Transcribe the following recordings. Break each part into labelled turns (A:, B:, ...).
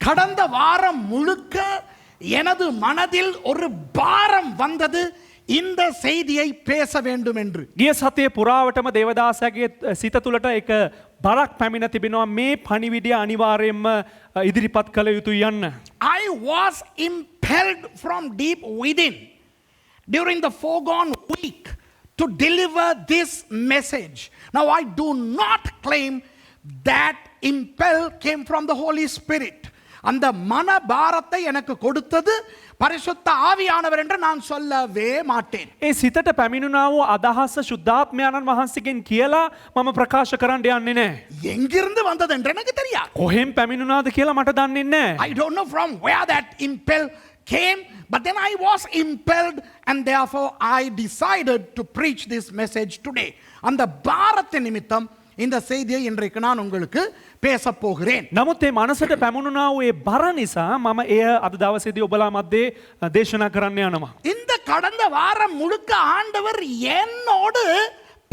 A: கடந்த வாரம் முழுக்க எனது மனதில் ஒரு பாரம் வந்தது இந்த செய்தியை பேச வேண்டும் என்று.
B: ගිය සතියේ පුරාවටම දේවදාසයාගේ සිත තුළට එක බරක් පැමිණ තිබෙනවා මේ පණිවිඩය අනිවාර්යයෙන්ම ඉදිරිපත් කළ යුතුයි යන්න.
A: I was impelled from deep within during the foregone week to deliver this message. Now I do not claim that impel came from the Holy Spirit. அந்த மன பாரத்தை எனக்கு கொடுத்தது பரிசுத்த ஆவியானவர் என்று நான் சொல்லவே மாட்டேன்.
B: ඒ සිතට පැමිණුණා වූ අදහස ශුද්ධාත්මයාණන් වහන්සේගෙන් කියලා මම ප්‍රකාශ කරන්න යන්නේ නැහැ.
A: எங்கிருந்து வந்தது என்று எனக்கு தெரியாது.
B: කොහෙන් පැමිණුණාද කියලා මට දන්නේ නැහැ.
A: I don't know from where that impel came, but then I was impelled and therefore I decided to preach this message today. அந்த பாரத்தின் நிமித்தம் இந்த செய்தியை இன்றைக்கு நான் உங்களுக்கு பேச போகிறேன்.
B: නමුත් මේ මනසට පැමුණුණා වූ ඒ බර නිසා මම එය අද දවසේදී ඔබලා මැද්දේ දේශනා කරන්න යනවා.
A: இந்த கடந்த வாரம் முழுக்க ஆண்டவர் என்னோடு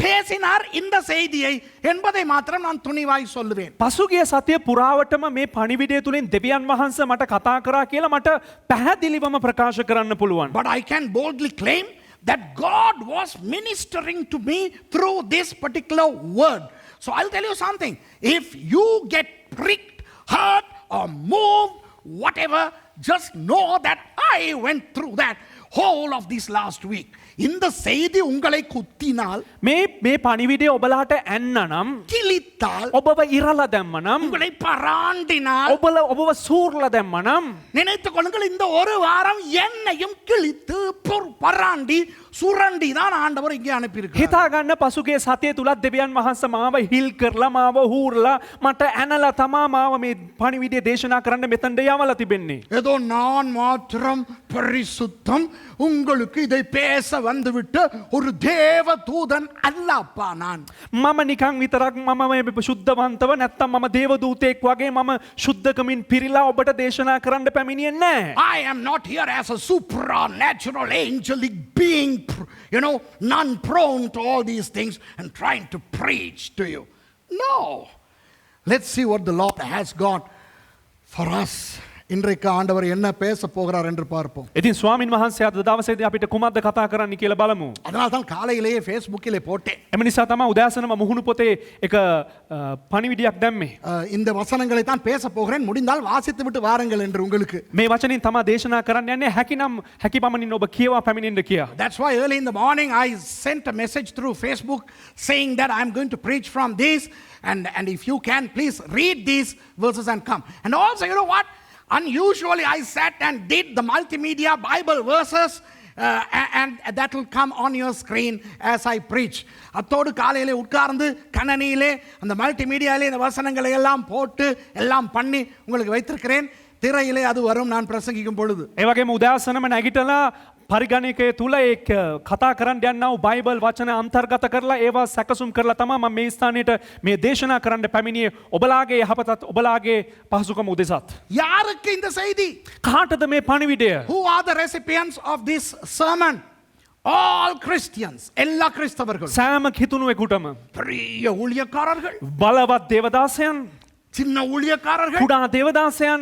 A: பேசினார் இந்த செய்தியை என்பதை மாத்திரம் நான் துணிவாய் சொல்லுவேன்.
B: පසුගිය සතිය පුරාවටම මේ පණිවිඩය තුලින් දෙවියන් වහන්සේ මට කතා කරා කියලා මට පැහැදිලිවම ප්‍රකාශ කරන්න පුළුවන්.
A: But I can boldly claim that God was ministering to me through this particular word. So I'll tell you something. If you get pricked, hurt or moved, whatever, just know that I went through that whole of this last week. இந்த செய்தி உங்களை குத்தினால்
B: මේ පණිවිඩය ඔබලාට ඇන්නනම්
A: கிழித்தால்
B: ඔබව ඉරලා දැම්මනම්
A: உங்களை பராண்டினால்
B: ඔබව සූර්ලා දැම්මනම්
A: நினைத்துக் கொள்ளுங்கள் இந்த ஒரு வாரம் என்னையும் கிழித்து பராண்டி சுரண்டி தான் ஆண்டவர் இங்கே அனுப்பியிருக்கிறார்.
B: හිතා ගන්න පසුගිය සතිය තුලත් දෙවියන් වහන්සේ මාව හිල් කරලා මාව හූර්ලා මට ඇනලා තමා මාව මේ පණිවිඩය දේශනා කරන්න මෙතනට යවලා තිබෙන්නේ.
A: ஏதோ நான் மாத்திரம் பரிசுத்தம் உங்களுக்கு இதை பேச வந்துவிட்ட ஒரு தேவ தூதன் அல்லப்பா நான்.
B: මම නිකන් විතරක් මම මේ සුද්ධවන්තව නැත්තම් මම දේව දූතෙක් වගේ මම සුද්ධකමින් පිරීලා ඔබට දේශනා කරන්න පැමිණියේ නැහැ.
A: I am not here as a supernatural angelic being, none prone to all these things and trying to preach to you. No. Let's see what the Lord has got for us. இன்றைக்கு ஆண்டவர் என்ன பேச போகிறார் என்று பார்ப்போம்.
B: ඉතින් ස්වාමින් වහන්සේ අද දවසේදී අපිට කුමක්ද කතා කරන්න කියලා බලමු.
A: அதனால தான் காலையிலேயே Facebookல போட்டேன்.
B: එම නිසා තමයි උදෑසනම මුහුණු පොතේ එක පණිවිඩයක් දැම්මේ.
A: இந்த வசனங்களை தான் பேச போகிறேன். முடிந்தால் வாசித்து விட்டு வாருங்கள் என்று உங்களுக்கு.
B: මේ වචනින් තමයි දේශනා කරන්න යන්නේ. හැකිනම් හැකි පමණින් ඔබ කියවා පැමිණෙන්න කියා.
A: That's why early in the morning I sent a message through Facebook saying that I'm going to preach from this and if you can please read these verses and come. And also you know what? Unusually I sat and did the multimedia Bible verses and that will come on your screen as I preach. அத்தோடு காலையிலே உட்கார்ந்து கணனியிலே அந்த மல்டிமீடியாவிலே இந்த வசனங்களை எல்லாம் போட்டு எல்லாம் பண்ணி உங்களுக்கு வைத்திருக்கிறேன். திரையிலே அது வரும் நான் பிரசங்கிக்கும் பொழுது.
B: ඒ වගේම උදෑසනම නැගිටලා පරිගණකයේ තුල ඒ කතා කරන්න යනවා බයිබල් වචන අන්තර්ගත කරලා ඒවා සැකසුම් කරලා තමයි මම මේ ස්ථානෙට මේ දේශනා කරන්න පැමිණියේ ඔබලාගේ යහපතත් ඔබලාගේ පහසුකම උදෙසත්.
A: யாருக்கு இந்த செய்தி?
B: කාටද මේ පණිවිඩය?
A: Who are the recipients of this sermon? All Christians. எல்லா கிறிஸ்தவர்கள்.
B: සෑම කිතුණුවෙකුටම.
A: பெரிய ஊழியக்காரர்கள்,
B: බලවත් දේවදාසයන්,
A: சின்ன ஊழியக்காரர்கள்,
B: කුඩා දේවදාසයන්,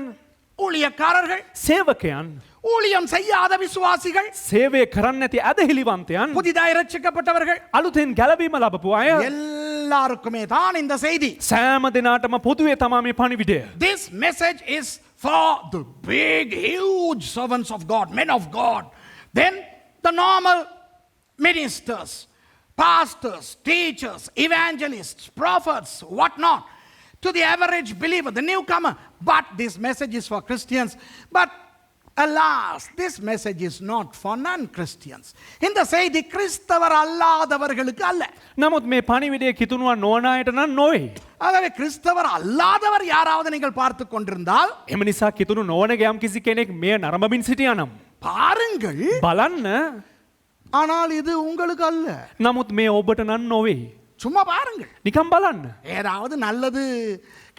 A: ஊழியக்காரர்கள்,
B: සේවකයන්,
A: ஊழியம் செய்யாத விசுவாசிகள்,
B: සේවය කරන්න නැති ඇදහිලිවන්තයන්,
A: புதிதாய் ரட்சிக்கப்பட்டவர்கள்,
B: අලුතෙන් ගැලවීම ලබපු අය
A: எல்லாருக்குமே தான் இந்த செய்தி.
B: සෑම දිනාටම පොදුවේ තමයි මේ පණිවිඩය.
A: This message is for the big huge servants of God, men of God. Then the normal ministers, pastors, teachers, evangelists, prophets, whatnot. To the average believer, the newcomer. But this message is for Christians. But alas, this message is not for non-Christians. இந்த செய்தி கிறிஸ்தவர் அல்லாதவர்களுக்கு அல்ல.
B: නමුත් මේ පණිවිඩය කිතුණුවන් නොවන අයට නම් නොවේ.
A: ஆகவே கிறிஸ்தவர் அல்லாதவர் யாராவது நீங்கள் பார்த்து கொண்டிருந்தால்
B: එම නිසා කිතුණු නොවන යම් කිසි කෙනෙක් මේ නරඹමින් සිටියානම්
A: பாருங்கள்.
B: බලන්න.
A: ஆனால் இது உங்களுக்கு அல்ல.
B: නමුත් මේ ඔබට නම් නොවේ.
A: சும்மா பாருங்கள்.
B: නිකම් බලන්න.
A: ஏதாவது நல்லது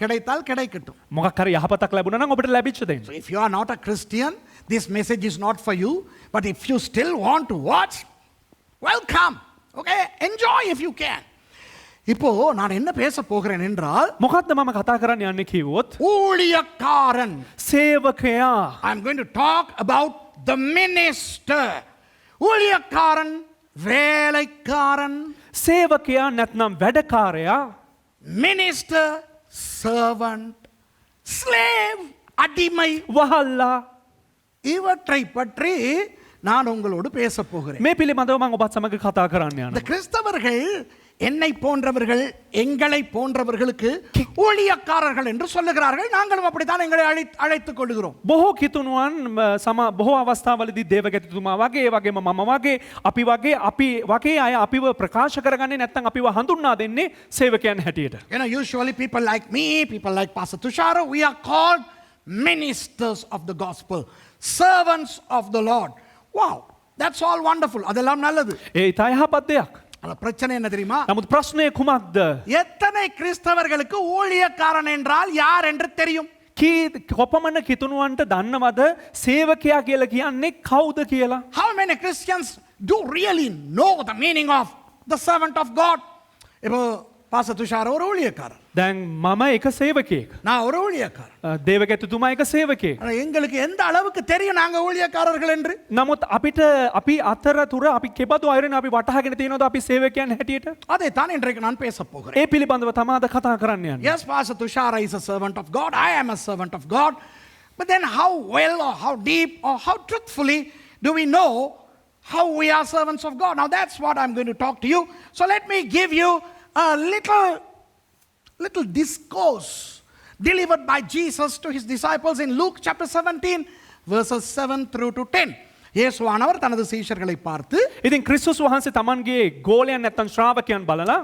A: கிடைத்தால் கிடைக்கட்டும்.
B: මොකක් හරි යහපතක් ලැබුණා නම් ඔබට ලැබිච්ච දෙයක්.
A: So if you are not a Christian, this message is not for you. But if you still want to watch, welcome. Okay, enjoy if you can. இப்போ நான் என்ன பேச போகிறேன் என்றால்
B: මොකක්ද මම කතා කරන්න යන්නේ කිව්වොත්
A: ஊழியக்காரன்.
B: සේවකයා
A: I'm going to talk about the minister. ஊழியக்காரன், வேலைக்காரன்.
B: සේවකයා නැත්නම් වැඩකාරයා
A: minister, servant, slave, அடிமை.
B: වහල්ලා
A: இவற்றை பற்றி நான் உங்களோடு பேச போகிறேன்.
B: මේ පිළිබඳව මම ඔබත් සමග කතා කරන්න
A: இந்த
B: යනවා.
A: கிறிஸ்தவர்கள் என்னை போன்றவர்கள், எங்களை போன்றவர்களுக்கு ஊழியக்காரர்கள் என்று சொல்லுகிறார்கள். நாங்களும் அப்படித்தான் எங்களை அழைத்துக் கொள்கிறோம்.
B: බොහෝ කිතුනුවන් බොහෝ අවස්ථාවලදී දේවගැතිතුමා වගේ ඒ වගේම මම වගේ අපි වගේ අය අපිව ප්‍රකාශ කරගන්නේ නැත්නම් අපිව හඳුන්වා දෙන්නේ සේවකයන් හැටියට.
A: You know, usually people like me, people like Pastor Tushara, we are called ministers of the gospel, servants of the Lord. Wow, that's all wonderful. அதெல்லாம் நல்லது.
B: ඒ ඉතා යහපත් දෙයක්.
A: ஆனா பிரச்சனை என்ன தெரியுமா?
B: නමුත් ප්‍රශ්නය කුමක්ද?
A: எத்தனை கிறிஸ்தவர்களுக்கு ஊழியக்காரன் என்றால் யார் என்று தெரியும்?
B: කොපමණ කිතුනුවන්ට දන්නවද සේවකයා කියලා කියන්නේ කවුද කියලා?
A: How many Christians do really know the meaning of the servant of God? இப்போ பாஸ்டர் துஷார் ஒரு ஊழியக்காரர்,
B: දැන් මම එක සේවකයෙක්.
A: நான் ஒரு ஊழியக்காரர்.
B: දේවගැතිතුමා එක සේවකයෙක්.
A: ஆனா எங்களுக்கு எந்த அளவுக்கு தெரியும் நாங்க ஊழியக்காரர்கள் என்று?
B: නමුත් අපි අතරතුර අපි කෙබඳු අයුරින් අපි වටහාගෙන තියෙනවද අපි සේවකයන් හැටියට?
A: அதைத்தான் இன்றைக்கு நான் பேச போகிறேன்.
B: ඒ පිළිබඳව තමයි අද කතා කරන්න යන්නේ.
A: Yes, Pastor Tushara is a servant of God. I am a servant of God. But then how well or how deep or how truthfully do we know how we are servants of God? Now that's what I'm going to talk to you. So let me give you a little discourse delivered by Jesus to his disciples in Luke chapter 17 verses 7 through to 10. இயேசுவானவர் தனது சீஷர்களை பார்த்து,
B: ඉතින් ක්‍රිස්තුස් වහන්සේ තමන්ගේ ගෝලයන් නැත්තම් ශ්‍රාවකයන් බලලා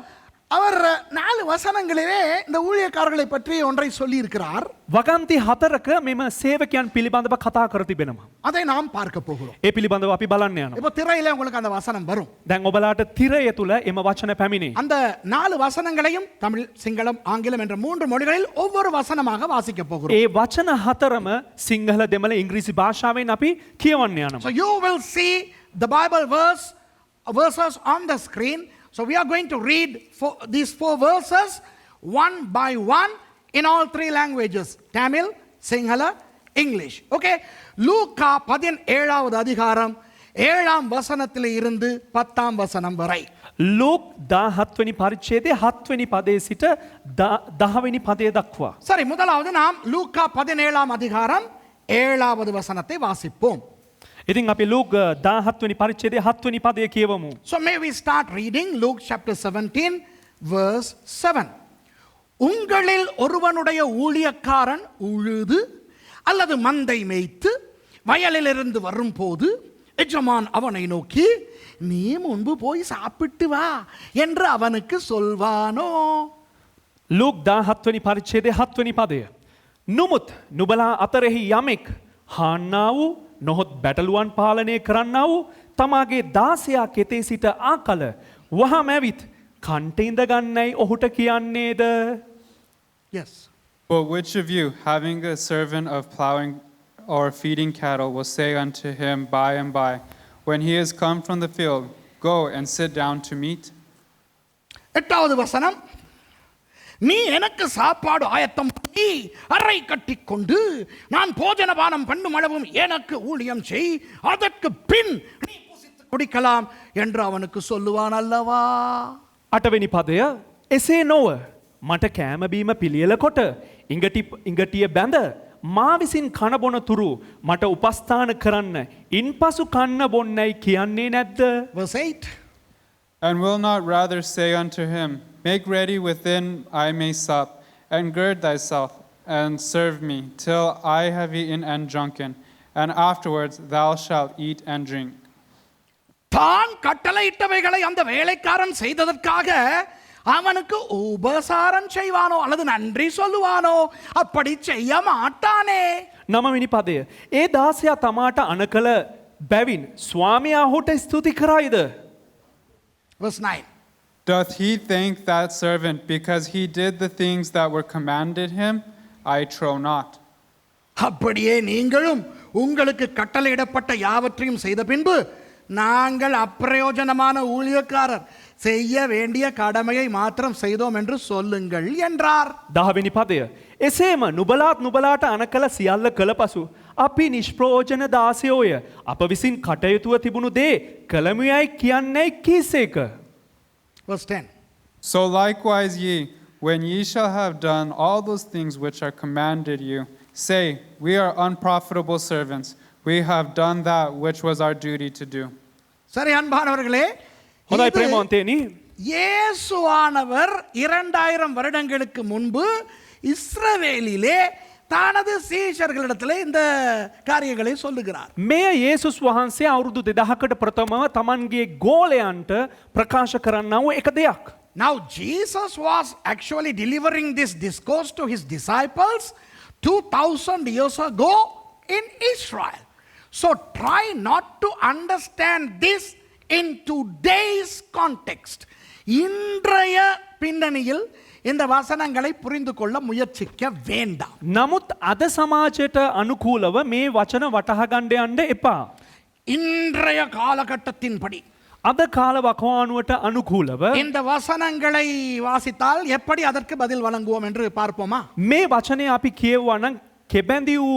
A: அவர் 4 வசனங்களிலே இந்த ஊழியக்காரர்களை பற்றி ஒன்றை சொல்லி இருக்கிறார்.
B: වගන්ති 4ක මෙම සේවකයන් පිළිබඳව කතා කර තිබෙනවා.
A: அதை நாம் பார்க்க போகிறோம்.
B: ඒ පිළිබඳව අපි බලන්න යනවා.
A: இப்போ திரையில உங்களுக்கு அந்த வசனம் வரும்.
B: දැන් ඔබලාට තිරය තුල එම වචන පැමිණේ.
A: அந்த 4 வசனங்களையும் தமிழ், சிங்களம், ஆங்கிலம் என்ற 3 மொழிகளில் ஒவ்வொரு வசனமாக வாசிக்க போகிறோம்.
B: ඒ වචන 4ම සිංහල, දෙමළ, ඉංග්‍රීසි භාෂාවෙන් අපි කියවන්න යනවා.
A: So you will see the Bible verses on the screen. So we are going to read these 4 verses one by one in all 3 languages: Tamil, Sinhala, English. Okay? லூக்கா 17வது அதிகாரம் 7ஆம் வசனத்திலே இருந்து 10ஆம் வசனம் வரை.
B: ලූක් 17 වෙනි පරිච්ඡේදයේ 7 වෙනි පදයේ සිට 10 වෙනි පදය දක්වා.
A: சரி, முதலாவது நாம் லூக்கா 17ஆம் அதிகாரம் 7வது வசனத்தை வாசிப்போம்.
B: ඉතින් අපි ලූක් 17 වෙනි පරිච්ඡේදයේ 7 වෙනි පදය කියවමු.
A: So may we start reading Luke chapter 17 verse 7. உங்களில் ஒருவனுடைய ஊழியக்காரன் உழுது அல்லது மந்தை மேய்த்து வயலிலிருந்து வரும்போது எஜமான் அவனை நோக்கி, நீ முன்பு போய் சாப்பிட்டு வா என்று அவனுக்கு சொல்வானோ?
B: ලූක් 17 වෙනි පරිච්ඡේදයේ 7 වෙනි පදය. නුමුත් නුබලා අතරෙහි යමෙක් හාන්නා වූ නොහොත් බැටළුවන් පාලනය කරන්නා වූ තමාගේ දාසයා කෙතේ සිට ආකල වහම ඇවිත් කන්ට ඉඳ ගන්නයි ඔහුට කියන්නේද?
A: Yes.
C: But which of you, having a servant of plowing or feeding cattle, will say unto him by and by, when he is come from the field, go and sit down to meat?
A: 8வது வசனம். நீ எனக்கு சாப்பாடு ஆயத்தம் பண்ணி அறை கட்டிக்கொண்டு நான் போஜனபானம் பண்ணும் அளவும் எனக்கு ஊழியம் செய், அதற்கு பின் நீ புசித்து குடிக்கலாம் என்று அவனுக்கு சொல்லுவான் அல்லவா?
B: 8 වෙනි පදය. එසේ නොව මට කෑම බීම පිළියෙල කොට ඉඟටිය බැඳ මා විසින් කන බොන තුරු මට උපස්ථාන කරන්න ඉන්පසු කන්න බොන්නයි කියන්නේ නැද්ද?
A: Verse 8.
C: And will not rather say unto him, make ready within I may sup, and gird thyself, and serve me, till I have eaten and drunken, and afterwards thou shalt eat and drink.
A: தான் கட்டளையிட்டவைகளை அந்த வேலைக்காரன் செய்ததற்காக அவனுக்கு உபசாரம் செய்வானோ அல்லது நன்றி சொல்லுவானோ? அப்படி செய்ய மாட்டானே.
B: 9 වෙනි පදය. ඒ දාසයා තමාට අනකල බැවින් ස්වාමියා ඔහුට ස්තුති කරයිද?
A: Verse 9.
C: Doth he thank that servant because he did the things that were commanded him? I trow not.
A: அப்படியே நீங்களும் உங்களுக்கு கட்டளையிடப்பட்ட யாவற்றையும் செய்த பின்பு நாங்கள் அப்பிரயோஜனமான ஊழியக்காரர் செய்ய வேண்டிய கடமையை மாத்திரம் செய்தோம் என்று சொல்லுங்கள் என்றார்.
B: 10 පදය. එසේම නුබලාත් නුබලාට අන කළ සියල්ල කළ පසු අපි නිෂ්ප්‍රයෝජන දාසයෝය. අප විසින් කටයුතුව තිබුණු දේ කළමුයයි කියන්නේ කීසේක.
A: Verse 10.
C: So likewise ye, when ye shall have done all those things which are commanded you, say, we are unprofitable servants. We have done that which was our duty to do.
A: சரி அன்பானவர்களே,
B: හොඳයි
A: இது
B: ප්‍රේමවන්තයනි.
A: இயேசுவானவர் 2000 வருடங்களுக்கு முன்பு இஸ்ரவேலிலே தனது சீஷர்களிடத்திலே இந்த காரியங்களை சொல்லுகிறார்.
B: මෙය යේසුස් වහන්සේ අවුරුදු 2000කට ප්‍රථමව තමන්ගේ ගෝලයන්ට ප්‍රකාශ කරන්නව එක දෙයක්.
A: Now Jesus was actually delivering this discourse to his disciples 2000 years ago in Israel. So try not to understand this in today's context. இன்றைய பின்னணியில் இந்த வசனங்களை புரிந்து கொள்ள முயற்சிக்க வேண்டாம்.
B: නමුත් අද සමාජයට අනුකූලව මේ වචන වටහා ගන්න යන්න එපා.
A: இன்றைய காலகட்டத்தின்படி
B: අද කාල වකවානුවට අනුකූලව
A: இந்த வசனங்களை வாசித்தால் எப்படி அதற்கு பதில் வழங்குவோம் என்று பார்ப்போமா?
B: මේ වචනය අපි කියවුවා නම් කෙබැඳි වූ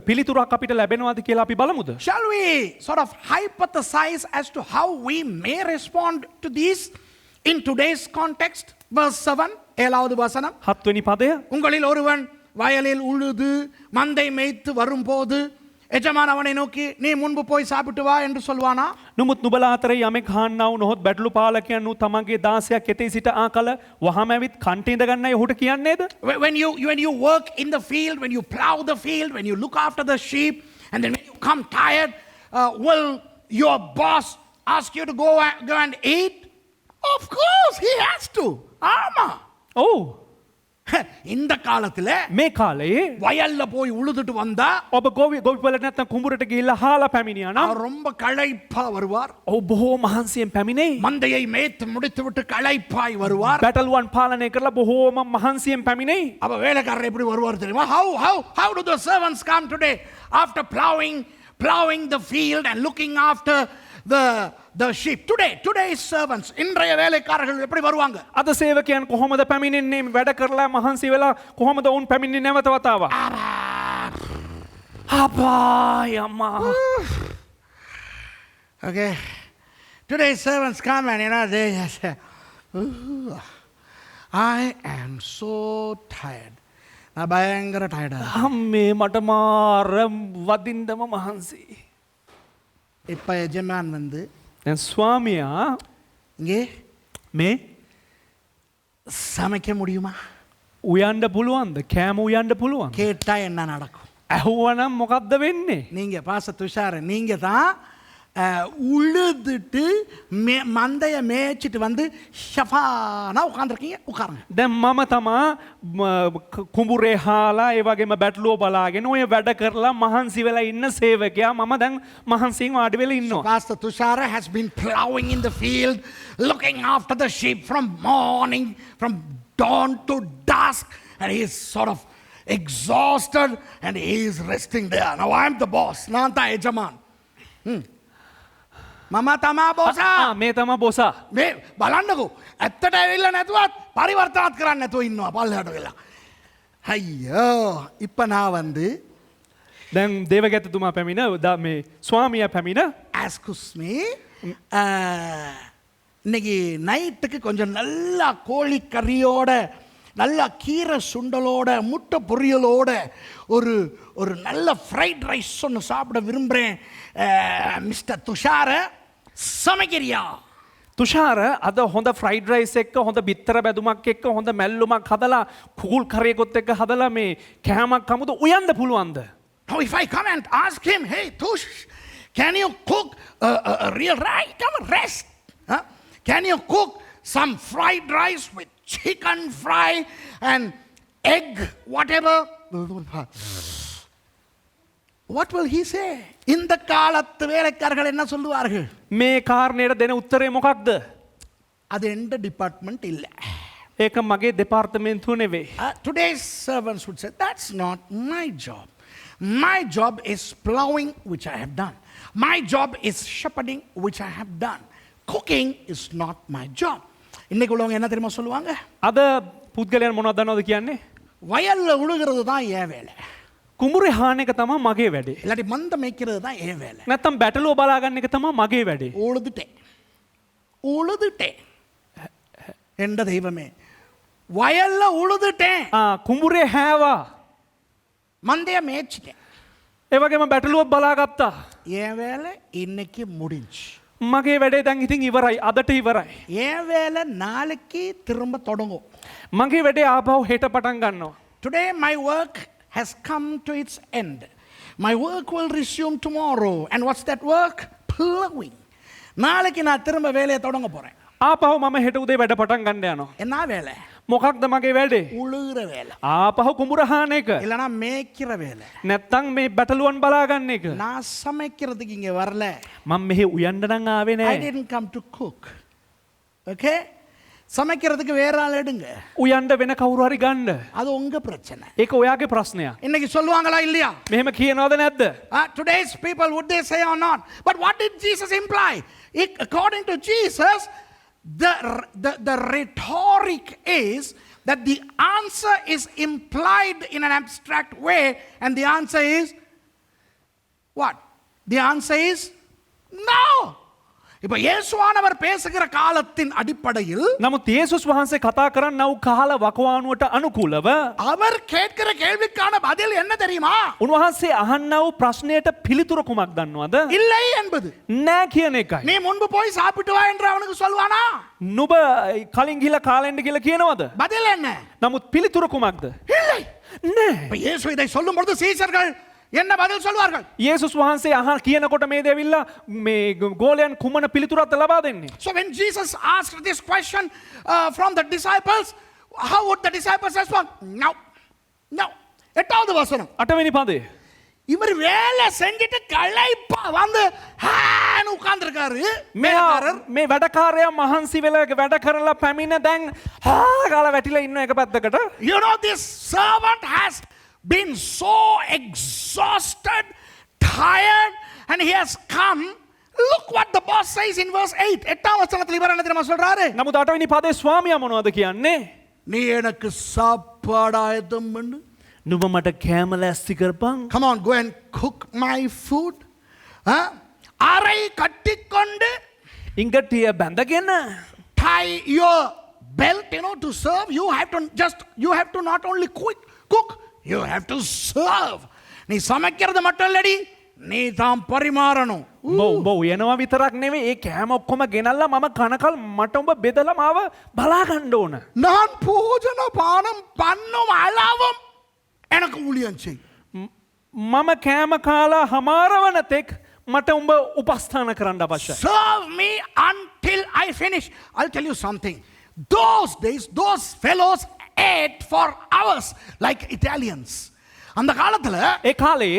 B: පිළිතුරක් අපිට ලැබෙනවාද කියලා අපි බලමුද?
A: Shall we sort of hypothesize as to how we may respond to these in today's context? Verse 7, ஏழாவது வசனம்.
B: 7 වෙනි පදය.
A: உங்களில் ஒருவன் வயலில் உழுது மந்தை மேய்த்து வரும்போது எஜமான் அவனை நோக்கி நீ முன்பு போய் சாப்பிட்டு வா என்று சொல்வானா?
B: නමුත් නුබලා අතරේ යමෙක් හාන්නා වූ නොහොත් බැටළු පාලකයන් වූ තමන්ගේ දාසයක් එතේ සිට ආකල වහම ඇවිත් කන්ට ඉඳ ගන්නයි ඔහුට කියන්නේද?
A: When you work in the field, when you plow the field, when you look after the sheep, and then when you come tired, will your boss ask you to go and eat? Of course he has to. ஆமா.
B: ඔව්.
A: இந்த காலத்துல
B: මේ කාලයේ
A: வயல்ல போய் உழுதுட்டு வந்தா
B: ඔබ ගොවිපලට නැත්නම් කුඹුරට ගිහිල්ලා හාලා පැමිණියා නම්
A: அவர் ரொம்ப களைப்பா வருவார்.
B: ඔව් බොහෝ මහන්සියෙන් පැමිණෙයි.
A: மந்தையை மேய்த்து முடித்துவிட்டு களைப்பாய் வருவார்.
B: බැටළුවන් පාලනය කරලා බොහෝම මහන්සියෙන් පැමිණෙයි.
A: அப்ப வேலைக்காரர் எப்படி வருவார் தெரியுமா? How do the servants come today after plowing the field and looking after the sheep? Today's servants, இன்றைய வேலைக்காரர்கள் எப்படி வருவாங்க?
B: අද සේවකයන් කොහොමද පැමිණෙන්නේ? වැඩ කරලා මහන්සි වෙලා කොහොමද ඔවුන් පැමිණෙන්නේ නැවත වතාවක්? අපාය අම්මා.
A: Okay. Today's servants come and they say, "Ooh, I am so tired." நான் பயங்கர டயர்டா.
B: අම්මේ මට මාර වදින්නම මහන්සි.
A: இப்ப எஜமான் வந்து
B: දැන් ස්වාමියා
A: இங்கே
B: මේ
A: சமைக்க முடியுமா?
B: උයන්ඩ පුළුවන්ද? කෑම උයන්ඩ පුළුවන්?
A: கேட்டா என்ன நடக்கும்?
B: ඇහුවනම් මොකක්ද වෙන්නේ?
A: நீங்க பாச துஷார நீங்க தான் உழுதுட்டு மந்தைய மேய்ச்சிட்டு வந்து ஷஃபானா உட்காந்துருக்கீங்க. உட்காருங்க.
B: දැන් මම තමා කුඹුරේ හාලා ඒ වගේම බැටළුව බලාගෙන ඔය වැඩ කරලා මහන්සි වෙලා ඉන්න සේවකයා මම දැන් මහන්සියෙන් වාඩි වෙලා ඉන්නවා.
A: Pastor Tushara has been plowing in the field, looking after the sheep from morning, from dawn to dusk, and he is sort of exhausted and he is resting there. Now I am the boss. நான் தான் எஜமான். මම තමා බෝසා.
B: මේ තමා බොසා.
A: මේ බලන්නකෝ. ඇත්තට ඇවිල්ලා නැතුවත් පරිවර්තනත් කරන්න නැතුව ඉන්නවා පල්ලෙහාට වෙලා. අයියෝ இப்ப நான் வந்து
B: දැන් දේවගැතතුමා පැමිණ මේ ස්වාමියා පැමිණ
A: excuse me இன்னைக்கு நைட்டுக்கு கொஞ்சம் நல்லா கோழி கறியோட நல்ல கீரை சுண்டலோட முட்டை பொரியலோட ஒரு நல்ல ஃப்ரைட் ரைஸ் ஒன்று சாப்பிட விரும்புகிறேன் மிஸ்டர் துஷார சமைக்கிறியா?
B: තුෂාර අද හොඳ ෆ්‍රයිඩ් රයිස් එක්ක හොඳ බිත්තර බැදුමක් එක්ක හොඳ මැල්ලුමක් හදලා කුකුල් කරේකොත් එක්ක හදලා මේ කෑමක් කමුද උයන්ද පුළුවන්ද?
A: Now if I come and ask him, hey Tush, can you cook a real rice? Come on, rest. Huh? Can you cook some fried rice with chicken fry and egg, whatever? What will he say? இந்த காலத்து வேலைக்காரர்கள் என்ன சொல்லுவார்கள்?
B: මේ කාරණයට දෙන උත්තරේ මොකක්ද?
A: அது எந்த டிபார்ட்மெண்ட் இல்ல.
B: ඒක මගේ දෙපාර්තමේන්තුව නෙවෙයි.
A: Today's servants would say, that's not my job. My job is plowing, which I have done. My job is shepherding, which I have done. Cooking is not my job. இன்னைக்கு உள்ளவங்க என்ன தெரியுமா சொல்லுவாங்க?
B: අද පුද්ගලයන් මොනවද දන්නවද කියන්නේ?
A: வயல்ல உழுகிறது தான் என் வேலை,
B: කුඹුරේ හාන එක තමයි මගේ වැඩේ.
A: இல்லாட்டி மந்த மேய்க்கிறது தான் என் வேலை.
B: නැත්තම් බැටළුව බලා ගන්න එක තමයි මගේ වැඩේ.
A: உழுதுட்டேன் என்ற தெய்வமே, வயல்ல உழுதுட்டேன்,
B: කුඹුරේ හැවා.
A: மந்தைய மேய்ச்சிட்டேன்,
B: ඒ වගේම බැටළුව බලා ගත්තා.
A: என் வேலை இன்னைக்கு முடிஞ்சு.
B: මගේ වැඩේ දැන් ඉතින් ඉවරයි. අදට ඉවරයි.
A: என் வேலை நாளைக்கு திரும்ப தொடங்கும்.
B: මගේ වැඩේ ආපහු හෙට පටන් ගන්නවා.
A: Today my work has come to its end. My work will resume tomorrow. And what's that work? Plowing. நாளைக்கு நான் திரும்ப வேலையை தொடங்க போறேன்.
B: ආපහු මම හෙට උදේ වැඩ පටන් ගන්න යනවා.
A: என்ன வேலை?
B: මොකක්ද මගේ වැඩේ?
A: உழுகிற வேலை,
B: ආපහු කුඹුර හාන එක.
A: இல்லனா மேய்க்கிற வேலை.
B: නැත්තම් මේ බැටළුවන් බලා ගන්න එක.
A: நான் சமைக்கிறதுக்கு இங்க வரல.
B: මම මෙහෙ උයන්න නම් ආවේ
A: I
B: නෑ.
A: didn't come to cook. Okay? சமைக்கிறதுக்கு வேற ஆள் எடுங்க.
B: උයන්න වෙන කවුරු හරි ගන්න.
A: அது உங்க பிரச்சனை.
B: ඒක ඔයාගේ ප්‍රශ්නයක්.
A: இன்னைக்கு சொல்லுவாங்களா இல்லையா?
B: මෙහෙම කියනවද නැද්ද?
A: Today's people, would they say or not? But what did Jesus imply? According to Jesus, the rhetoric is that the answer is implied in an abstract way, and the answer is what? The answer is no. இப்ப இயேசுவானவர் பேசுகிற காலத்தின் அடிப்படையில்
B: නමුත් යේසුස් වහන්සේ කතා කරන්නව කාල වකවානුවට අනුකූලව
A: அவர் கேட்கிற கேள்விக்கான பதில் என்ன தெரியுமா?
B: උන්වහන්සේ අහන්නව ප්‍රශ්නයට පිළිතුර කුමක් දන්නවද?
A: இல்லை என்பது.
B: නෑ කියන එකයි.
A: நீ முன்பு போய் சாப்பிட்டு வா என்று அவனுக்கு சொல்வானா?
B: නුඹ කලින් ගිහලා කාලෙන්ද කියලා කියනවද?
A: பதில் என்ன?
B: නමුත් පිළිතුර කුමක්ද?
A: இல்லை.
B: නෑ.
A: இப்ப இயேசு இதை சொல்லும் பொழுது சீஷர்கள் என்ன பதில் சொல்வார்கள்?
B: යේසුස් වහන්සේ කියනකොට මේ දෙවිල්ලා මේ ගෝලයන් කුමන පිළිතුරක්ද ලබා දෙන්නේ?
A: So when Jesus asked this question from the disciples, how would the disciples respond? No. எட்டாவது வசனம்.
B: 8 වෙනි පදේ.
A: இவர் வேலை செஞ்சிட்டு களைப்பா வந்து ஹான்னு உட்கார்ந்திருக்காரு.
B: මේ වැඩකාරයා මහන්සි වෙලා වැඩ කරලා පැමිණ දැන් කාලා වැටිලා ඉන්න එක පැත්තකට.
A: You know, this servant has been so exhausted, tired, and he has come. Look what the boss says in verse 8. எட்டாம் வசனத்தில் இவர் என்ன தெரியுமா சொல்றாரு?
B: නමුත් 8 වෙනි පදේ ස්වාමියා මොනවද කියන්නේ?
A: நீ எனக்கு சாப்பாடு ஆயத்தம் பண்ணு.
B: නුඹ මට කෑම ලෑස්ති කරපන්.
A: Come on, go and cook my food. அரை கட்டிக்கொண்டு
B: ඉංගටිය බැඳගෙන
A: tie your belt, to serve. You have to not only cook, you have to serve. நீ சமைக்கிறது மட்டும் இல்லடி, நீ தான் பரிமாறணும்.
B: උඹ උයනවා විතරක් නෙවෙයි ඒ කෑම ඔක්කොම ගෙනල්ලා මම කනකල් මට උඹ බෙදලා මාව බලා ගන්න ඕන.
A: நான் போஜன பானம் பண்ணும் அளவும் எனக்கு ஊழியம் செய்.
B: මම කෑම කාලා හමාරවන තෙක් මට උඹ උපස්ථාන කරන්න අවශ්‍යයි.
A: Serve me until I finish. I'll tell you something. Those days, those fellows ate for hours like Italians. அந்த காலத்துல
B: ඒ කාලේ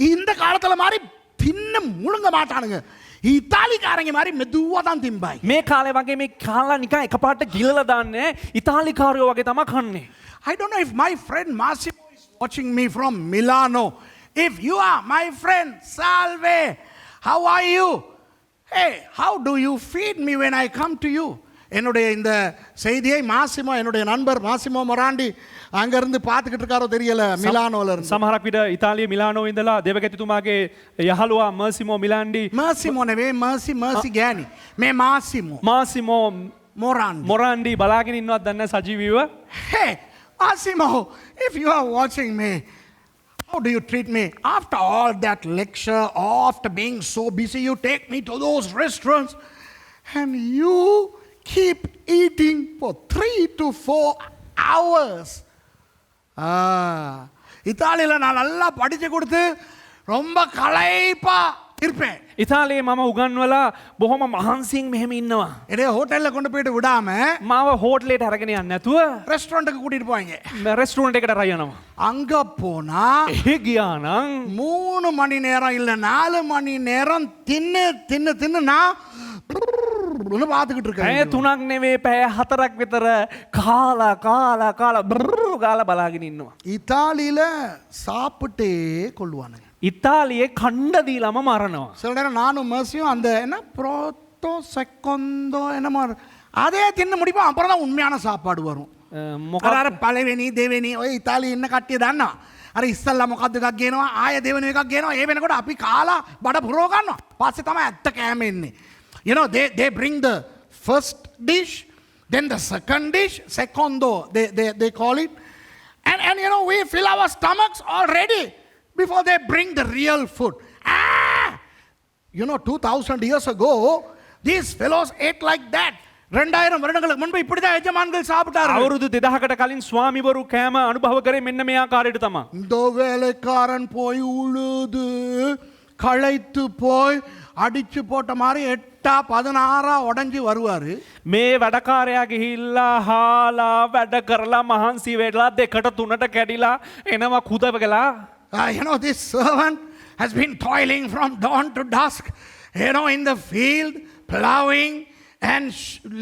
A: இந்த காலத்துல மாதிரி தின்னு முழுங்க மாட்டானுங்க. இத்தாலிக்காரங்க மாதிரி மெதுவா தான் திம்பாய்.
B: මේ කාලේ වගේ මේ කාලා නිකන් එකපාරට ගිලලා දාන්නේ ඉතාලිකාරයෝ වගේ තමයි කන්නේ.
A: I don't know if my friend Massimo is watching me from Milano. If you are my friend, salve. How are you? Hey, how do you feed me when I come to you? என்னுடைய இந்த செய்தியை மாசிமோ, என்னுடைய நண்பர் மாசிமோ மொராண்டி அங்க இருந்து பார்த்துக்கிட்டு இருக்காரோ தெரியல, மிலானோல இருந்து.
B: සමහරක් විට ඉතාලිය මිලානෝ ඉඳලා දේවගතිතුමාගේ යහළුවා මර්සිමෝ මිලාන්ඩි
A: மாசிமோ නෙවෙයි, මර්සි ගෑනි. මේ මාසිමෝ
B: මාසිමෝ
A: මොරාන්ඩි.
B: මොරාන්ඩි බලාගෙන ඉන්නවත් දන්නේ සජීවීව.
A: Hey, Massimo, if you are watching me, how do you treat me? After all that lecture, after being so busy, you take me to those restaurants and you keep eating for 3 to 4 hours. இத்தாலியில நான் நல்லா படிச்சு கொடுத்து ரொம்ப களைப்பா இருப்பேன்.
B: ඉතාලියේ මම උගන්වලා බොහොම මහන්සියෙන් මෙහෙම ඉන්නවා.
A: என்னைய ஹோட்டல்ல கொண்டு போயிட்டு விடாம
B: මාව හෝටලේට අරගෙන යන්නේ නැතුව
A: ரெஸ்டாரண்ட்டுக்கு கூட்டிட்டு போவாங்க.
B: රෙස්ටුරන්ට් එකට අරන් යනවා.
A: அங்க போனா
B: එහෙ ගියා නම්
A: 3 மணி நேரம் இல்ல 4 மணி நேரம் தின்னு நான் பார்த்துக்கிட்டு
B: පැය
A: இருக்கேன்.
B: 3ක් නෙවෙයි පැය 4ක් විතර කාලා ගාලා බලාගෙන ඉන්නවා.
A: இத்தாலியில சாப்பிட்டே கொள்வானுங்க.
B: ඉතාලියේ කණ්ඩ දීලම මරනවා.
A: சில நேரம் நானும் மேர்சியும் அந்த என்ன புரோட்டோ செக்கோந்தோ என்னமோ அதே தின்னு முடிப்போம். அப்புறம் தான் உண்மையான சாப்பாடு வரும்.
B: මොකක්
A: අර පළවෙනි දෙවෙනි ඔය ඉතාලියේ ඉන්න කට්ටිය දන්නවා. අර ඉස්සල්ලා මොකද්ද එකක් ගේනවා ආය දෙවෙනි එකක් ගේනවා. ඒ වෙනකොට අපි කාලා බඩ පුරව ගන්නවා. පස්සේ තමයි ඇත්ත කෑම එන්නේ. You know they bring the first dish, then the second dish, secondo they call it. And you know we fill our stomachs already before they bring the real food. You know 2000 years ago these fellows ate like that. 2000 வருடங்களுக்கு முன்பு இப்படிதான் எஜமான்கள் சாப்பிட்டார்கள்.
B: අවුරුදු 2000කට කලින් ස්වාමිවරු කෑම අනුභව කරේ මෙන්න මේ ආකාරයට තමයි.
A: இந்த வேலைக்காரன் போய் உழுது களைத்து போய் அடிச்சு போட்ட மாதிரி 8-16 உடைஞ்சு வருவாரு.
B: මේ වැඩකාරයා ගිහිල්ලා හාලා වැඩ කරලා මහන්සි වෙලා 2-3ට කැඩිලා එනවා කුදවගලා.
A: You know this servant has been toiling from dawn to dusk, you know, in the field plowing and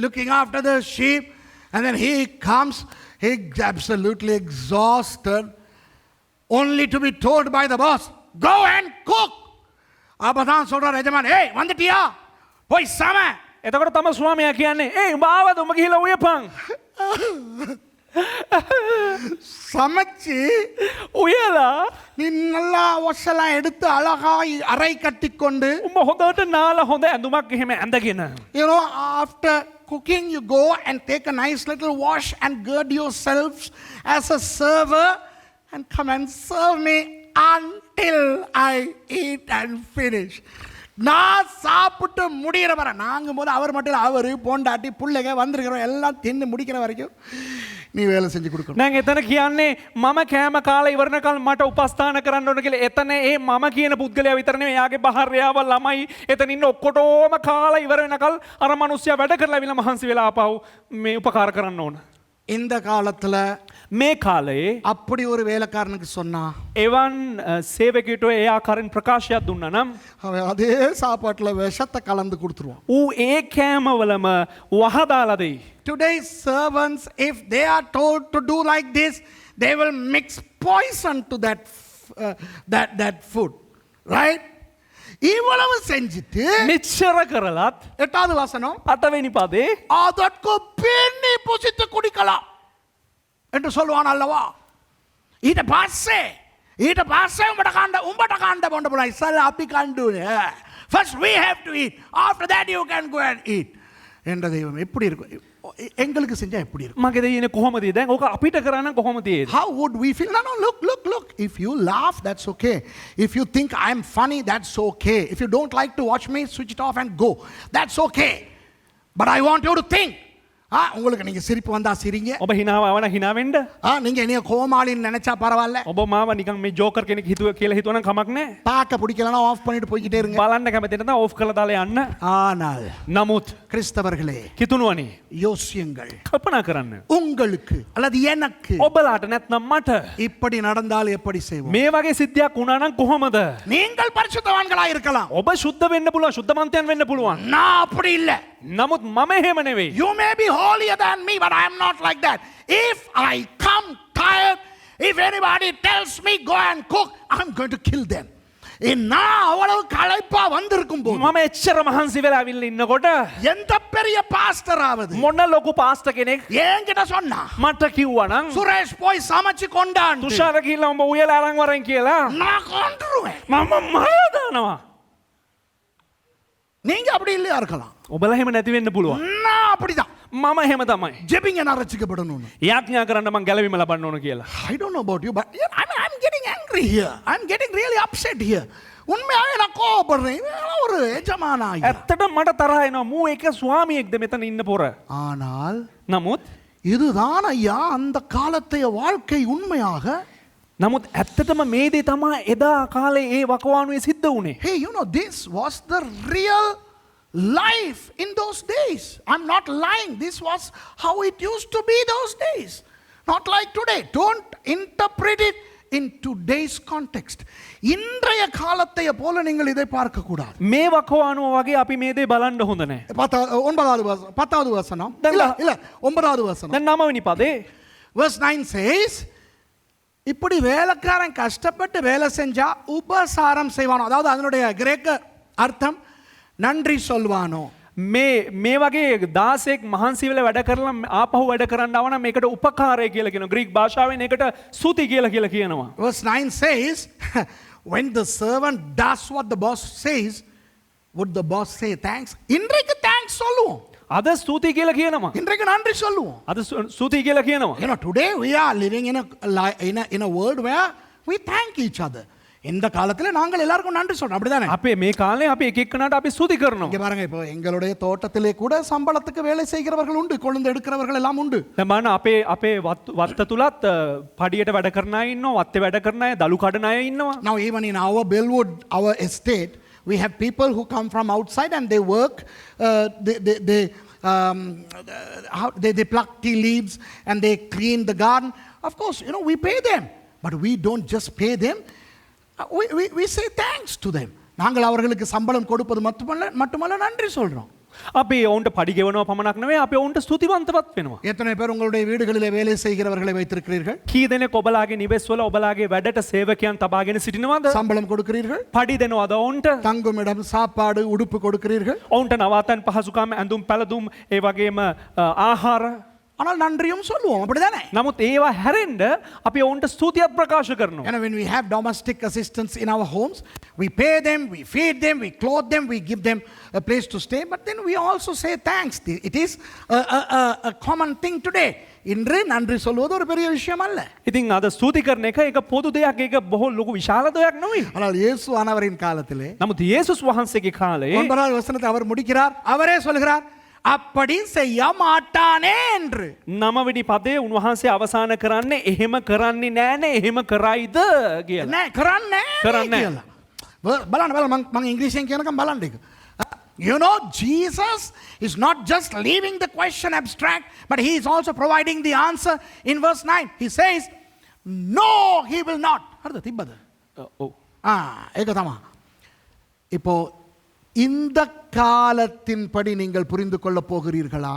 A: looking after the sheep, and then he comes, he's absolutely exhausted, only to be told by the boss, go and cook. அப்பதான் சொல்றார் எஜமான், ஏய் வந்துட்டியா போய் சம.
B: එතකොට තම ස්වාමියා කියන්නේ ඒ උඹ ආවද උඹ ගිහිල්ලා උයපන්.
A: சமைச்சு
B: උයලා
A: நீ நல்லா ஒசலாம் எடுத்து அழகா அறை கட்டிக்கொண்டு,
B: උඹ හොඳට නාලා හොඳ ඇඳුමක් එහෙම ඇඳගෙන
A: you know, after cooking you go and take a nice little wash and gird yourselves as a server and come and serve me until I eat and finish. நான் சாப்பிட்டு முடிகிற வர நாங்கும் போது அவர் மட்டும் இல்லை, அவர் போண்டாட்டி பிள்ளைங்க வந்திருக்கிறோம் எல்லாம் தின்னு முடிக்கிற வரைக்கும் நீ வேலை செஞ்சு கொடுக்கணும்.
B: දැන් එතන කියන්නේ මම කෑම කාලා ඉවරනකල් මට උපස්ථාන කරන්න ඕන කියලා. එතන ඒ මම කියන පුද්ගලයා විතර නෙවෙයි එයාගේ භාර්යාව ළමයි එතන ඉන්න ඔක්කොටම කාලා ඉවර වෙනකල් අර මිනිස්සයා වැඩ කරලා ඇවිල්ලා මහන්සි වෙලා ආපහු මේ උපකාර කරන්න ඕන.
A: இந்த காலத்துல
B: මේ කාලේ
A: அப்படி ஒரு வேலைக்காரனுக்கு சொன்னா
B: එවන් සේවකයට ඒ ආකාරයෙන් ප්‍රකාශයක් දුන්නා නම්
A: அவன் அதே சாப்பாட்டுல விஷத்தை கலந்து கொடுத்துருவான்.
B: ඌ ඒ කෑමවලම වහදාලා දෙයි.
A: Today's servants, if they are told to do like this, they will mix poison to that food, right? இவ்வளவு செஞ்சிட்டு
B: මෙච්චර කරලත්
A: 8வது வசனம்,
B: 8වෙනි පදේ
A: அதற்கு பின்னி புசித்து குடிக்கலாம் என்று சொல்லுவான் அல்லவா. ඊට පස්සේ උඹට කන්න බොන්න පුළුවන්. ඉස්සල්ලා අපි කණ්ඩුනේ. First we have to eat, after that you can go and eat. என்ற தெய்வம் எப்படி இருக்கும்? எங்களுக்கு செஞ்சா எப்படி இருக்கும்?
B: මගේ දෙයියනේ කොහොමද? දැන් ඕක අපිට කරා නම් කොහොමද තියෙන්නේ?
A: How would we feel? No, look. If you laugh, that's okay. If you think I'm funny, that's okay. If you don't like to watch me, switch it off and go. That's okay. But I want you to think. உங்களுக்கு நீங்க சிரிப்பு வந்தா சிரிங்க.
B: ඔබ හිනාව ආවන හිනා වෙන්න.
A: நீங்க என்னைய கோமாளின்னு நினைச்சா பரவாயில்ல.
B: ඔබ මාව නිකන් මේ ජෝකර් කෙනෙක් හිතුව කියලා හිතුවනම් කමක් නැහැ.
A: பார்க்க பிடிக்கலனா ஆஃப் பண்ணிட்டு போய்க்கிட்டே இருங்க.
B: බලන්න කැමති නැත්නම් ඕෆ් කරලා දාලා යන්න.
A: ஆனால்
B: නමුත්
A: கிறிஸ்தவர்களே
B: කිතුණුවනේ
A: யோசியுங்கள்.
B: කල්පනා කරන්න.
A: உங்களுக்கு அல்லது எனக்கு
B: ඔබලාට නැත්නම් මට
A: இப்படி நடந்தால் எப்படி செய்வோம்?
B: මේ වගේ සිද්ධියක් වුණා නම් කොහොමද?
A: நீங்கள் பரிசுத்தவான்களா இருக்கலாம்.
B: ඔබ සුද්ධ වෙන්න පුළුවන්, සුද්ධමන්තයන් වෙන්න පුළුවන්.
A: நான் அப்படி இல்ல.
B: නමුත් මම එහෙම නෙවෙයි.
A: You may be holier than me, but I am not like that. If I come tired, if anybody tells me go and cook, I'm going to kill them. நான் அவ்வளவு களைப்பா வந்திருக்கும் போது
B: මම එච්චර මහන්සි වෙලා අවිල්ල ඉන්නකොට
A: எந்த பெரிய பாஸ்டர் ஆவது
B: මොන ලොකු පාස්ටර් කෙනෙක්
A: என்கிட்ட சொன்னா
B: මට කිව්වා නම්
A: சுரேஷ் போய் சமைச்சு கொண்டான்.
B: තුෂාර කියලා උඹ උයලා අරන් වරන් කියලා
A: நான் கொன்றுவேன்.
B: මම මරලා දානවා.
A: நீங்க அப்படி இல்லையா இருக்கலாம்.
B: ඔබලා එහෙම නැති වෙන්න පුළුවන්.
A: நான் அப்படிதான்.
B: මම එහෙම තමයි.
A: ஜெபிங்க நான் ரட்சிக்கப்படணும்.
B: යාඥා කරන්න මං ගැලවීම ලබන්න ඕන කියලා.
A: I don't know about you, but I'm getting angry here. I'm getting really upset here. உண்மையாவே நான் கோபப்படுறேன். இதெல்லாம் ஒரு எஜமானா ஐயா.
B: ඇත්තට මට තරහ එනවා. මූ එක ස්වාමියෙක්ද මෙතන ඉන්න පොර.
A: ஆனால்
B: නමුත්
A: இதுதான் ஐயா அந்த காலத்தைய வாழ்க்கை உண்மையாக.
B: නමුත් ඇත්තටම මේ දේ තමයි එදා කාලේ ඒ වකවානුවේ සිද්ධ වුණේ.
A: Hey, you know, this was the real life in those days. I'm not lying. This was how it used to be those days. Not like today. Don't interpret it in today's context. இன்றைய காலத்தைய போல நீங்கள் இதை பார்க்க கூடாது.
B: මේ වකවානුව වගේ අපි මේ දේ බලන්න හොඳ නැහැ.
A: 10வது வசனம். இல்ல 9வது வசனம்.
B: දැන් 9 වෙනි පදේ
A: verse 9 says, இப்படி வேலைக்காரன் கஷ்டப்பட்டு வேலை செஞ்சா உபசாரம் செய்வானோ, அதாவது அதனுடைய கிரேக்க அர்த்தம் நன்றி சொல்வானோ.
B: මේ වගේ 16ක් මහන්සි වෙලා වැඩ කරලා ආපහු වැඩ කරන්න ආව නම් මේකට උපකාරය කියලා කියනවා. ග්‍රීක භාෂාවෙන් ඒකට ස්තුති කියලා කියනවා.
A: Verse 9 says, when the servant does what the boss says, would the boss say thanks? இன்றைக்கு thanks சொல்லுவோம்.
B: අද ස්තුති කියලා කියනවා.
A: இன்றைக்கு நன்றி சொல்லுவோம்.
B: අද ස්තුති කියලා කියනවා.
A: You know, today we are living in a world where we thank each other. இந்த காலத்துல நாங்கள் எல்லாருக்கும் நன்றி சொல்றோம், அப்படிதானே?
B: අපේ මේ කාලේ අපි එක එක්කනට අපි ස්තුති කරනවා.
A: இங்க பாருங்க, இப்போ எங்களுடைய தோட்டத்திலே கூட சம்பளத்துக்கு வேலை செய்கிறவர்கள் உண்டு, கொழுந்து எடுக்கிறவர்கள் எல்லாம் உண்டு.
B: දැන් බලන්න අපේ වත්ත තුලත් පඩියට වැඩ කරන අය ඉන්නවා, වත්තේ වැඩ කරන අය, දලු කඩන අය ඉන්නවා.
A: Now even in our Bellwood, our estate, we have people who come from outside and they work, they pluck tea leaves and they clean the garden. Of course, you know, we pay them, but we don't just pay them. We say thanks to them. நாங்கள் அவர்களுக்கு சம்பளம் கொடுப்பது மட்டுமல்ல நன்றி சொல்றோம்.
B: අපි ඔවුන්ට පඩි ගෙවනවා පමණක් නෙවෙයි, අපි ඔවුන්ට ස්තුතිවන්තවත් වෙනවා.
A: எத்தனை பேர் உங்களுடைய வீடுகளிலே வேலை செய்கிறவர்களை வைத்திருக்கிறீர்கள்?
B: කී දෙනෙක් ඔබලාගේ නිවෙස්වල ඔබලාගේ වැඩට සේවකයන් තබාගෙන සිටිනවද?
A: சம்பளம் கொடுக்கிறீர்கள்?
B: පඩි දෙනවද ඔවුන්ට?
A: தங்குமிடம், சாப்பாடு, உடுப்பு கொடுக்கிறீர்கள்?
B: ඔවුන්ට නවාතැන් පහසුකම්, ඇඳුම් පැළඳුම්, ඒ වගේම ආහාර.
A: ஆனால் நன்றியும் சொல்லுவோம், அப்படிதானே?
B: නමුත් ඒවා හැරෙන්න අපි ඔවුන්ට ස්තුතියක් ප්‍රකාශ කරනවා.
A: And when we have domestic assistants in our homes, we pay them, we feed them, we clothe them, we give them a place to stay, but then we also say thanks. It is a common thing today. இன்று நன்றி சொல்வது ஒரு பெரிய விஷயம் அல்ல.
B: ඉතින් අද ස්තුති කරන එක ඒක පොදු දෙයක්, ඒක බොහෝ ලොකු විශාල දෙයක් නෙවෙයි.
A: ஆனால் இயேசு ஆனவரின் காலத்திலே
B: නමුත් යේසුස් වහන්සේගේ කාලේ
A: 9வது வசனத்தை அவர் முடிக்கிறார். அவரே சொல்கிறார், அப்படி செய்ய மாட்டானே என்று.
B: 9වෙනි පදේ උන්වහන්සේ අවසාන කරන්නේ එහෙම කරන්නේ නෑනේ, එහෙම කරයිද කියලා.
A: නෑ, කරන්නේ
B: කරන්නේ
A: කියලා. බලන්න මම ඉංග්‍රීසියෙන් කියනකම් බලන්න ඒක. You know, Jesus is not just leaving the question abstract, but he is also providing the answer in verse 9. He says, no, he will not. හරිද තිබ්බද?
B: ඔව්.
A: ඒක තමයි. இப்போ இந்த காலத்தின்படி நீங்கள் புரிந்து கொள்ள போகிறீர்களா?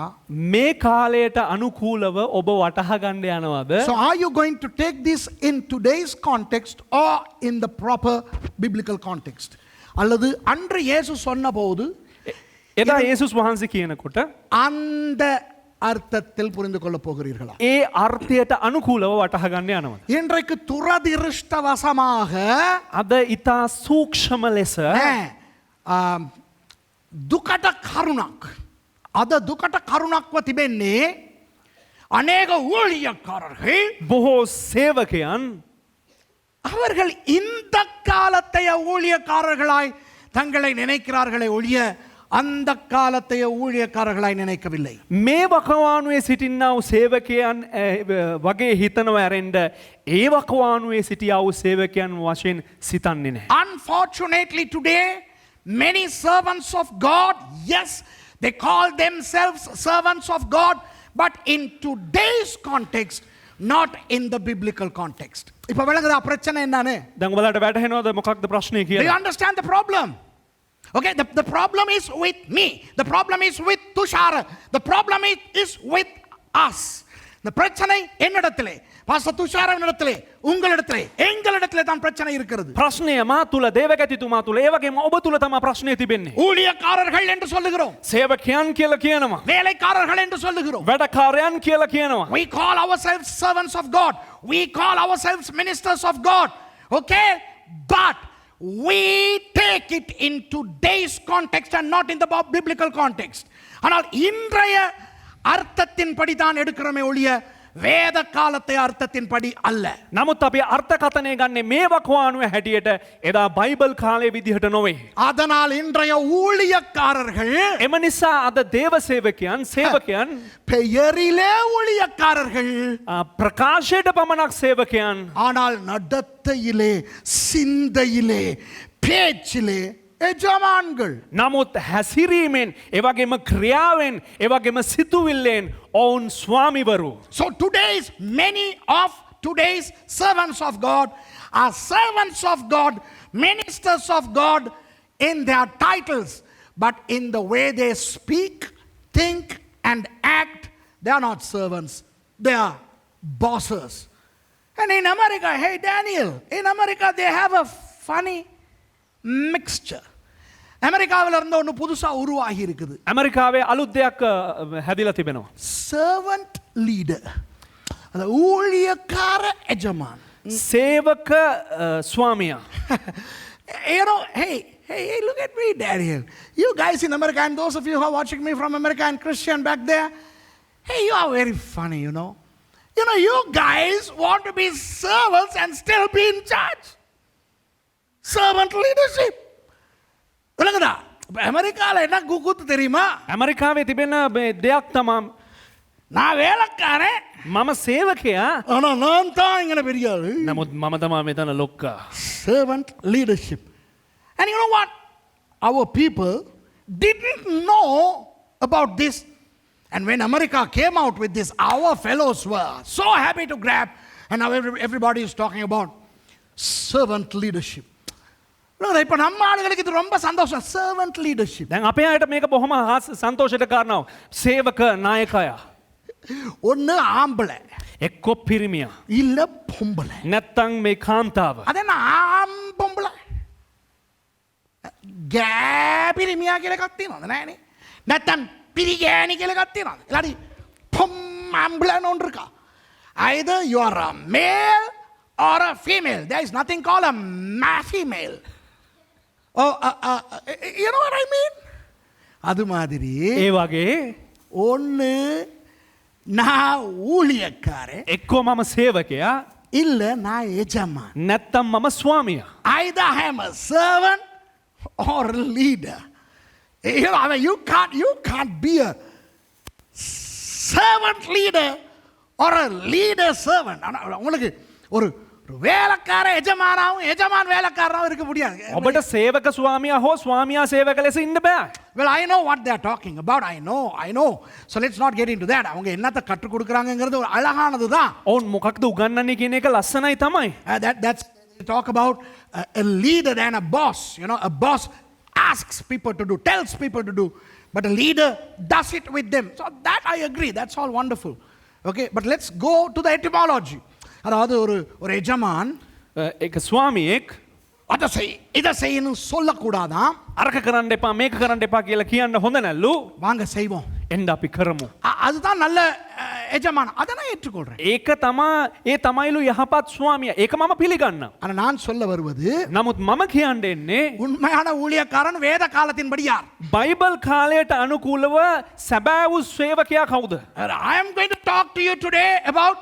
B: මේ කාලයට අනුකූලව ඔබ වටහා ගන්න යනවද?
A: So are you going to take this in today's context or in the proper biblical context? அல்லது அன்று இயேசு சொன்னபோது
B: එදා යේසුස් වහන්සේ කියනකොට
A: அந்த அர்த்தத்தில் புரிந்து கொள்ள போகிறீர்களா?
B: ඒ අර්ථයට අනුකූලව වටහා ගන්න යනවද?
A: இன்றைக்கு துரதிருஷ்டவசமாக
B: අද ඊතා සූක්ෂම ලෙස
A: දුකට කරුණක්, අද දුකට කරුණක්ව තිබෙන්නේ අනේක ஊழியக்காரர்கள்,
B: බොහෝ සේවකයන්
A: அவர்கள் இந்த காலத்தைய ஊழியக்காரர்களாய் தங்களை நினைக்கிறார்களே ஒழிய அந்த காலத்தைய ஊழியக்காரர்களாய் நினைக்கவில்லை.
B: මේ වකවානුවේ සිටින්නා වූ සේවකයන් වගේ හිතනව ඇරෙන්න ඒ වකවානුවේ සිටියා වූ සේවකයන් වශයෙන් සිතන්නේ නැහැ.
A: Unfortunately today many servants of God, yes, they call themselves servants of God, but in today's context, not in the biblical context. இப்ப விளங்குதா பிரச்சனை என்னன்னு?
B: දැන් ඔයාලට වැටහෙනවද මොකක්ද ප්‍රශ්නේ
A: Do you
B: කියලා?
A: understand the problem? Okay, the problem is with me. The problem is with Tushara. The problem is with us. The பிரச்சனை என்னிடத்திலே, பாஸ்டர் துஷாரவினிடத்திலே, உங்களிடத்திலே, எங்களிடத்திலே தான் பிரச்சனை இருக்கிறது.
B: ප්‍රශ්නය මා තුල, දේවගතිතුමා තුල, ඒ වගේම ඔබ තුල තමයි ප්‍රශ්නේ තිබෙන්නේ.
A: ஊழியக்காரர்கள் என்று சொல்லுகிறோம்,
B: සේවකයන් කියලා කියනවා,
A: வேலைக்காரர்கள் என்று சொல்லுகிறோம்.
B: වැඩකාරයන් කියලා කියනවා.
A: We call ourselves servants of God. We call ourselves ministers of God. Okay? But we take it in today's context and not in the biblical context. ஆனால் இன்றைய அர்த்தத்தின்படி தான் எடுக்கிறோமே ஒழிய வேத காலத்தை அர்த்தத்தின்படி அல்ல.
B: නමුත් අපි අර්ථකථනය ගන්නේ මේ වකවානුවේ හැටියට, එදා බයිබල් කාලේ විදිහට නොවේ.
A: அதனால் இன்றைய ஊழியக்காரர்கள்
B: එම නිසා අද දේව සේවකයන්
A: பெயரிலே ஊழியக்காரர்கள்,
B: ප්‍රකාශයට පමණක් සේවකයන්,
A: ஆனால் நடத்தையிலே, சிந்தையிலே, பேச்சிலே එජමාන්கள்.
B: නමුත් හැසිරීමෙන්, එවගේම ක්‍රියාවෙන්, එවගේම සිතුවිල්ලෙන් ඔවුන් ස්වාමිවරු.
A: So many of today's servants of God are servants of God, ministers of God in their titles, but in the way they speak, think and act, they are not servants, they are bosses. And in America, hey Daniel, in America they have a funny mixture. அமெரிக்காவில் இருந்து ஒன்று புதுசாக உருவாகி இருக்குது.
B: ඇමරිකාවේ අලුත් දෙයක් හැදිලා තිබෙනවා.
A: Servant leader. அந்த ஊழியக்கார எஜமான்.
B: සේවක ස්වාමියා.
A: You know, hey, look at me, Daniel. You guys in America, and those of you who are watching me from America and Christian back there, hey, you are very funny, you know. You know, you guys want to be servants and still be in charge. Servant leadership. விளங்குதா? அமெரிக்காவில் என்ன கூத்து தெரியுமா?
B: ඇමරිකාවේ තිබෙන දෙයක් තමා
A: நான் வேலைக்காரன்.
B: මම සේවකයා.
A: ஆனா நான் தான் இங்கே பெரிய ஆளு.
B: නමුත් මම තමා මෙතන ලොක්කා.
A: Servant leadership. And you know what? Our people didn't know about this. And when America came out with this, our fellows were so happy to grab. And now everybody is talking about servant leadership. இப்போ நம்ம ஆளுகளுக்கு இது ரொம்ப சந்தோஷம். Servant leadership.
B: දැන් අපේ අයට මේක බොහොම සන්තෝෂයට කාරණාව. සේවක නායකයා.
A: ஒன்று ஆம்பளை
B: එක්කෝ පිරිමියා.
A: இல்ல பொம்பளை.
B: නැත්තම් මේ කාන්තාව.
A: அது என்ன பொம்பளை? ගෑපිරිමියා කියලා එකක් තියෙනවද? නෑනේ. නැත්තම් පිරිගෑණි කියලා එකක් තියෙනවද? இல்லாட்டி பொம்பளைன்னு ஒன்று இருக்கா? Either you are a male or a female. There is nothing called a female. Oh, you know what I mean? அது மாதிரி
B: ඒ වගේ
A: ஒன்று நான் ஊழியக்காரன்
B: එක්කෝ මම සේවකයා
A: இல்ல நான் எஜமான்.
B: නැත්තම් මම ස්වාමියා.
A: Either I am a servant or a leader. You know, I mean, you can't be a servant leader or a leader servant. உங்களுக்கு ஒரு வேலைக்கார எஜமானாவும் எஜமான் வேலைக்காரனாவும் இருக்க முடியாது.
B: ඔබට සේවක ස්වාමියා හෝ ස්වාමියා සේවක ලෙස ඉන්න බෑ.
A: Well, I know what they are talking about. I know. So let's not get into that. அவங்க என்னத்தை கற்றுக் கொடுக்கறாங்கங்கிறது ஒரு அழகானது தான்.
B: ඔවුන් මොකක්ද උගන්වන්නේ කියන එක ලස්සනයි තමයි.
A: That's talk about a leader and a boss. You know, a boss asks people to do, tells people to do, but a leader does it with them. So that I agree. That's all wonderful. Okay, but let's go to the etymology. அதாவது ஒரு எஜமான்
B: ඒක ස්වාමියෙක්
A: இதை செய்யணும் சொல்லக்கூடாதான்.
B: අරක කරන්න එපා මේක කරන්න එපා කියලා කියන්න හොඳ නැල්ලු.
A: வாங்க செய்வோம்.
B: එන්න අපි කරමු.
A: அதுதான் நல்ல எஜமான். அதை நான் ஏற்றுக்கொள்றேன்.
B: ඒක තමයිලු යහපත් ස්වාමියා. ඒක මම පිළිගන්නවා.
A: ஆனா நான் சொல்ல வருவது
B: නමුත් මම කියන්න එන්නේ
A: உண்மையான ஊழியக்காரன் வேத காலத்தின்படி யார்?
B: බයිබල් කාලයට අනුකූලව සැබෑ වූ සේවකයා කවුද?
A: I am going to talk to you today about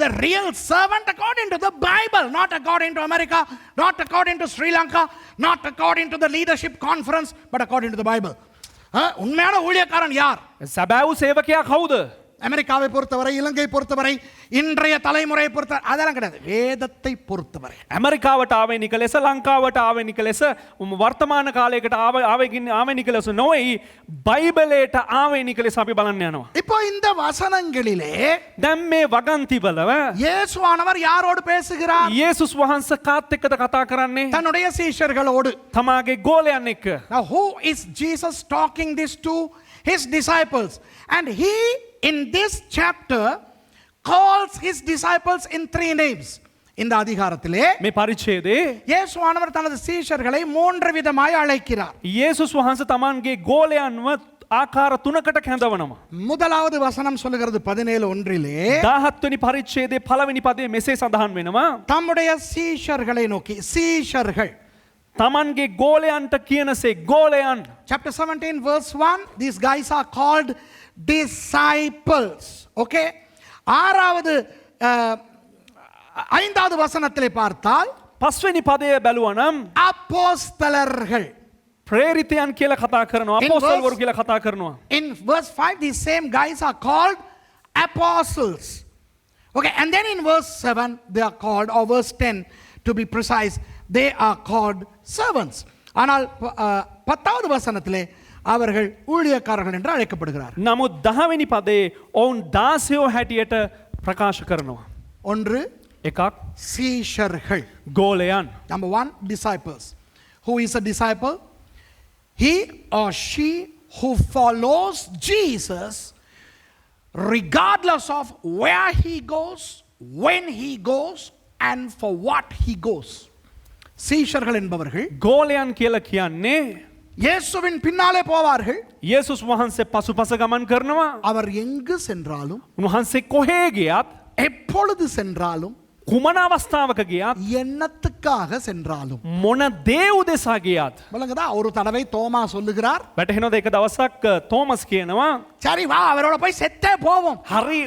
A: the real servant according to the Bible, not according to America, not according to Sri Lanka, not according to the leadership conference, but according to the Bible. உண்மையான ஊழியக்காரன் யார்?
B: සැබෑ වූ සේවකයා කවුද?
A: அமெரிக்காவை பொறுத்தவரை, இலங்கை பொறுத்தவரை, இன்றைய தலைமுறையை பொறுத்த அதெல்லாம் கிடையாது. வேதத்தை பொறுத்தவரை
B: ඇමරිකාවට ආවේනික ලෙස ලංකාවට ආවේනික ලෙස වර්තමාන කාලයකට ආවේනික ලෙස නොවේ බයිබලයට ආවේනික ලෙස අපි බලන්න යනවා.
A: இப்போ இந்த வசனங்களிலே
B: දැන් මේ වගන්තිවලව
A: இயேசுவானவர் யாரோடு பேசுகிறார்?
B: යේසුස් වහන්සේ කාත් එක්කද කතා කරන්නේ?
A: தன்னுடைய சீஷர்களோடு.
B: තමාගේ ගෝලයන් එක්ක.
A: Now who is Jesus talking this to? His disciples. And he in this chapter calls his disciples in 3 names. இந்த அதிகாரத்திலே
B: මේ පරිච්ඡේදයේ
A: இயேசுவானவர் தனது சீஷர்களை 3 விதமாய் அழைக்கிறார்.
B: යේසුස් වහන්සේ තමන්ගේ ගෝලයන්ව ආකාර 3කට කැඳවනවා.
A: முதலாவது வசனம் சொல்லுகிறது 17:1
B: 17 වෙනි පරිච්ඡේදයේ පළවෙනි පදයේ මෙසේ සඳහන් වෙනවා.
A: தம்முடைய சீஷர்களை நோக்கி சீஷர்கள்
B: තමන්ගේ ගෝලයන්ට කියනසේ ගෝලයන්.
A: Chapter 17 verse 1, these guys are called disciples. Okay, ஐந்தாவது வசனத்திலே பார்த்தால்
B: පස්වෙනි පදය බැලුවනම්
A: அப்போஸ்தலர்கள்.
B: ප්‍රේරිතයන් කියලා කතා කරනවා. අපෝස්තලවරු කියලා කතා කරනවා.
A: In verse 5 these same guys are called apostles. Okay, and then in verse 7 they are called, or verse 10 to be precise, they are called servants. ஆனால் 10வது வசனத்திலே அவர்கள் ஊழியக்காரர்கள் என்று அழைக்கப்படுகிறார்.
B: නමුත් 10 වෙනි පදයේ ඔවුන් 16 හැටියට ප්‍රකාශ කරනවා.
A: ஒன்று
B: එකක්
A: சீஷர்கள்.
B: ගෝලයන්.
A: Number 1, disciples. Who is a disciple? He or she who follows Jesus regardless of where he goes, when he goes, and for what he goes. சீஷர்கள் என்பவர்கள்
B: ගෝලයන් කියලා කියන්නේ
A: இயேசுவின் பின்னாலே போவார்கள்.
B: යේසුස් වහන්සේ පසුපස ගමන් කරනවා.
A: அவர் எங்கு சென்றாலும்
B: උන්වහන්සේ කොහේ ගියත්
A: எப்பொழுது சென்றாலும்
B: කුමන අවස්ථාවක ගියත්
A: எண்ணத்துக்காக சென்றாலும்
B: මොන දේ උදෙසා ගියත්
A: விளங்குதா? ஒரு தடவை தோமா சொல்லுகிறார்,
B: වැටහෙනවද එක දවසක් තෝමස් කියනවා
A: சரி வா அவரோட போய் செத்தே போவோம்.
B: හරි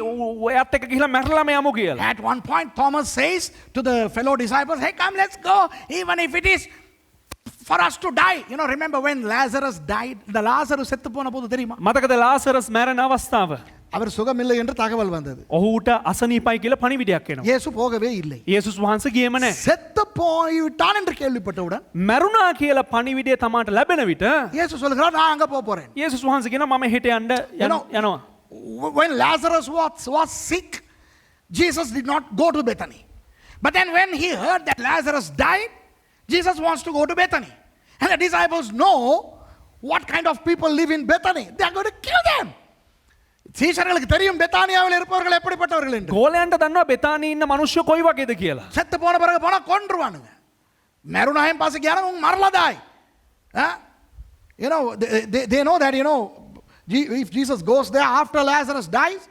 B: ඔයත් එක්ක ගිහලා මැරලාම යමු කියලා.
A: At one point Thomas says to the fellow disciples, hey come let's go, even if it is for us to die. You know, remember when Lazarus died? The Lazarus செத்து போன போது தெரியுமா?
B: මතකද ලාසරස් මැරෙන අවස්ථාව?
A: அவர் சுகமில்லை என்று தகவல் வந்தது.
B: ඔහුට අසනීපයි කියලා පණිවිඩයක් එනවා.
A: இயேசு போகவே இல்லை.
B: යේසුස් වහන්සේ ගියේම නැහැ.
A: செத்து போய்விட்டான் என்று கேள்விப்பட்டவுடன்
B: මැරුණා කියලා පණිවිඩය තමාට ලැබෙන විට
A: இயேசு சொல்கிறார், நான் அங்க போறேன்.
B: යේසුස් වහන්සේ කියනවා මම හෙට යන්න යනවා.
A: When Lazarus was sick, Jesus did not go to Bethany. But then when he heard that Lazarus died, Jesus wants to go to Bethany. And the disciples know what kind of people live in Bethany. They are going to kill them. சீஷர்களுக்கு தெரியும் பெத்தானியாவில் இருப்பவர்கள் எப்படிப்பட்டவர்கள் என்று.
B: ගෝලයන්ට දන්නවා බෙතානි ඉන්න මිනිස්සු කොයි වගේද කියලා.
A: செத்து போன பிறகு போனா கொன்றுவானுங்க. மරුණායෙන් පස්සේ ගියාම උන් මරලා දායි. You know, they know that, you know, if Jesus goes there after Lazarus dies,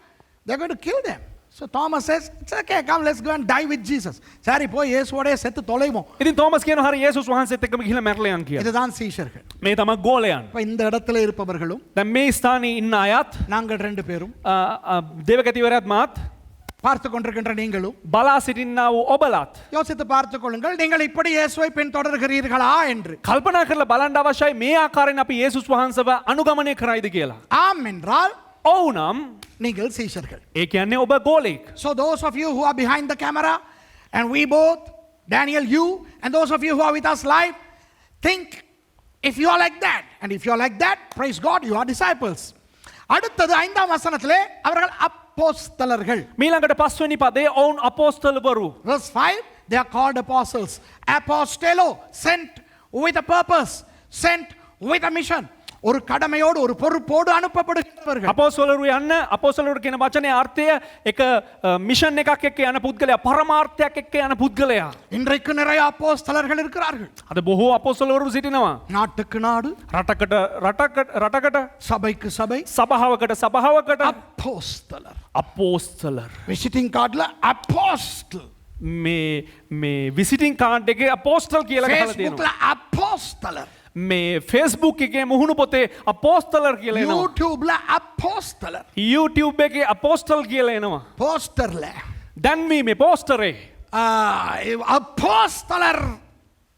A: they're going to kill them. So Thomas says, it's okay, come let's go and die with Jesus. சரி போய் இயேசுவோடே செத்து தொலைவோம்.
B: ඉතින් Thomas කියනවා හරි යේසුස් වහන්සේත් එක්කම ගිහලා මැරලා යන්න කියලා.
A: இதுதான் சீஷர்கள்.
B: මේ තමයි ගෝලයන්.
A: இப்ப இந்த இடத்துல இருப்பவர்களும்
B: දැන් මේ ස්ථානයේ ඉන්න අයත්
A: நாங்கள் ரெண்டு பேரும்
B: දේවගතිවරයාත් මාත්
A: பார்த்து கொண்டிருக்கின்ற நீங்களும்
B: බලා සිටින්නා වූ ඔබලත්
A: யோசித்து பார்த்துக் கொள்ளுங்கள், நீங்கள் இப்படி இயேசுவை பின்தொடர்கிறீர்களா என்று.
B: කල්පනා කරලා බලන්න අවශ්‍යයි මේ ආකාරයෙන් අපි යේසුස් වහන්සේව අනුගමනය කරයිද කියලා.
A: ஆம் என்றால்
B: ඔව් නම්
A: நீங்கள் சீஷர்கள்.
B: ඒ කියන්නේ ඔබ ගෝලෙක්.
A: So those of you who are behind the camera, and we both, Daniel, you, and those of you who are with us live, think if you are like that, and if you are like that, praise God, you are disciples. அடுத்தது 5ஆம் வசனத்திலே அவர்கள் அப்போஸ்தலர்கள்.
B: මීළඟට 5 වෙනි පදේ ඔවුන් අපෝස්තලවරු.
A: Verse 5, they are called apostles. Apostelo, sent with a purpose, sent with a mission. ஒரு கடமையோடு ஒரு பொறுப்போடு அனுப்பப்படுகிறவர்கள்.
B: අපෝස්තලවරු යන්න අපෝස්තලවරු කියන වචනේ අර්ථය එක මිෂන් එකක් එක්ක යන පුද්ගලයා පරමාර්ථයක් එක්ක යන පුද්ගලයා.
A: இன்றைக்கு நிறைய அப்போஸ்தலர்கள் இருக்கிறார்கள்.
B: අද බොහෝ අපෝස්තලවරු සිටිනවා.
A: நாட்டுக்கு நாடு,
B: රටකට
A: சபைக்கு சபை,
B: සභාවකට
A: அப்போஸ்தலர்.
B: අපෝස්තලර්.
A: விசிட்டிங் கார்டுல அப்போஸ்டல்,
B: මේ විසිටින් කාඩ් එකේ අපෝස්තල් කියලා ගහලා
A: ஃபேஸ்புக்ல
B: තියෙනවා.
A: அப்போஸ்தலர்,
B: මේ ෆේස්බුක් එකේ මුහුණු පොතේ අපෝස්තලර් කියලා එනවා.
A: யூடியூப்ல அப்போஸ்தலர்,
B: YouTube එකේ අපෝස්තල් කියලා එනවා.
A: போஸ்டர்ல
B: දැන්වීමේ පෝස්ටරේ
A: அப்போஸ்தலர்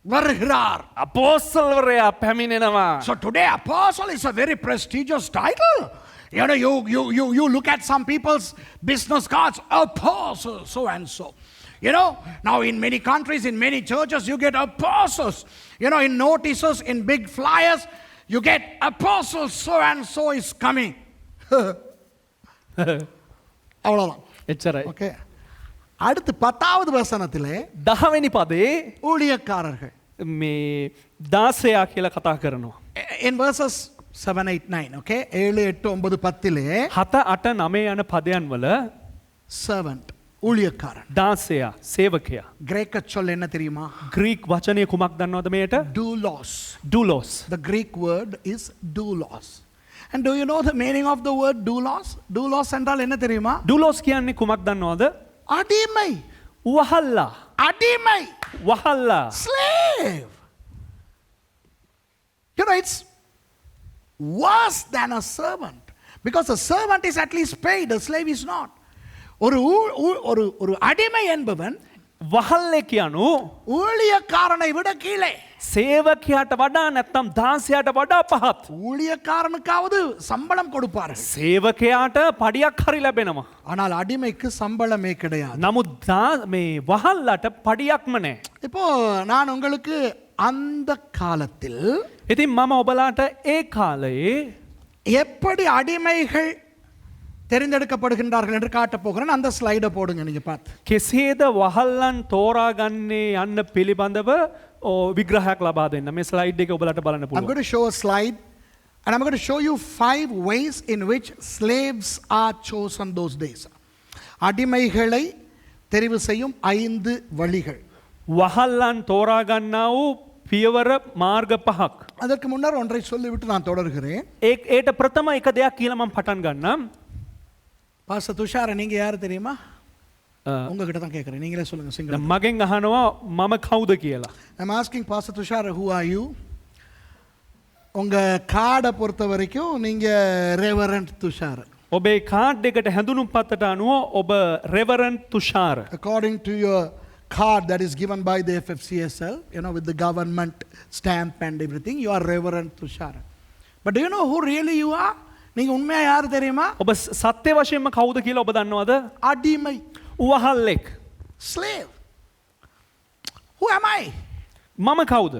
A: வருகிறார்.
B: අපෝස්තල්වරයා පැමිණෙනවා.
A: So today apostle is a very prestigious title. You know, you look at some people's business cards, apostle so and so. You know, now in many countries, in many churches, you get apostles. You know, in notices, in big flyers, you get apostles so and so is coming. அவ்வளவுதான்.
B: එච්චරයි.
A: Okay. அடுத்து 10வது வசனத்திலே
B: 10 වෙනි පදේ
A: ஊழியக்காரர்கள்.
B: මේ 16 කියලා කතා කරනවා.
A: In verses 7, 8, 9, okay? 7, 8, 9, 10லே
B: 7, 8, 9 යන පදයන් වල
A: servant, ஊழியக்காரன்.
B: 16 සේවකයා.
A: கிரேக்க சொல் என்ன தெரியுமா?
B: ග්‍රීක් වචනය කුමක් දන්නවද මේට?
A: Doulos.
B: ඩූලොස්.
A: The Greek word is doulos. And do you know the meaning of the word doulos? Doulos என்றால் என்ன தெரியுமா?
B: ඩූලොස් කියන්නේ කුමක් දන්නවද?
A: அடிமை.
B: වහල්ලා.
A: அடிமை.
B: වහල්ලා.
A: Slave. You know, it's worse than a servant. Because a servant is at least paid, a slave is not. ஒரு அடிமை என்பவன்
B: වහල්ලේ කියනු
A: ஊழியக்காரனை விட கீழே.
B: සේවකයාට වඩා නැත්නම් දාසයාට වඩා පහත්.
A: ஊழியக்காரனுக்காவது சம்பளம் கொடுப்பார்கள்.
B: සේවකයාට පඩියක් හරි ලැබෙනවා.
A: ஆனால் அடிமைக்கு சம்பளமே கிடையாது.
B: නමුත් මේ වහල්ලට පඩියක්ම නැහැ.
A: இப்போ நான் உங்களுக்கு அந்த காலத்தில்
B: ඉතින් මම ඔබලාට ඒ කාලයේ
A: எப்படி அடிமைகள் தெரிந்தெடுக்கப்படுகின்றார்கள் என்று காட்டப் போகிறேன். அந்த ஸ்லைடை போடுங்க நீங்க பார்த்து.
B: කෙසේද වහල්ලන් තෝරාගන්නේ යන්න පිළිබඳව විග්‍රහයක් ලබා දෙන්න. මේ ස්ලයිඩ් එක ඔබලාට බලන්න
A: I'm
B: පුළුවන්.
A: going to show a slide and I'm going to show you 5 ways in which slaves are chosen those days. அடிமைகளை தெரிவு செய்யும் 5 வழிகள்.
B: වහල්ලන් තෝරාගන්නා වූ පියවර මාර්ග පහක්.
A: அதற்கு முன்னர் ஒன்றை சொல்லிவிட்டு நான் தொடர்கிறேன்.
B: ඒට ප්‍රථම එක දෙයක් කියලා මම පටන් ගන්නම්.
A: பாஸ்டர் துஷார நீங்க யாரு தெரியுமா? உங்ககிட்ட தான் கேட்கிறேன். நீங்களே சொல்லுங்க சிங்கிள்.
B: මගෙන් අහනවා මම කවුද කියලා.
A: I'm asking Pastor Tushar, who are you? உங்க கார்டை பொறுத்த வரைக்கும் நீங்க ரெவரண்ட் துஷார்.
B: ඔබේ කාඩ් එකට හැඳුනුම් පත්තට අනුව ඔබ රෙවරන්ට් Thushara.
A: According to your card that is given by the FFCSL, you know, with the government stamp and everything, you are Reverend Tushar. But do you know who really you are? நீங்க உண்மையா யாரு தெரியுமா?
B: ඔබ සත්‍ය වශයෙන්ම කවුද කියලා ඔබ දන්නවද?
A: அடிமை.
B: උවහල්ලෙක්.
A: Slave. Who am I?
B: මම කවුද?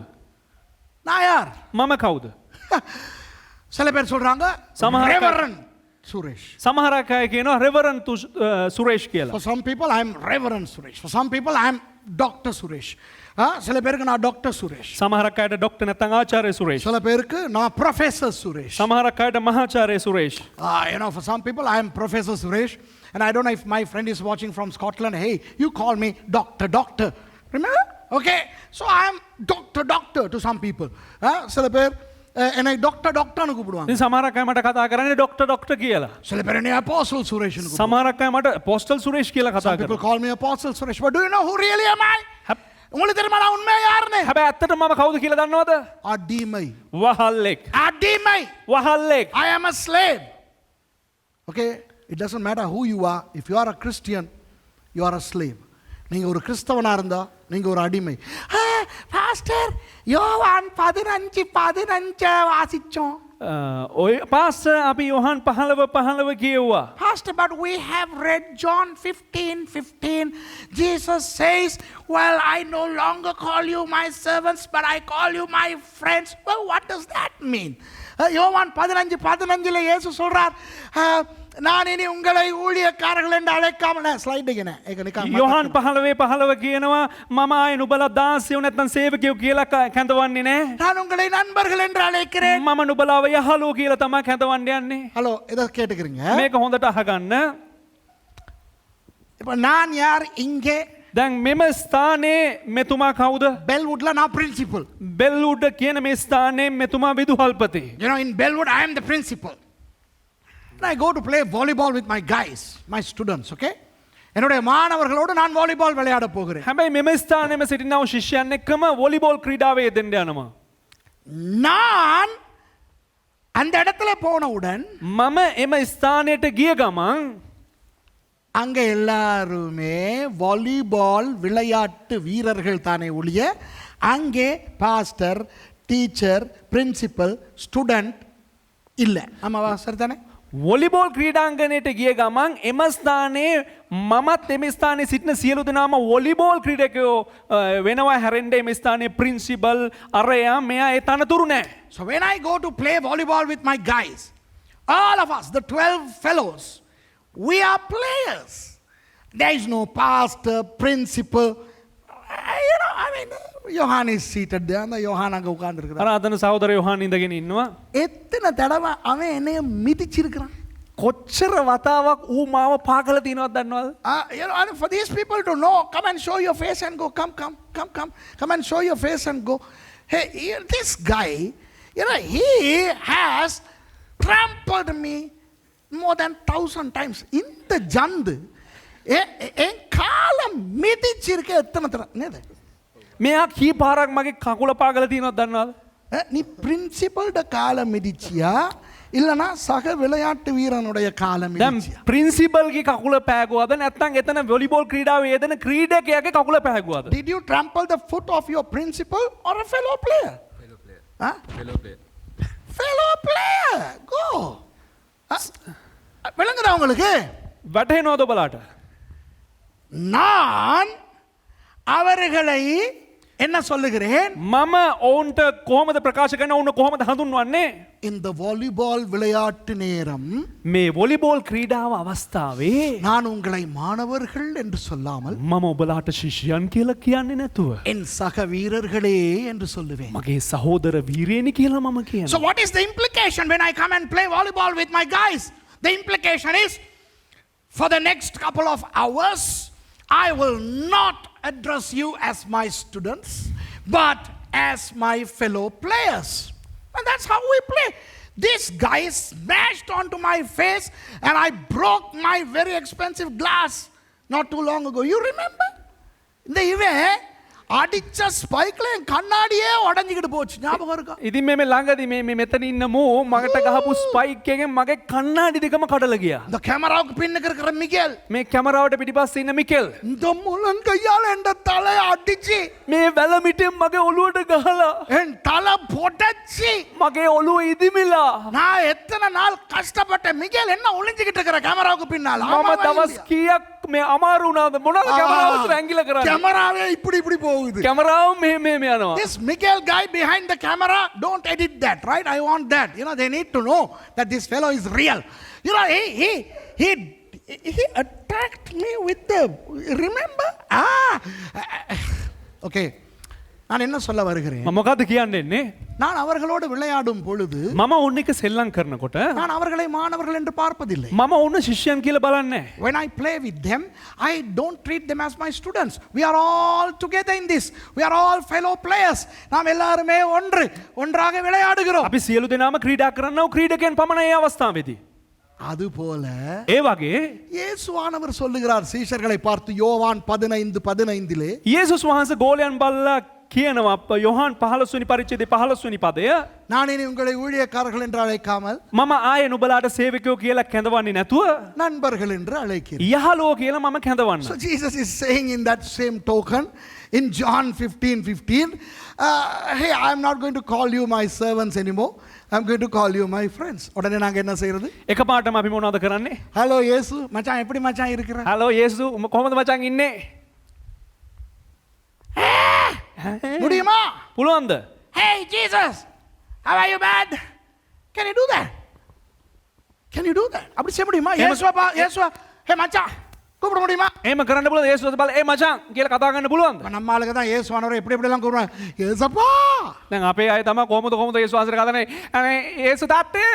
A: நான் யார்?
B: මම කවුද?
A: சில பேர் சொல்றாங்க Reverend Suresh.
B: සමහරක් අය කියනවා රෙවරන්ට් සුරේෂ් කියලා.
A: For some people I am Reverend Suresh. For some people I am Dr. Suresh. சில பேருக்கு நான் டாக்டர் சுரேஷ்.
B: සමහරක් අයට ඩොක්ටර් නැත්නම් ආචාර්ය සුරේෂ්.
A: சில பேருக்கு நான் ப்ரொஃபசர் சுரேஷ்.
B: සමහරක් අයට මහාචාර්ය Suresh.
A: You know, for some people I am Professor Suresh, and I don't know if my friend is watching from Scotland. Hey, you call me doctor. Remember? Okay, so I am doctor to some people. சில பேர் என்னை டாக்டர்னு கூப்பிடுவாங்க.
B: ඉතින් සමහරක් අය මට කතා කරන්නේ ඩොක්ටර් කියලා.
A: சில பேர் என்னை Apostle Suresh னு கூப்பிடுவாங்க.
B: සමහරක් අය මට පොස්ටල් සුරේෂ් කියලා කතා
A: Some people
B: කරනවා.
A: call me Apostle Suresh. But do you know who really am I? உங்களுக்கு தெரியுமா நான் உண்மையா யாருன்னு?
B: හැබැයි ඇත්තටම මම කවුද කියලා දන්නවද?
A: அடிமை.
B: වහල්ලෙක්.
A: அடிமை.
B: වහල්ලෙක්.
A: I am a slave. Okay, it doesn't matter who you are. If you are a Christian, you are a slave. நீங்க ஒரு கிறிஸ்தவனா இருந்தா நீங்க ஒரு அடிமை. பாஸ்டர் யோவான் 15:15 வாசிச்சோம்.
B: ඔය පාස්ටර් අපි Yohan 15 කියුවා.
A: Pastor, but we have read John 15:15. Jesus says, well, I no longer call you my servants, but I call you my friends. Well, what does that mean? யோவான் 15:15 இயேசு சொல்றார், நான் இனி உங்களை ஊழியக்காரர்கள் என்று அழைக்காமல் ஸ்லைட்
B: යොහන් 15 කියනවා මම ආයේ නුඹලා දාසියෝ නැත්නම් සේවකයෝ කියලා කැඳවන්නේ නැහැ.
A: நான் உங்களை நண்பர்கள் என்று அழைக்கிறேன்.
B: මම නුඹලාව යහළුවෝ කියලා තමයි කැඳවන්න යන්නේ.
A: ஹலோ இத கேட்டுக்கிறீங்க?
B: මේක හොඳට අහගන්න.
A: இப்போ நான் யார் இங்கே?
B: දැන් මෙම ස්ථානයේ මෙතුමා කවුද?
A: பெல்வுட்ல நான் பிரின்சிபல்.
B: බෙල්වුඩ් කියන මේ ස්ථානයේ මෙතුමා විදුහල්පති.
A: You know, in Bellwood I am the principal. I go to play volleyball with my guys, my students, okay? என்னுடைய மாணவர்களோடு நான் வாலிபால் விளையாட போகிறேன்.
B: හැබැයි මෙම ස්ථානයේම සිටිනා ශිෂ්‍යයන් එක්කම වොලිබෝල් ක්‍රීඩාවේ යෙදෙන්න යනවා.
A: நான் அந்த இடத்துல போனவுடன்
B: මම එම ස්ථානයට ගිය ගමන්
A: அங்க எல்லாருமே வாலிபால் விளையாட்டு வீரர்கள் தானே ஒழிய அங்கே பாஸ்டர், டீச்சர், பிரின்சிபல், ஸ்டூடெண்ட் இல்ல. ஆமாவா சரிதானே?
B: වොලිබෝල් ක්‍රීඩාංගණයට ගිය ගමන් එම ස්ථානයේ මමත් එම ස්ථානයේ සිටින සියලු දෙනාම වොලිබෝල් ක්‍රීඩකයෝ වෙනවා. හැරෙන්න එම ස්ථානයේ ප්‍රින්සිපල් අරයා මෙයා ඒ තනතුරු නැහැ.
A: So when I go to play volleyball with my guys, all of us, the 12 fellows, we are players. There is no pastor, principal. You know, I mean, Johan is seated there. அந்த Johann அங்க உட்கார்ந்திருக்கிறார்.
B: ආරාධන සහෝදර යොහන් ඉඳගෙන ඉන්නවා.
A: எத்தனை தடவை அவன் என்னைய மிதிச்சிருக்கிறான்.
B: කොච්චර වතාවක් ඌ මාව පාගලා තියෙනවද දන්නවද?
A: You know, and for these people to know, come and show your face and go. Come and show your face and go. Hey, this guy, you know, he has trampled me more than 1,000 times. இந்த ஜந்து என் காலம் மிதிச்சிருக்க எத்தனை தடவை?
B: මෙයා කී පාරක් මගේ කකුල පාගලා තියෙනවද දන්නවද?
A: நீ பிரின்சிபல்ட காலம் மிதிச்சியா இல்லனா சக விளையாட்டு வீரனுடைய காலம்
B: දැන්
A: மிதிச்சியா?
B: ප්‍රින්සිපල්ගේ කකුල පෑගුවාද නැත්නම් එතන වොලිබෝල් ක්‍රීඩාවේ යෙදෙන ක්‍රීඩකයාගේ කකුල පෑගුවාද?
A: Did you trample the foot of your principal or a fellow player? Fellow player. Go. விளங்குதா உங்களுக்கு?
B: වැටහෙනවද ඔබලාට?
A: நான் அவர்களை என்ன சொல்லுகிறேன்?
B: මම ඔවුන්ට කොහොමද ප්‍රකාශ කරන්නේ? ඔවුන් කොහොමද හඳුන්වන්නේ?
A: இந்த வாலிபால் விளையாட்டு நேரம்
B: මේ වොලිබෝල් ක්‍රීඩාව අවස්ථාවේ
A: நான் உங்களை மாணவர்கள் என்று சொல்லாமல்
B: මම ඔබලාට ශිෂ්‍යයන් කියලා කියන්නේ නැතුව
A: என் சக வீரர்களே என்று சொல்லுவேன்.
B: මගේ සහෝදර වීරයෙනි කියලා මම කියනවා.
A: So what is the implication when I come and play volleyball with my guys? The implication is for the next couple of hours I will not address you as my students, but as my fellow players. And that's how we play. This guy smashed onto my face and I broke my very expensive glass not too long ago. You remember? இந்த இவன் அடிச்ச ஸ்பைக்ல என் கண்ணாடியே உடைஞ்சிக்கிட்டு போச்சு. ஞாபகம் இருக்கா?
B: ඉතින් මේ ළඟදී මේ මෙතන ඉන්න මූ මගට ගහපු ස්පයික් එකෙන් මගේ කණ්ණාඩි දෙකම කඩලා ගියා.
A: இந்த கேமராவுக்கு பின்னுக்கு இருக்கிற மிகேல்
B: මේ කැමරාවට පිටිපස්සේ ඉන්න මිකෙල්
A: இந்த முள்ளன் கையால என் தலையை அடிச்சு
B: මේ වැලමිටෙන් මගේ ඔළුවට ගහලා
A: என் தலை பொடச்சி
B: මගේ ඔළුව ඉදිමිලා
A: நான் எத்தனை நாள் கஷ்டப்பட்டேன். மிகேல் என்ன ஒளிஞ்சிக்கிட்டு இருக்கிற கேமராவுக்கு பின்னால?
B: මම දවස් කීයක් මේ අමාරු වුණාද මොනවද කැමරාවට ඇංගිල කරන්නේ
A: கேமராவே இப்படி இப்படி போகுது.
B: කැමරාව මෙහෙම යනවා.
A: This Miguel guy behind the camera, don't edit that, right? I want that. You know, they need to know that this fellow is real. You know, he attacked me with the, remember? Okay. நான் என்ன சொல்ல வருகிறேன்?
B: මම මොකද්ද කියන්නේ?
A: நான் அவர்களோடு விளையாடும் பொழுது
B: මම උන් එක සෙල්ලම් කරනකොට
A: நான் அவர்களை மாணவர்கள் என்று பார்ப்பதில்லை.
B: මම උන් ශිෂ්‍යයන් කියලා බලන්නේ.
A: When I play with them, I don't treat them as my students. We are all together in this. We are all fellow players. நாம் எல்லாருமே ஒன்றாக விளையாடுகிறோம்.
B: අපි සියලු දෙනාම ක්‍රීඩා කරන්නව ක්‍රීඩකයන් පමණයි මේ අවස්ථාවේදී.
A: அதுபோல
B: ඒ වගේ
A: இயேசுவானவர் சொல்லுகிறார் சீஷர்களை பார்த்து யோவான் 15:15
B: යේසුස් වහන්සේ ගෝලයන් බල්ලා කියනවා යොහාන් 15 වෙනි පරිච්ඡේදයේ 15 වෙනි පදය
A: நான் இனி உங்களை ஊழியக்காரர்கள் என்று அழைக்காமல்
B: මම ආයේ නුඹලාට සේවකයෝ කියලා කැඳවන්නේ නැතුව
A: நண்பர்கள் என்று அழைக்கிறேன்.
B: යහළුවෝ කියලා මම කැඳවන්න.
A: So Jesus is saying in that same token in John 15:15, hey, I am not going to call you my servants anymore. I am going to call you my friends. உடனே நாங்க என்ன செய்யறது?
B: එකපාරටම අපි මොනවද කරන්නේ?
A: ஹலோ இயேசு, மச்சான் எப்படி மச்சான் இருக்கிற?
B: හලෝ යේසු කොහොමද මචං ඉන්නේ?
A: முடியுமா?
B: පුළුවන්ද?
A: Hey Jesus, how are you man? Can you do that? Can you do that? அப்படி செய்ய முடியுமா? இயேசுவா, ஹே மச்சான் கூப்பிட முடியுமா?
B: එහෙම කරන්න පුළුවන් යේසුස් බල ඒ මචං කියලා කතා කරන්න පුළුවන්ද?
A: நம்ம ஆளுங்க தான் இயேசுவானவரை எப்படி எல்லாம் கூப்பிடுறாங்க. இயேசப்பா.
B: දැන් අපේ අය තමයි කොහොමද යේසුස් වහන්සේට කතානේ යේසු තාත්තේ.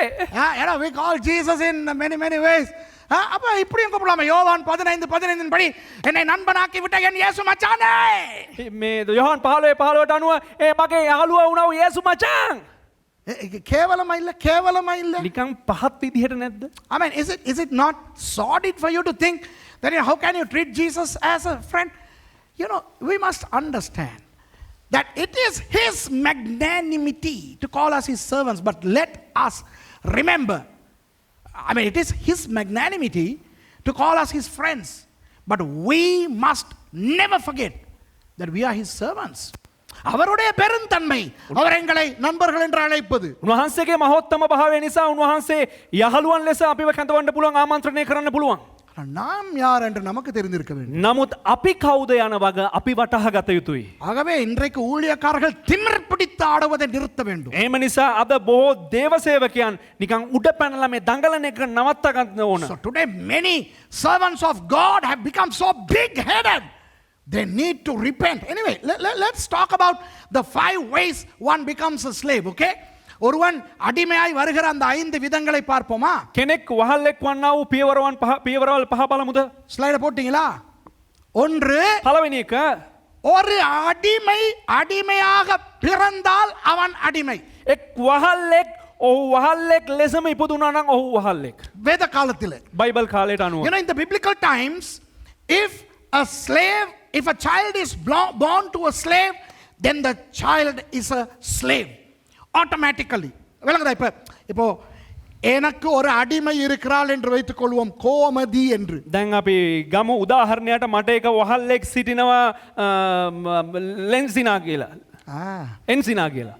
A: You know, we call Jesus in many ways. அப்ப இப்படியும் கூப்பிடலாமா? யோவான் 15:15 படி என்னை நண்பனாக்கி விட்ட என் இயேசு மச்சானே.
B: මේ යොහාන් 15:15ට අනුව ඒ මගේ යාළුවා වුණා යේසු මචං.
A: கேவலமா இல்ல?
B: නිකන් පහත් විදිහට නැද්ද?
A: I mean, is it not sordid for you to think that how can you treat Jesus as a friend? You know, we must understand that it is his magnanimity to call us his servants, but let us remember, I mean, it is his magnanimity to call us his friends, but we must never forget that we are his servants. அவருடைய பெருந்தன்மை அவர் எங்களை நண்பர்கள் என்று அழைப்பது.
B: උන්වහන්සේගේ මහෝත්තම භාවය නිසා උන්වහන්සේ යහළුවන් ලෙස අපිව කැඳවන්න පුළුවන් ආමන්ත්‍රණය කරන්න පුළුවන්.
A: நாம் யார் என்று நமக்கு தெரிந்திருக்க வேண்டும்.
B: නමුත් අපි කවුද යන වග අපි වටහා ගත යුතුයි.
A: ஆகவே இன்றைக்கு ஊழியக்காரர்கள் திமிர் பிடித்து ஆடுவதை நிறுத்த வேண்டும்.
B: එහෙම නිසා අද බොහෝ දේව සේවකයන් නිකන් උඩ පැනලා මේ දඟලන එක නවත්ත ගන්න ඕන.
A: So today many servants of God have become so big-headed. They need to repent. Anyway, let's talk about the 5 ways one becomes a slave, okay? ஒருவன் அடிமையாய் வருகிற அந்த 5 விதங்களை பார்ப்போமா?
B: කෙනෙක් වහල්ලෙක් වන්නා වූ පියවරවල් පහ බලමුද?
A: ஸ்லைட போட்டீங்களா? ஒன்று,
B: පළවෙනි එක
A: ஒரு அடிமையாக பிறந்தால் அவன் அடிமை.
B: එක් වහල්ලෙක් ඔහු වහල්ලෙක් ලෙසම ඉපදුනා නම් ඔහු වහල්ලෙක්.
A: வேத காலத்திலே.
B: බයිබල් කාලයට අනුව.
A: You know, in the biblical times, if a child is born to a slave, then the child is a slave automatically. விளங்குதா? இப்போ எனக்கு ஒரு அடிமை இருக்கிறாள் என்று வைத்துக் கொள்வோம், கோமதி என்று.
B: දැන් අපි ගමු උදාහරණයට මට එක වහල්ලෙක් සිටිනවා ලෙන්සිනා කියලා. එන්සිනා කියලා.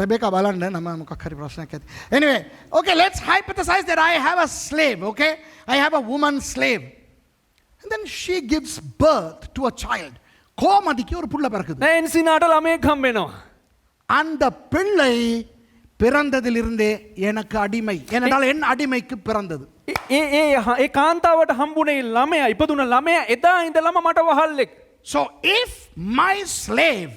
A: ரெபேக்கா බලන්න நம்ம මොකක් හරි ප්‍රශ්නයක් ඇති. Anyway, okay, let's hypothesize that I have a slave, okay? I have a woman slave. And then she gives birth to a child. கோமதிக்கு ஒரு புள்ள பிறக்குது.
B: එන්සිනාට ළමයෙක් හම්බ වෙනවා.
A: அந்த பிள்ளை பிறந்ததிலிருந்தே எனக்கு அடிமை. ஏனென்றால் என் அடிமைக்கு பிறந்தது.
B: ඒ කාන්තාවට හම්බුනේ ළමයා ඉපදුන ළමයා එදා ඉඳලම මට වහල්ලෙක්.
A: So if my slave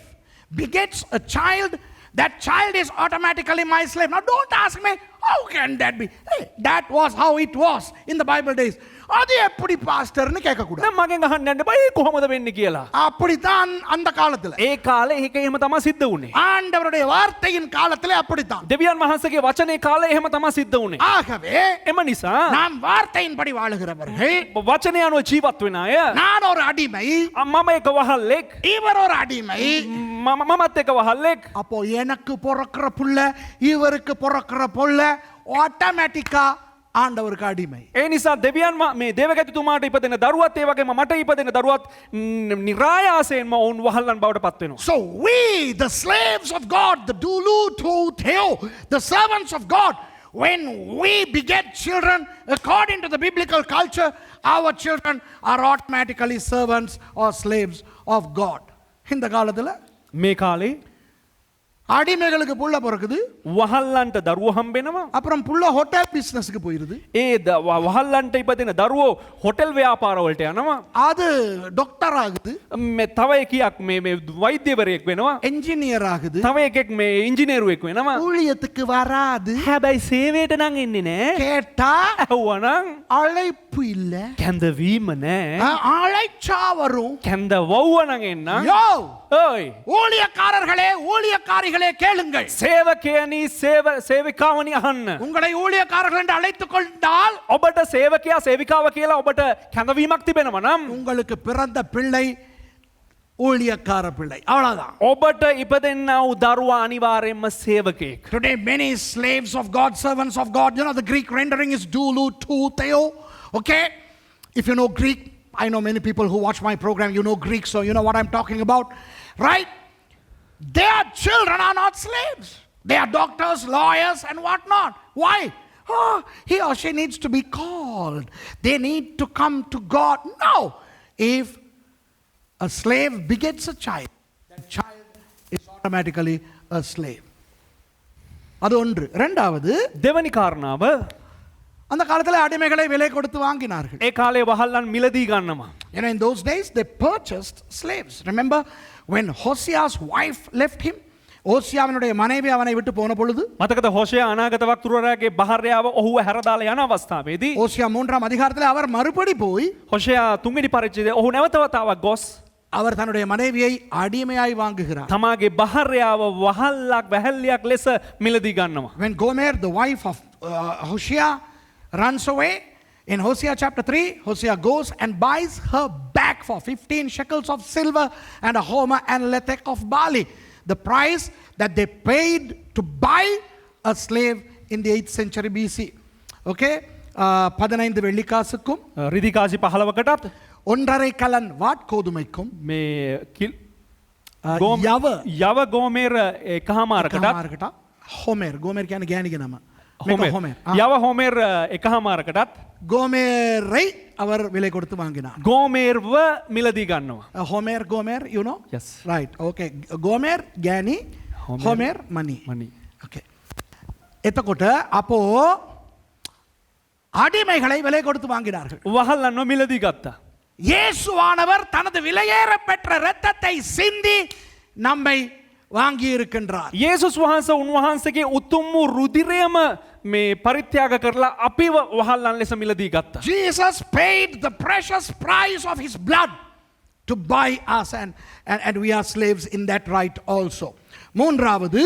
A: begets a child, that child is automatically my slave. Now don't ask me, How can that be? Hey, that was how it was in the Bible days. அது எப்படி பாஸ்டர்னு கேட்க கூடாது.
B: දැන් මගෙන් අහන්න යන්න බෑ කොහොමද වෙන්නේ කියලා.
A: அப்படித்தான் அந்த காலத்துல.
B: ඒ කාලේ ඒක එහෙම තමයි සිද්ධ වුනේ.
A: ஆண்டவருடைய வார்த்தையின் காலத்திலே அப்படித்தான்.
B: දෙවියන් වහන්සේගේ වචනේ කාලේ එහෙම තමයි සිද්ධ වුනේ.
A: ஆகவே
B: එම නිසා
A: நாம் வார்த்தையின்படி வாழுகிறவர்கள்,
B: වචනය අනුව ජීවත් වෙන අය
A: நான் ஒரு அடிமை,
B: මම එක වහල්ලෙක්
A: இவர் ஒரு அடிமை.
B: මමත් එක වහල්ලෙක්
A: அப்போ எனக்கு பிறக்கிற புள்ள இவருக்கு பிறக்கிற புள்ள ஆட்டோமேட்டிக்கா ஆண்டவருக்கு அடிமை.
B: ඒ නිසා දෙවියන් මේ දේවගතිතුමාට ඉපදෙන දරුවත් ඒ වගේම මට ඉපදෙන දරුවත් නිරායාසයෙන්ම ඔවුන් වහල්ලන් බවට පත් වෙනවා.
A: So we, the slaves of God, the dulu to theo, the servants of God, when we beget children according to the biblical culture, our children are automatically servants or slaves of God. இந்த காலத்துல
B: මේ කාලේ
A: அடிமைகளுக்கு புள்ள பிறக்குது,
B: වහල්ලන්ට දරුවෝ හම්බෙනවා.
A: அப்புறம் புள்ள ஹோட்டல் பிசினஸ்க்கு போயிருது,
B: ඒ වහල්ලන්ට ඉපදෙන දරුවෝ හොටෙල් ව්‍යාපාර වලට යනවා.
A: அது டாக்டர் ஆகுது,
B: මේ තව එකක් මේ වෛද්‍යවරයෙක් වෙනවා.
A: என்ஜினியர் ஆகுது,
B: තව එකෙක් මේ ඉංජිනේරුවෙක් වෙනවා.
A: ஊழியத்துக்கு வராது.
B: හැබැයි සේවයට නම් එන්නේ නෑ.
A: கேட்டா
B: ඇහුවනම්
A: அழைப்பு இல்ல,
B: කැඳවීම නෑ.
A: அழைச்சா வரும்.
B: කැඳ වව්වනම් එන්නම්.
A: யோ,
B: ඔයි
A: ஊழியக்காரர்களே, ஊழியக்காரிகளே கேளுங்கள்.
B: සේවකයනි සේවිකාවනි අහන්න.
A: உங்களை ஊழியக்காரர்கள் என்று அழைத்துக் கொண்டால்
B: ඔබට සේවකයා සේවිකාව කියලා ඔබට කැඳවීමක් තිබෙනවා නම්
A: உங்களுக்கு பிறந்த பிள்ளை ஊழியக்கார பிள்ளை, அவ்வளவுதான்.
B: ඔබට ඉපදෙන්නා වූ දරුවා අනිවාර්යයෙන්ම සේවකයෙක්.
A: Today many slaves of God, servants of God, you know the Greek rendering is dulu to theo. Okay, if you know Greek, I know many people who watch my program, you know Greek, so you know what I'm talking about, right? Their children are not slaves. They are doctors, lawyers, and whatnot. Why? Oh, he or she needs to be called. They need to come to God. No. If a slave begets a child, that child is automatically a slave. அது ஒன்று. இரண்டாவது,
B: දෙවනි කාරණාව
A: அந்த காலத்தில் அடிமைகளை விலை கொடுத்து வாங்கினார்கள்.
B: ඒ කාලේ වහල්ලන් මිලදී ගන්නවා.
A: You know, in those days they purchased slaves. Remember when Hosea's wife left him? ஓசியாவினுடைய மனைவி அவனை விட்டு போன பொழுது,
B: මතකද හෝෂේ අනාගත වක්තුරයාගේ භාර්යාව ඔහුව හැරදාලා යන අවස්ථාවේදී
A: ஓசியா 3ஆம் அதிகாரத்தில் அவர் மறுபடி போய்
B: හෝෂයා තුන්වෙනි පරිච්ඡේදයේ ඔහු නැවත වතාවක් ගොස්
A: அவர் தன்னுடைய மனைவியை அடிமையாய் வாங்குகிறார்.
B: තමාගේ භාර්යාව වහල්ලක් වැහැල්ලියක් ලෙස මිලදී ගන්නවා.
A: When Gomer, the wife of Hosea, runs away in Hosea chapter 3, Hosea goes and buys her back for 15 shekels of silver and a homer and lethek of barley. The price that they paid to buy a slave in the 8th century BC. Okay? 15 வெள்ளிக்காசுக்கும்
B: රිදිකාසි 15කටත්
A: 1.5 கலன் வாட்கோதுமைக்கும்
B: මේ
A: යව
B: ගෝමේර එකහමාරකටත්
A: இருக்கட்டா ஹோமேர், Comair කියන්නේ ගෑණිගේ නම.
B: හොමේර් යව හොමේර් එකහමාරකටත්
A: கோமேரை அவர் விலை கொடுத்து வாங்கினார்.
B: ගෝමේර්ව මිලදී ගන්නවා.
A: Homer, Gomer, you know?
B: Yes.
A: Right. Okay. Gomer, Gani, Homer, money.
B: money.
A: Okay. එතකොට அப்போ அடிமைகளை விலை கொடுத்து வாங்கினார்கள்.
B: වහල්ලන්ව මිලදී ගත්තා.
A: இயேசுவானவர் தனது விலையேற பெற்ற இரத்தத்தை சிந்தி நம்மை வாங்கி இருக்கின்றார்.
B: යේසුස් වහන්සේ උන්වහන්සේගේ උතුම් වූ රුධිරයම මේ පරිත්‍යාග කරලා අපිව වහල්ලන් ලෙස මිලදී ගත්තා.
A: Jesus paid the precious price of his blood to buy us and we are slaves in that right also. மூன்றாவது,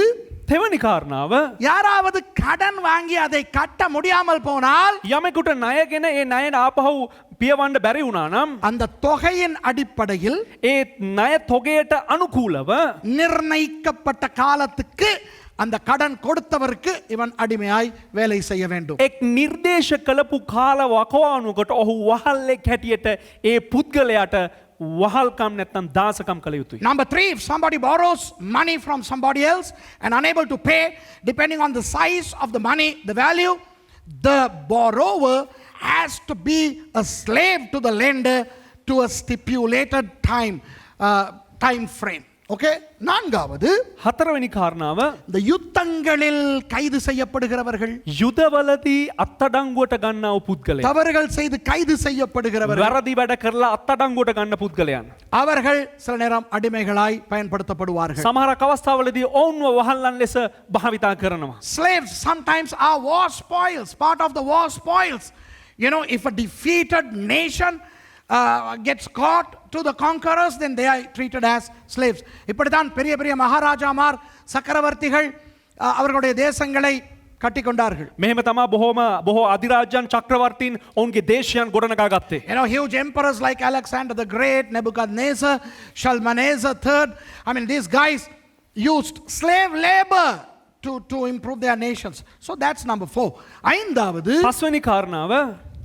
B: තෙවනි කාරණාව
A: யாராவது கடன் வாங்கி அதை கட்ட முடியாமல் போனால்
B: යමෙකුට ණයගෙන ඒ ණයට ආපහු පියවන්න බැරි වුණා නම්
A: அந்த தொகையின் அடிப்படையில்
B: ඒ ණය තොගයට අනුකූලව
A: நிர்ணயிக்கப்பட்ட காலத்துக்கு அந்த கடன் கொடுத்தவருக்கு இவன் அடிமையாய் வேலை செய்ய வேண்டும்.
B: එක් නිර්දේශ කළපු කාල වකවානුවකට ඔහු වහල්ලෙක් හැටියට ඒ පුද්ගලයාට වහල්කම් නැත්නම් දාසකම් කළ යුතුයි.
A: Number 3, if somebody borrows money from somebody else and unable to pay, depending on the size of the money, the value, the borrower has to be a slave to the lender to a stipulated time frame. Okay, நான்காவது
B: හතරවෙනි කාරණාව
A: இந்த யுத்தங்களில் கைது செய்யப்படுகிறவர்கள்,
B: යුදවලදී අත්තඩංගුවට ගන්නා වූ පුද්ගලයන්.
A: தவறுகள் செய்து கைது செய்யப்படுகிறவர்கள்,
B: වැරදි වැඩ කරලා අත්තඩංගුවට ගන්න පුද්ගලයන්.
A: அவர்கள் சில நேரம் அடிமைகளாய் பயன்படுத்தப்படுவார்கள்.
B: සමහරක් අවස්ථාවලදී ඔවුන්ව වහල්ලන් ලෙස භාවිතා කරනවා.
A: Slaves sometimes are war spoils, part of the war spoils. You know, if a defeated nation gets caught to the conquerors, then they are treated as slaves. இப்படித்தான் பெரிய பெரிய மகாராஜாமார் சக்கரவர்த்திகள் அவர்களுடைய தேசங்களை கட்டிக்கொண்டார்கள்.
B: මෙහෙම තමා බොහෝ අධිරාජ්‍යයන් චක්‍රවර්තීන් ඔවුන්ගේ දේශයන් ගොඩනගා ගත්තේ.
A: You know, huge emperors like Alexander the Great, Nebuchadnezzar, Shalmaneser III. I mean, these guys used slave labor to improve their nations. So that's number 4. ஐந்தாவது
B: පස්වෙනි කාරණාව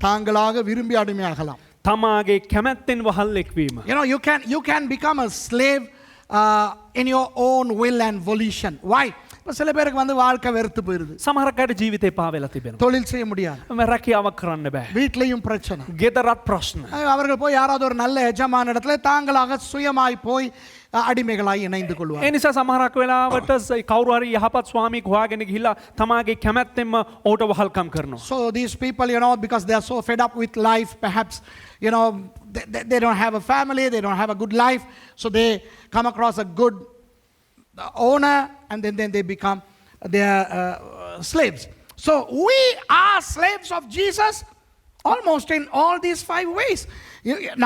A: தாங்களாக விரும்பி அடிமையாகலாம்.
B: තමාගේ කැමැත්තෙන් වහල්ලෙක් වීම.
A: You know, you can become a slave in your own will and volition. Why? இப்போ சில பேருக்கு வந்து வாழ்க்கை வெறுத்து போயிருது,
B: සමහරක් අයට ජීවිතේ පාවෙලා තිබෙනවා.
A: தொழில் செய்ய முடியாது,
B: රැකියාවක් කරන්න බෑ.
A: வீட்லயும் பிரச்சனை.
B: ගෙදරත් ප්‍රශ්න.
A: அவர்கள் போய் யாராவது ஒரு நல்ல எஜமான இடத்துல தாங்களாக சுயமாய் போய் அடிமைகளாய் இணைந்து கொள்வார்.
B: ඒ නිසා සමහරක් වෙලාවට කවුරු හරි යහපත් ස්වාමියෙක් හොයාගෙන ගිහිල්ලා තමාගේ කැමැත්තෙන්ම ඔහුට වහල්කම් කරනවා.
A: So these people, you know, because they are so fed up with life, perhaps, you know, they don't have a family, they don't have a good life, so they come across a good owner and then they become their slaves. So we are slaves of Jesus almost in all these 5 ways.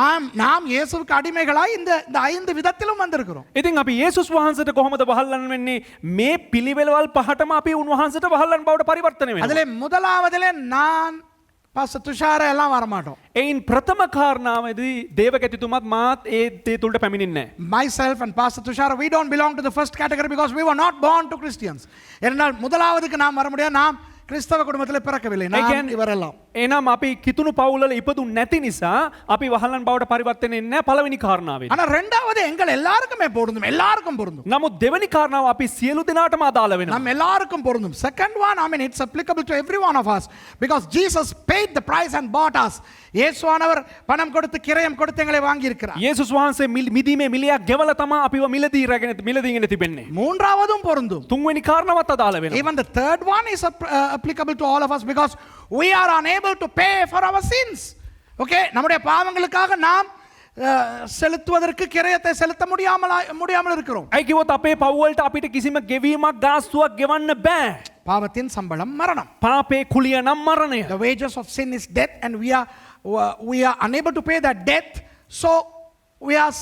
A: நாம் இயேசுவுக்கு அடிமைகளாய் இந்த 5 விதத்திலும் வந்திருக்கிறோம்.
B: ඉතින් අපි යේසුස් වහන්සේට කොහොමද වහල්ලන් වෙන්නේ? මේ පිළිවෙලවල් පහටම අපි උන්වහන්සේට වහල්ලන් බවට පරිවර්තනය වෙනවා.
A: அதிலே முதலாவதிலே நான் பாஸ்டர் துஷார எல்லாம் வர மாட்டோம்.
B: එයින් ප්‍රථම කාරණාවේදී දේවකැතිතුමත් මාත් ඒ දේ තුලට පැමිණෙන්නේ නැහැ.
A: Myself and Pastor Tushara, we don't belong to the first category because we were not born to Christians. ஏனென்றால் முதலாவதுக்கு நாம் வர முடியாது, நாம் கிறிஸ்தவ குடும்பத்தில் பிறக்கவில்லை. நான் இவரெல்லாம்
B: එනම් අපි කිතුණු පවුලල ඉපදුන්නේ නැති නිසා අපි වහල්ලන් බවට පරිවර්තනය වෙන්නේ නැහැ පළවෙනි කාරණාවෙන්.
A: ஆனா இரண்டாவது எங்கள் எல்லாருக்குமே பொருந்தும், எல்லாருக்கும் பொருந்தும்.
B: නමුත් දෙවෙනි කාරණාව අපි සියලු දෙනාටම අදාළ වෙනවා.
A: நம்ம எல்லாருக்கும் பொருந்தும். Second one, I mean, it's applicable to every one of us because Jesus paid the price and bought us. இயேசுவானவர் பணம் கொடுத்து கிரயம் கொடுத்து எங்களை வாங்கி இருக்கிறார்.
B: යේසුස් වහන්සේ මිදීමේ මිලයක් ගෙවලා තමයි අපිව මිලදීගෙන තිබෙන්නේ.
A: மூன்றாவதும் பொருந்தும்.
B: තුන්වෙනි කාරණාවත් අදාළ වෙනවා.
A: Even the third one is applicable to all of us because we are unable to pay for our sins. Okay, நம்முடைய பாவங்களுக்காக நாம் செலுத்துவதற்கு கிரயத்தை செலுத்த முடியாமல் இருக்கிறோம்.
B: ඒ කිව්වොත් අපේ පව් වලට අපිට කිසිම ගෙවීමක් ගාස්තුවක් ගෙවන්න බෑ.
A: பாவத்தின் சம்பளம் மரணம்.
B: පාපේ කුලිය නම් මරණය.
A: The wages of sin is death and we are unable to pay that debt, so we are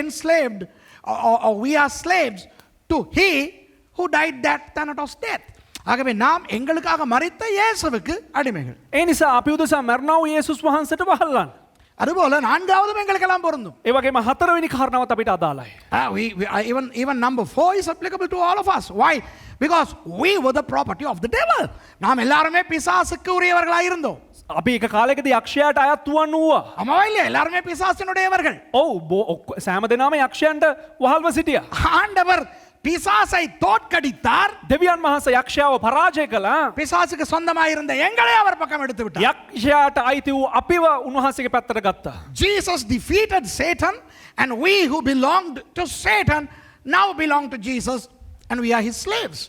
A: enslaved or we are slaves to he who died that Thanatos death. ஆகவே நாம் எங்களுக்காக மரித்த இயேசுவுக்கு அடிமைகள்.
B: ඒ නිසා අපි උදෙසා මරණව යේසුස් වහන්සේට වහල්ලන්.
A: அதுபோல நான்காவதும் எங்களுக்கெல்லாம் பொருந்தும்.
B: ඒ වගේම හතරවෙනි කාරණාවත් අපිට අදාළයි.
A: Even number 4 is applicable to all of us. Why? Because we were the property of the devil. நாம் எல்லாருமே பிசாசுக்கு உரியவர்களாய் இருந்தோம்.
B: අපි එක කාලයකදී යක්ෂයාට අයත් වුණා.
A: ஆமாவா இல்லையா? எல்லாருமே பிசாசினுடையவர்கள்.
B: ඔව් සෑම දෙනාම යක්ෂයන්ට වහල්ව සිටියා.
A: ஆண்டவர் பிசாசை தோற்கடித்தார்.
B: දෙවියන් වහන්සේ යක්ෂයාව පරාජය කළා.
A: பிசாசுக்கு சொந்தமாய் இருந்த எங்களை அவர் பக்கம் எடுத்து விட்டார்.
B: යක්ෂයාට අයිති වූ අපිව උන්වහන්සේගේ පැත්තට ගත්තා.
A: Jesus defeated Satan and we who belonged to Satan now belong to Jesus and we are his slaves.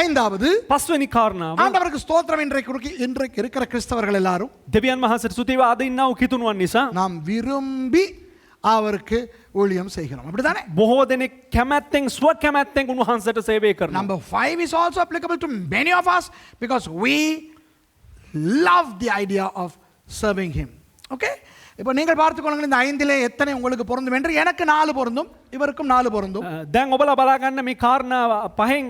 A: ஐந்தாவது
B: පස්වෙනි කාරණාව
A: ஆண்டவருக்கு ஸ்தோத்திரம். இன்றைக்கு இருக்கிற கிறிஸ்தவர்கள் எல்லாரும்
B: දෙවියන් වහන්සේට ස්තුතිව අද ඉන්නව කිතුණුවන් නිසා
A: நாம் விரும்பி அவருக்கு ஊழியம் செய்கிறோம். அப்படிதானே?
B: බොහෝ දෙනෙක් කැමැත්තෙන් ස්ව කැමැත්තෙන් උන්වහන්සේට සේවය කරනවා.
A: Number 5 is also applicable to many of us because we love the idea of serving him. Okay? இப்போ நீங்கள் பார்த்துக்கொள்ளுங்கள் இந்த 5லே எத்தனை உங்களுக்கு பொருந்தும் என்று. எனக்கு 4 பொருந்தும், இவருக்கும் 4 பொருந்தும்.
B: දැන් ඔබලා බලා ගන්න මේ කාරණා පහෙන්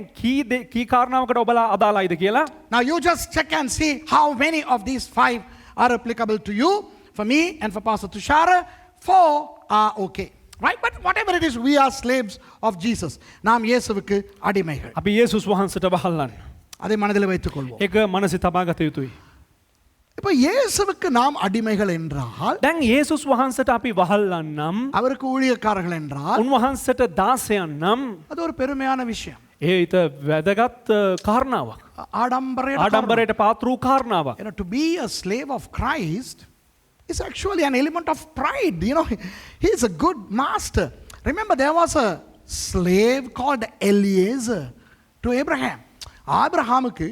B: කී කාරණාවකට ඔබලා අදාළයිද කියලා.
A: Now you just check and see how many of these 5 are applicable to you. For me and for Pastor Tushara, 4 are okay. Right? But whatever it is, we are slaves of Jesus. நாம் இயேசுவுக்கு அடிமைகள்.
B: අපි යේසුස් වහන්සේට වහල්ලන්.
A: அதை மனதில் வைத்துக் கொள்வோம்.
B: ඒක මනසේ තබා ගත යුතුයි.
A: இப்போ இயேசுவுக்கு நாம் அடிமைகள் என்றால்,
B: දැන් යේසුස් වහන්සේට අපි වහල්ලන් නම්,
A: அவருக்கு ஊழியக்காரர்கள் என்றால்,
B: උන්වහන්සේට දාසයන් නම්,
A: அது ஒரு பெருமையான விஷயம்.
B: ඒ ඊට වැදගත් කාරණාවක්. ආඩම්බරයට පාත්‍ර වූ කාරණාවක්.
A: You know, to be a slave of Christ is actually an element of pride. You know, he is a good master. Remember, there was a slave called Eliezer to Abraham. ஆபிரகாமுக்கு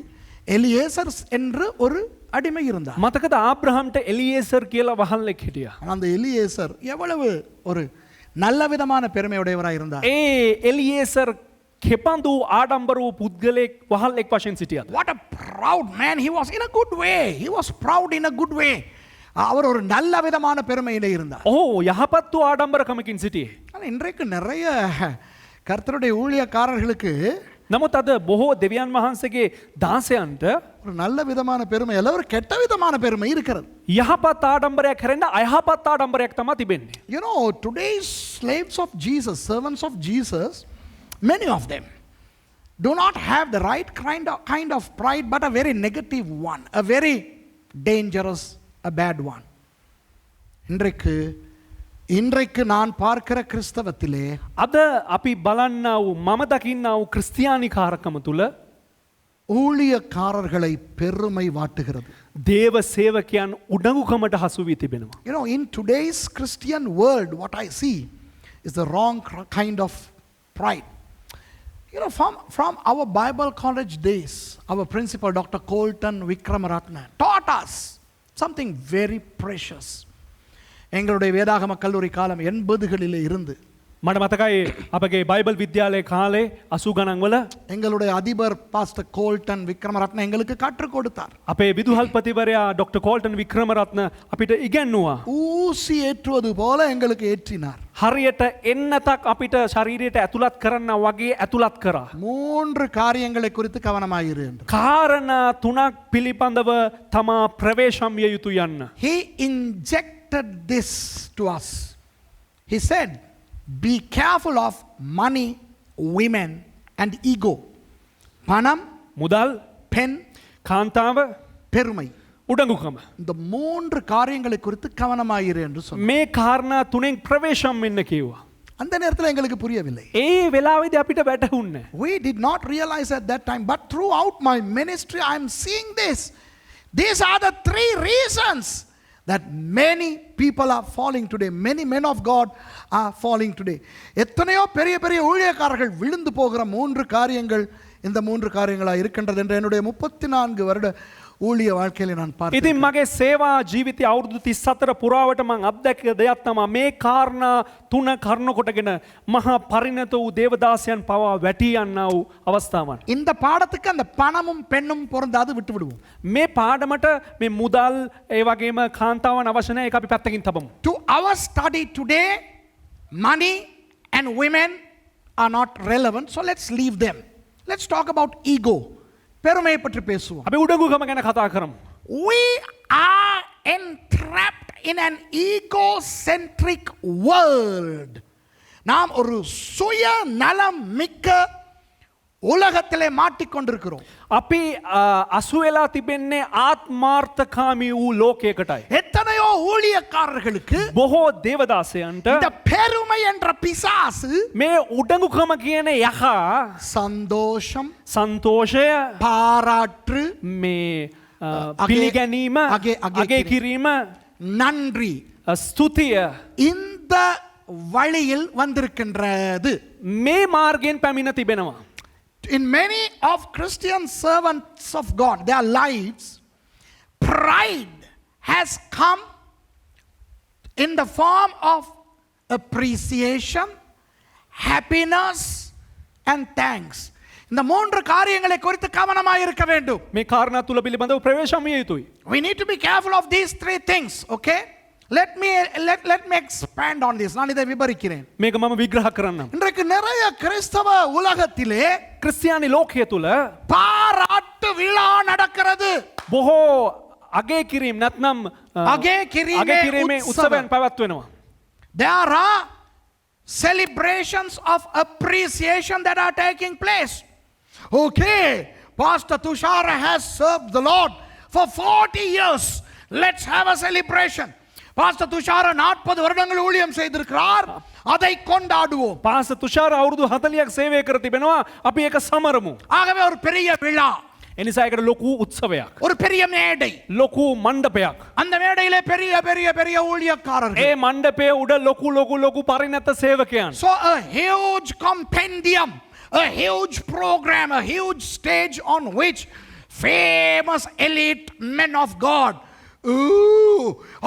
A: எலியேசர் என்று ஒரு அடிமை இருந்தார்.
B: මතකද ආබ්‍රහම්ට එලියේසර් කියලා වහල්ලෙක් හිටියා.
A: அந்த எலியேசர் எவ்வளவு ஒரு நல்ல விதமான பெருமையுடையவராக இருந்தார்.
B: ඒ එලියේසර් කෙපඳු ආඩම්බර වූ පුද්ගලයෙක් වහල්ලෙක් වශයෙන් සිටියා.
A: What a proud man he was in a good way. He was proud in a good way. அவர் ஒரு நல்ல விதமான பெருமையிலே இருந்தார்.
B: ඔහු යහපත් වූ ආඩම්බරකමකින් සිටියේ.
A: ஆனா இன்றைக்கு நிறைய கர்த்தருடைய ஊழியக்காரர்களுக்கு
B: නමුත් අද බොහෝ දෙවියන් වහන්සේගේ දාසයන්ට
A: ஒரு நல்ல விதமான பெருமை அல்ல ஒரு கெட்ட விதமான பெருமை இருக்கிறது.
B: යහපත් ආඩම්බරයක් කරන්න අයහපත් ආඩම්බරයක් තමයි තිබෙන්නේ.
A: You know, today's slaves of Jesus, servants of Jesus, many of them do not have the right kind of pride, but a very negative one, a very dangerous, a bad one. இன்றைக்கு நான் பார்க்கிற கிறிஸ்தவத்திலே
B: අද අපි බලන්නා වූ මම දකින්නා වූ ක්‍රිස්තියානි කාරකම තුල
A: ஊழியக்காரர்களை பெருமை வாட்டுகிறது.
B: දේව සේවකයන් උඩඟුකමට හසු වී තිබෙනවා.
A: You know, in today's Christian world, what I see is the wrong kind of pride. You know, from our Bible college days, our principal, Dr. Colton Vikramaratne, taught us something very precious. எங்களுடைய வேதாகம கல்லூரி காலம் 80களிலே இருந்து
B: මට මතකයි අපගේ Bible විද්‍යාලයේ කාලේ 80 ගණන් වල
A: எங்களுடைய அதிபர் பாஸ்டர் கோல்டன் விக்ரமரத்ன எங்களுக்கு கற்றுக் கொடுத்தார்.
B: අපේ විදුහල්පතිවරයා ඩොක්ටර් කෝල්ටන් වික්‍රමරත්න අපිට ඉගැන්නුවා.
A: ஊசி ஏற்றுவது போல எங்களுக்கு ஏற்றினார்.
B: හරියට එන්නතක් අපිට ශරීරයට ඇතුළත් කරන්න වගේ ඇතුළත් කරා.
A: 3 காரியங்களை குறித்து கவனமாயிரு என்று.
B: කාරණා 3ක් පිළිබඳව තමා ප්‍රවේශම් විය යුතු යන්න.
A: He injected this to us. He said, be careful of money, women and ego. பணம்,
B: මුදල්,
A: பெண்,
B: කාන්තාව,
A: பெருமை.
B: උඩඟුකම.
A: இந்த 3 காரியங்களை குறித்து கவனமாயிரு என்று சொன்னார்.
B: මේ කාරණා 3න් ප්‍රවේශම් වෙන්න කිව්වා.
A: அந்த நேரத்தில் எங்களுக்கு புரியவில்லை.
B: ඒ වෙලාවේදී අපිට වැටහුන්නේ.
A: We did not realize at that time, but throughout my ministry I am seeing this. These are the 3 reasons that many people are falling today. Many men of God are falling today. எத்தனையோ பெரிய பெரிய ஊழியக்காரர்கள் விழுந்து போகிற 3 காரியங்கள் இந்த 3 காரியங்களா இருக்கின்றது என்று என்னுடைய 34 வருட ஊழிய வாழ்க்கையில நான் பார்த்தேன்.
B: ඉතින් මගේ සේවා ජීවිතය අවුරුදු 34 පුරාවට මම අත්දැක දෙයක් තමයි මේ කාරණා 3 කරුණු කොටගෙන මහා පරිණත වූ දේවදාසයන් පවා වැටි යන්නා වූ අවස්ථාවන්.
A: இந்த பாடத்துக்கு அந்த பணமும் பெண்ணும் பொருந்தாது விட்டு விடுவோம்.
B: මේ පාඩමට මේ මුදල් ඒ වගේම කාන්තාවන් අවශ්‍ය නැහැ ඒක අපි පැත්තකින් තබමු.
A: To our study today, money and women are not relevant, so let's leave them. Let's talk about ego. பெருமையை பற்றி பேசுவோம்.
B: අපි උඩඟුකම ගැන කතා කරමු.
A: We are entrapped in an egocentric world. நாம் ஒரு சுய நலம் மிக்க உலகத்திலே மாட்டிக்கொண்டிருக்கிறோம்.
B: අපි අසු වෙලා තිබෙන්නේ ආත්මාර්ථකාමී වූ ලෝකයකටයි.
A: எத்தனையோ ஊழியக்காரர்களுக்கு
B: බොහෝ දේවදාසයන්ට
A: இந்த பெருமை என்ற பிசாசு
B: මේ උඩඟුකම කියන යහා
A: சந்தோஷம்,
B: සන්තෝෂය
A: பாராட்டு,
B: මේ පිළිගැනීම අගේ කිරීම
A: நன்றி,
B: ස්තුතිය
A: இந்த வழியில் வந்திருக்கின்றது.
B: මේ මාර්ගයෙන් පැමිණ තිබෙනවා.
A: In many of Christian servants of God, their lives, pride has come in the form of appreciation, happiness and thanks. இந்த 3 காரியங்களை குறித்து கவனமாக இருக்க வேண்டும்.
B: මේ කාරණා තුල පිළිබඳව ප්‍රවේශම් විය යුතුයි.
A: We need to be careful of these 3 things, okay? Let me expand on this. நான் இதை விவரிக்கிறேன்.
B: මේක මම විග්‍රහ කරන්නම්.
A: இன்றைக்கு நிறைய கிறிஸ்தவ உலகத்திலே
B: ක්‍රිස්තියානි ලෝකයේ තුල
A: பாராட்டு விழா நடக்கிறது.
B: බොහෝ අගේ කිරීම නැත්නම්
A: අගේ කිරීමේ
B: උත්සවයන් පැවැත්වෙනවා.
A: There are celebrations of appreciation that are taking place. Okay, Pastor Tushara has served the Lord for 40 years. Let's have a celebration. Pastor Tushara 40 வருடங்கள் ஊழியம் செய்திருக்கிறார். அதை கொண்டாடுவோம்.
B: පාස තුෂාර අවුරුදු 40ක් සේවය කර තිබෙනවා. අපි ඒක සමරමු.
A: ஆகவே ஒரு பெரிய விழா.
B: එනිසා ඒකට ලොකු උත්සවයක්.
A: ஒரு பெரிய மேடை.
B: ලොකු මණ්ඩපයක්.
A: அந்த மேடையிலே பெரிய பெரிய பெரிய ஊழியக்காரர்கள்.
B: ඒ මණ්ඩපයේ උඩ ලොකු පරිණත සේවකයන්.
A: So a huge compendium, a huge program, a huge stage on which famous elite men of God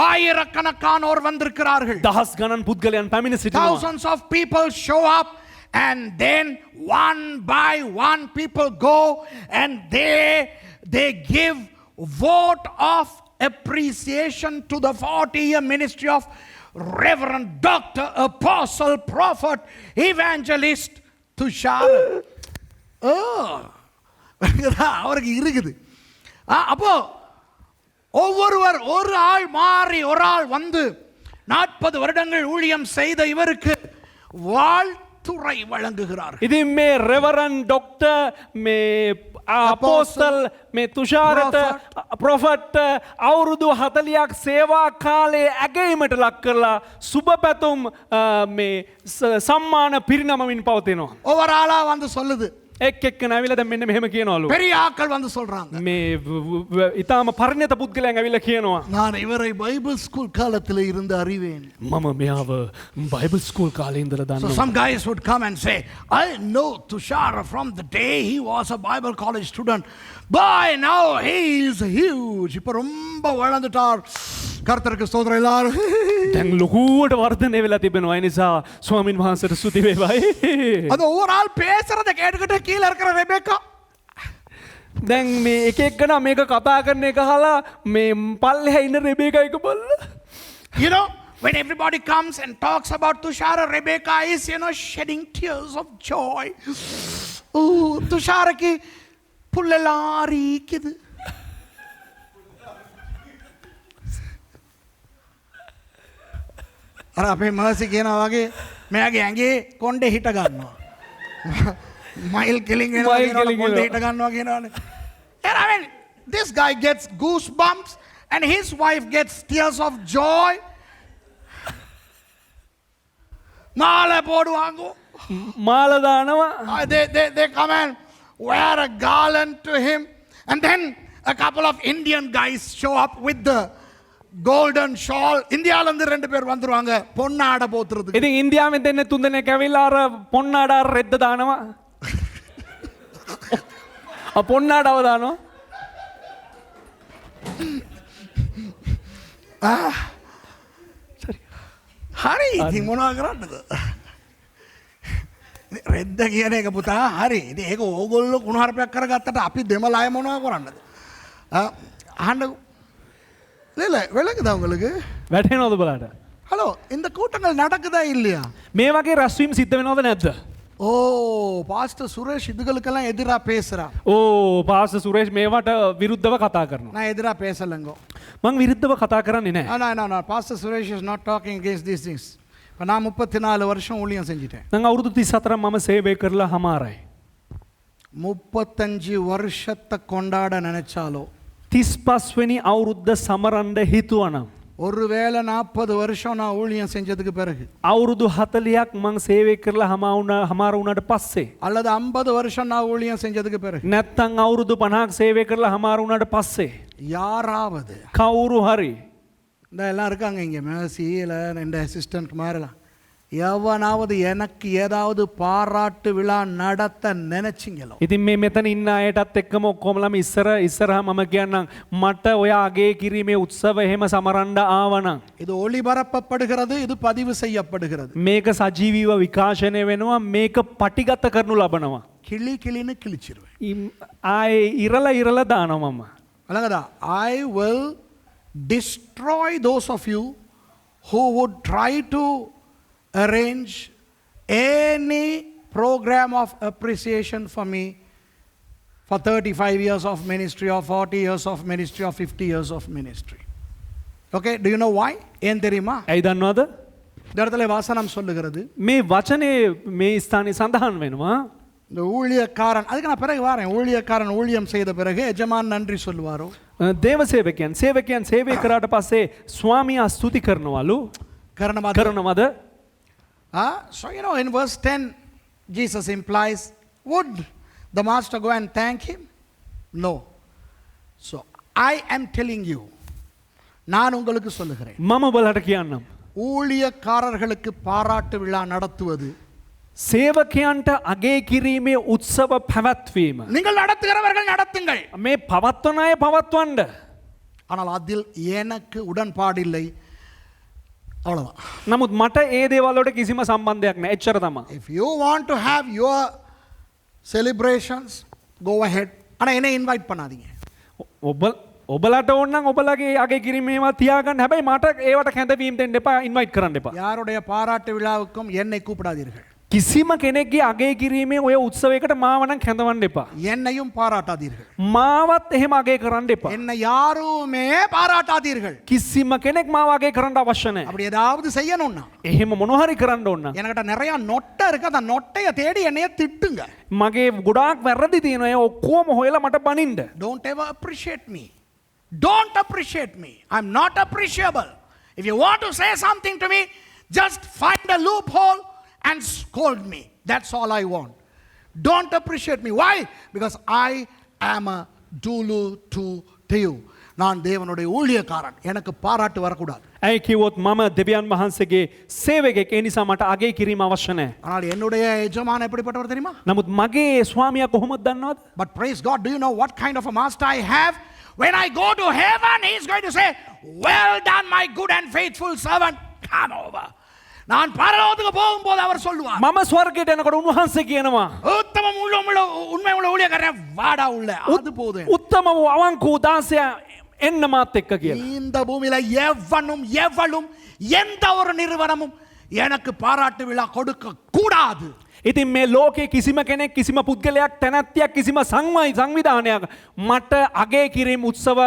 A: ஆயிரக்கணக்கானோர் வந்திருக்கிறார்கள்.
B: දහස් ගණන් පුද්ගලයන් පැමිණ සිටිනවා.
A: Thousands of people show up, and then one by one people go and they give vote of appreciation to the 40-year ministry of Reverend Dr. Apostle Prophet Evangelist Tushar. அவருக்கு இருக்குது. அப்போ ஒவ்வொருவர் ஒரு ஆள் மாறி ஒரு ஆள் வந்து 40 வருடங்கள் ஊழியம் செய்த இவருக்கு வாழ்த்துரை வழங்குகிறார்.
B: ඉතින් මේ රෙවරන් ඩොක්ටර් මේ අපෝස්තල් මේ තුෂාරට ප්‍රොෆට් අවුරුදු 40ක් සේවා කාලයේ ඇගීමට ලක් කරලා සුබ පැතුම් මේ සම්මාන පිරිනමමින් පවතිනවා.
A: ஒவ்வொரு ஆளா வந்து சொல்லுது.
B: එක් එක්කන ඇවිල්ලා දැන් මෙන්න මෙහෙම කියනවලු.
A: பெரிய ஆட்கள் வந்து சொல்றாங்க.
B: මේ ඊටාම පරිණත පුද්ගලයන් ඇවිල්ලා කියනවා.
A: நான் இவரை பைபிள் ஸ்கூல் காலத்துல இருந்து அறிவேன்.
B: මම මෙයාව බයිබල් ස්කූල් කාලේ ඉඳලා
A: So
B: දන්නවා.
A: some guys would come and say, I know Tushar from the day he was a Bible college student. By now he is huge. இப்ப ரொம்ப வளர்ந்துட்டார். கர்த்தருக்கு ஸ்தோத்திரம் எல்லாரும்.
B: දැන් ලොකුවට වර්ධනය වෙලා තිබෙනවා. ඒ නිසා ස්වාමින් වහන්සේට ස්තුති වේවායි.
A: அது ஒவ்வொரு ஆள் பேசுறத கேட்டுக்கிட்டு கீழ இருக்கிற ரெபேக்கா
B: දැන් මේ එක එක්කන මේක කතා කරන එක අහලා මේ පල්ලෙහා ඉන්න රෙබේකා එක බලලා
A: You know, when everybody comes and talks about Tushar, Rebecca is, shedding tears of joy. Oh, Tusharaki pullelari kid. අර අපේ මර්සි කියනවා වගේ මෙයාගේ ඇඟේ කොණ්ඩේ හිට ගන්නවා. මයිල් කිලින් වෙනවා කියනවා කොණ්ඩේ හිට ගන්නවා කියනවානේ. And I mean, this guy gets goosebumps and his wife gets tears of joy. මාල පොඩුවාංගු.
B: මාල දානවා.
A: They come and wear a garland to him, and then a couple of Indian guys show up with the golden shawl. இந்தியால இருந்து 2 பேர் வந்துருவாங்க பொன்னாட போத்துறதுக்கு.
B: ඉතින් ඉන්දියාවෙන් දෙන්නේ 3 දෙනෙක් ඇවිල්ලා අර පොන්නාඩ රෙද්ද දානවා. පොන්නාඩව දානවා.
A: හරි ඉතින් මොනවා කරන්නද? රෙද්ද කියන එක පුතා හරි. ඉතින් ඒක ඕගොල්ලෝ කුණුහරුපයක් කරගත්තට අපි දෙමළ අය මොනවා කරන්නද? අහන්න இல்ல விளக்குதா உங்களுக்கு?
B: වැටෙනවද බලන්න?
A: ஹலோ இந்த கூட்டங்கள் நடக்குதா இல்லையா?
B: මේ වගේ රැස්වීම් සිද්ධ වෙනවද නැද්ද?
A: ஓ பாஸ்டர் சுரேஷ் இதுகளுக்கெல்லாம் எதிரா பேசுறா.
B: ඕ පාස්ටර් සුරේෂ් මේවට විරුද්ධව කතා කරනවා.
A: நான் எதிரா பேசலங்கோ.
B: මං විරුද්ධව කතා කරන්නේ නැහැ.
A: No, Pastor Suresh is not talking against these things. இப்போ நான் 34 வருஷம் ஊழியம் செஞ்சிட்டேன்.
B: මං අවුරුදු 34ක් මම සේවය කරලා හමාරයි.
A: 35 வருஷத்தை கொண்டாட நினைச்சாலோ
B: 35 වෙනි අවුරුද්ද සමරන්න හිතුවනම්
A: ஒருவேளை 40 வருஷம் நான் ஊழியம் செஞ்சதுக்கு பிறகு
B: අවුරුදු 40ක් මං සේවය කරලා හමාර වුණාට පස්සේ
A: அல்லது 50 வருஷம் நான் ஊழியம் செஞ்சதுக்கு பிறகு
B: නැත්තම් අවුරුදු 50ක් සේවය කරලා හමාර වුණාට පස්සේ
A: யாராவது
B: කවුරු හරි
A: இந்த எல்லாம் இருக்காங்க இங்கே மேசியில் இந்த அசிஸ்டன்ட் மாதிரிலாம் எவனாவது எனக்கு ஏதாவது பாராட்டு விழா நடத்த நினைச்சிங்களோ
B: ඉතින් මේ මෙතන ඉන්න අයටත් එක්කම ඔක්කොමලම ඉස්සරහා මම කියන්නම් මට ඔය අගේ කිරීමේ උත්සව එහෙම සමරන්න ආවනම්
A: இது ஒளிபரப்பப்படுகிறது இது பதிவு செய்யப்படுகிறது
B: මේක සජීවීව විකාශනය වෙනවා මේක පටිගත කරනු ලබනවා
A: கிளின்னு கிழிச்சிருவேன்
B: ආයේ ඉරලා දානවා මම
A: அழகதா I will destroy those of you who would try to arrange any program of appreciation for me for 35 years of ministry or 40 years of ministry or 50 years of ministry. Okay, do you know why? ஏன் தெரியுமா?
B: ඇයි දන්නවද?
A: இந்த இடத்துல வாசனம் சொல்லுகிறது
B: මේ වචනේ මේ ස්ථානයේ සඳහන් වෙනවා
A: இந்த ஊழியக்காரன் அதுக்கு நான் பிறகு வரேன் ஊழியக்காரன் ஊழியம் செய்த பிறகு எஜமான் நன்றி சொல்லுவாரோ
B: දේව සේවකයන් සේවය කරාට පස්සේ ස්වාමියා ස්තුති කරනවලු කරනවද?
A: So in verse 10 Jesus implies would the master go and thank him? No. So I am telling you, நான் உங்களுக்கு சொல்லுகிறேன்,
B: මම ඔබලට කියන්නම්.
A: ஊழியக்காரர்களுக்கு பாராட்டு விழா நடத்துவது,
B: සේවකයන්ට අගේ කිරීමේ උත්සව පැවැත්වීම.
A: நீங்கள் நடத்துகிறவர்கள் நடத்துங்கள்,
B: මේ පවත්වන අය පවත්වන්න.
A: ஆனால் அதில் எனக்கு உடன்பாடில்லை. அவ்வளவுதான்.
B: නමුත් මට ඒ දේවල්වලට කිසිම සම්බන්ධයක් නැහැ. එච්චර තමයි.
A: If you want to have your celebrations, go ahead. ஆனா என்னை இன்வைட் பண்ணாதீங்க.
B: ඔබලට ඕන නම් ඔබලගේ අගේ කිරීමේවා තියාගන්න. හැබැයි මට ඒවට කැඳවීම දෙන්න එපා, ඉන්වයිට් කරන්න එපා.
A: யாருடைய பாராட்டு விழாவுக்கும் என்னை கூப்பிடாதீர்கள்.
B: කිසිම කෙනෙක්ගේ අගේ කිරීමේ ඔය උත්සවයකට මාව නම් කැඳවන්න එපා.
A: என்னையும் பாராட்டாதீர்கள்.
B: මාවත් එහෙම අගේ කරන්න එපා.
A: என்னை யாருமே பாராட்டாதீர்கள்.
B: කිසිම කෙනෙක් මාව අගේ කරන්න අවශ්‍ය නැහැ.
A: அப்படி ஏதாவது செய்யணும்னா
B: එහෙම මොනවා හරි කරන්න ඕන නම්
A: என்கிட்ட நிறைய நொட்டை இருக்கு, அந்த நொட்டையை தேடி என்னைய திட்டுங்க.
B: මගේ ගොඩාක් වැරදි තියෙනවා. ඒ ඔක්කොම හොයලා මට බනින්න.
A: Don't ever appreciate me. Don't appreciate me. I'm not appreciable. If you want to say something to me, just find a loophole and scold me. That's all I want. Don't appreciate me. Why? Because I am a dulu to you. நான் தேவனுடைய ஊழியக்காரன். எனக்கு பாராட்டு வரக்கூடாது.
B: ඇයි කිව්වොත් මම දෙවියන් වහන්සේගේ සේවකයෙක්. ඒ නිසා මට අගේ කිරීම අවශ්‍ය නැහැ.
A: ஆனால் என்னுடைய எஜமான் எப்படிப்பட்டவர் தெரியுமா?
B: නමුත් මගේ ස්වාමියා කොහොමද දන්නවද?
A: But praise God, do you know what kind of a master I have? When I go to heaven, he is going to say, well done my good and faithful servant, come over. நான் பரலோகத்துக்கு போகும்போது அவர் சொல்லுவார்,
B: මම ස්වර්ගයට යනකොට උන්වහන්සේ කියනවා
A: உத்தமம் உள்ள உண்மை உள்ள ஊழியக்காரன் வாடா உள்ள. அது போதும்.
B: උත්තම වූ අවංක වූ දාසයා එන්න මාත් එක්ක කියලා.
A: இந்த பூமியில எவனும் எவளும் எந்த ஒரு நிறுவனமும் எனக்கு பாராட்டு விழா கொடுக்க கூடாது.
B: ඉතින් මේ ලෝකේ කිසිම කෙනෙක් කිසිම පුද්ගලයක් තැනැත්තියක් කිසිම සංවිධානයක් මට අගේ කිරීම උත්සව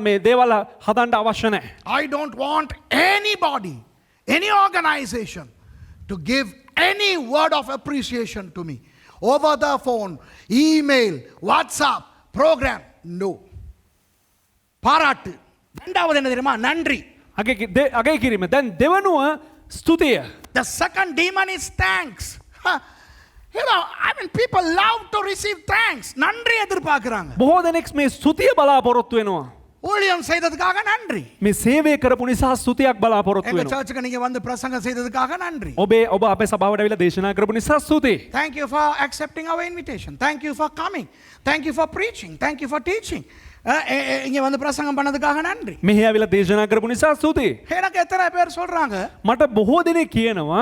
B: මේ දේවල් හදන්න අවශ්‍ය නැහැ.
A: I don't want anybody, any organization to give any word of appreciation to me over the phone, email, WhatsApp, program. No. பாராட்டு. இரண்டாவது என்ன தெரியுமா? நன்றி.
B: අගේ කිරීම. දැන් දෙවනුව ස්තුතිය.
A: The second demon is thanks. You know, I mean, people love to receive thanks. நன்றி எதிர்பார்க்கறாங்க.
B: බොහෝ දෙනෙක් මේ ස්තුතිය බලාපොරොත්තු වෙනවා.
A: ஊழியம் செய்ததுக்காக நன்றி.
B: මේ සේවය කරපු නිසා ස්තුතියක් බලාපොරොත්තු
A: எங்க
B: වෙනවා.
A: சர்ச்சுக்கு நீங்க வந்து பிரசங்கம் செய்ததுக்காக நன்றி.
B: ඔබ අපේ සභාවට ඇවිල්ලා දේශනා කරපු නිසා ස්තුතියි.
A: Thank you for accepting our invitation. Thank you for coming. Thank you for preaching. Thank you for teaching. இங்க வந்து பிரசங்கம் பண்ணதுக்காக நன்றி.
B: මෙහි ඇවිල්ලා දේශනා කරපු නිසා ස්තුතියි.
A: எனக்கு எத்தனை பேர் சொல்றாங்க,
B: මට බොහෝ දෙනෙක් කියනවා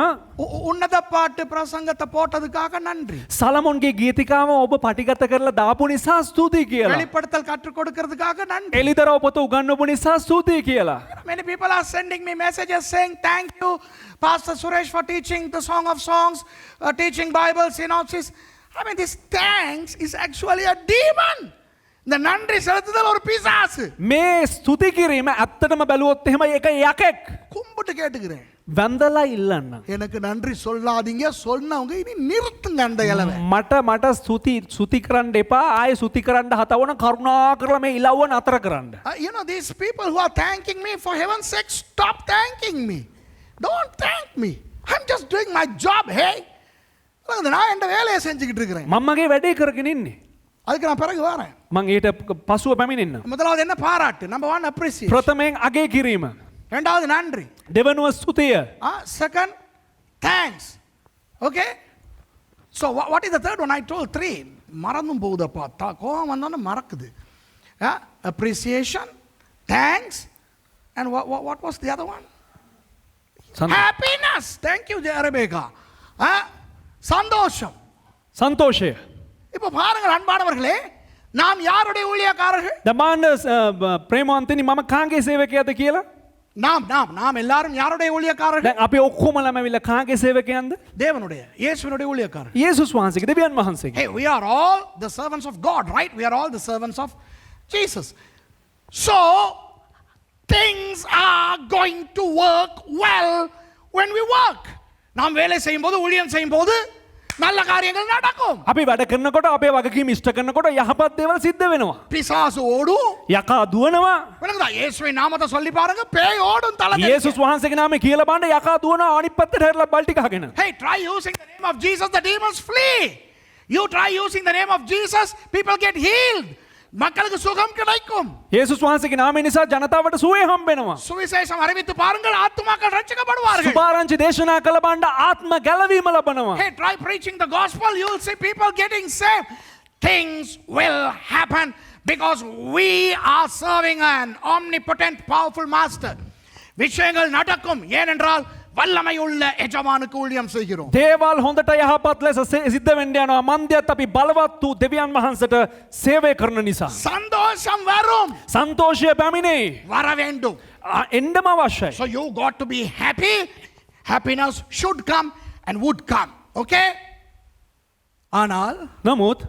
A: உன்னத பாட்டு பிரசங்கத்தை போட்டதுக்காக நன்றி.
B: සලමොන්ගේ ගීතිකාව ඔබ පටිගත කරලා දාපු නිසා ස්තුතියි කියලා.
A: வெளிப்படுத்தல் கற்றுக் கொடுக்கிறதுக்காக நன்றி.
B: එලිදරව් පොත උගන්වපු නිසා ස්තුතියි කියලා.
A: Many people are sending me messages saying thank you Pastor Suresh for teaching the Song of Songs, teaching Bible synopsis. I mean, this thanks is actually a demon. இந்த நன்றி செலுத்துதல் ஒரு பிசாசு.
B: මේ ස්තුති කිරීම ඇත්තටම බැලුවොත් එහෙම ඒක යකෙක්.
A: கும்பிட்டு கேட்டுக்கிறேன்,
B: වැඳලා ඉල්ලන්න.
A: எனக்கு நன்றி சொல்லாதீங்க, சொன்னவங்க இனி நிறுத்துங்க அந்த இலவை.
B: මට ස්තුති කරන්න එපා. ආයේ ස්තුති කරන්න හතවන කරුණා කරලා මේ ඉලව්ව නතර කරන්න.
A: You know, these people who are thanking me, for heaven's sake, stop thanking me. Don't thank me. I'm just doing my job. Hey, நான் என் வேலையை செஞ்சுக்கிட்டு இருக்கிறேன்.
B: මම මගේ වැඩේ කරගෙන ඉන්නේ.
A: அதுக்கு நான் பிறகு வரேன்.
B: මං ඊට පසුව පැමිණෙන්න.
A: முதலாவது என்ன? பாராட்டு. Number 1 appreciation.
B: ප්‍රථමයෙන් අගේ කිරීම.
A: இரண்டாவது நன்றி.
B: දෙවනුව ස්තුතිය.
A: Second, thanks. Okay? So what is the third one? I told 3. மறந்தும் போகுதப்பா. கோபம் வந்தோன்னு மறக்குது. Appreciation, thanks, and what was the other one? Happiness. Thank you, Rebecca. சந்தோஷம்.
B: සන්තෝෂය.
A: இப்போ பாருங்கள் அன்பானவர்களே, நாம் யாருடைய ஊழியக்காரர்கள்?
B: දමාන්න ප්‍රේමවන්තනි මම කාගේ සේවකයාද කියලා?
A: நாம் எல்லாரும் யாருடைய ஊழியக்காரர்கள்?
B: දැන් අපි ඔක්කොමලම ඇවිල්ලා කාගේ සේවකයන්ද?
A: தேவனுடைய, இயேசுவினுடைய ஊழியக்காரர்கள்.
B: යේසුස් වහන්සේගේ, දෙවියන් වහන්සේගේ.
A: Hey, we are all the servants of God, right? We are all the servants of Jesus. So things are going to work well when we work. நாம் வேலை செய்யும்போது, ஊழியம் செய்யும்போது நல்ல காரியங்கள் நடக்கும்.
B: අපි වැඩ කරනකොට අපේ වගකීම් ඉෂ්ට කරනකොට යහපත් දේවල් සිද්ධ වෙනවා.
A: பிசாசு ஓடும்.
B: යකා දුවනවා.
A: விளங்குதா? இயேசுவின் நாமத்தை சொல்லி பாருங்க, பேய் ஓடும் தலை தெறிக்க.
B: යේසුස් වහන්සේගේ නාමය කියලා බලන්න යකා දුවනවා අනිත් පැත්තට හැරිලා බල්ටි ගහගෙන.
A: Hey, try using the name of Jesus, the demons flee. You try using the name of Jesus, people get healed. மக்களுக்கு சுகம் கிடைக்கும்.
B: යේසුස් වහන්සේගේ නාමය නිසා ජනතාවට සුවය හම්බෙනවා.
A: சுவிசேஷம் அறிவித்து பாருங்கள், ஆத்துமாக்கள் ரட்சிக்கப்படுவார்கள்.
B: සුභාරංචි දේශනා කළ බණ්ඩ ආත්ම ගැලවීම ලබනවා.
A: Hey, try preaching the gospel, you will see people getting saved. Things will happen because we are serving an omnipotent, powerful master. விஷயங்கள் நடக்கும் ஏனென்றால் வல்லமையுள்ள எஜமானுக்கு ஊழியம் செய்கிறோம்.
B: දේවල් හොඳට යහපත් ලෙස සිද්ධ වෙන්න යනවා. මන්දියත් අපි බලවත් වූ දෙවියන් වහන්සේට සේවය කරන නිසා.
A: சந்தோஷம் வரும்,
B: සන්තෝෂය පැමිණේ.
A: வர வேண்டும்.
B: එන්නම අවශ්‍යයි.
A: So you got to be happy. Happiness should come and would come. Okay? ஆனால்
B: නමුත්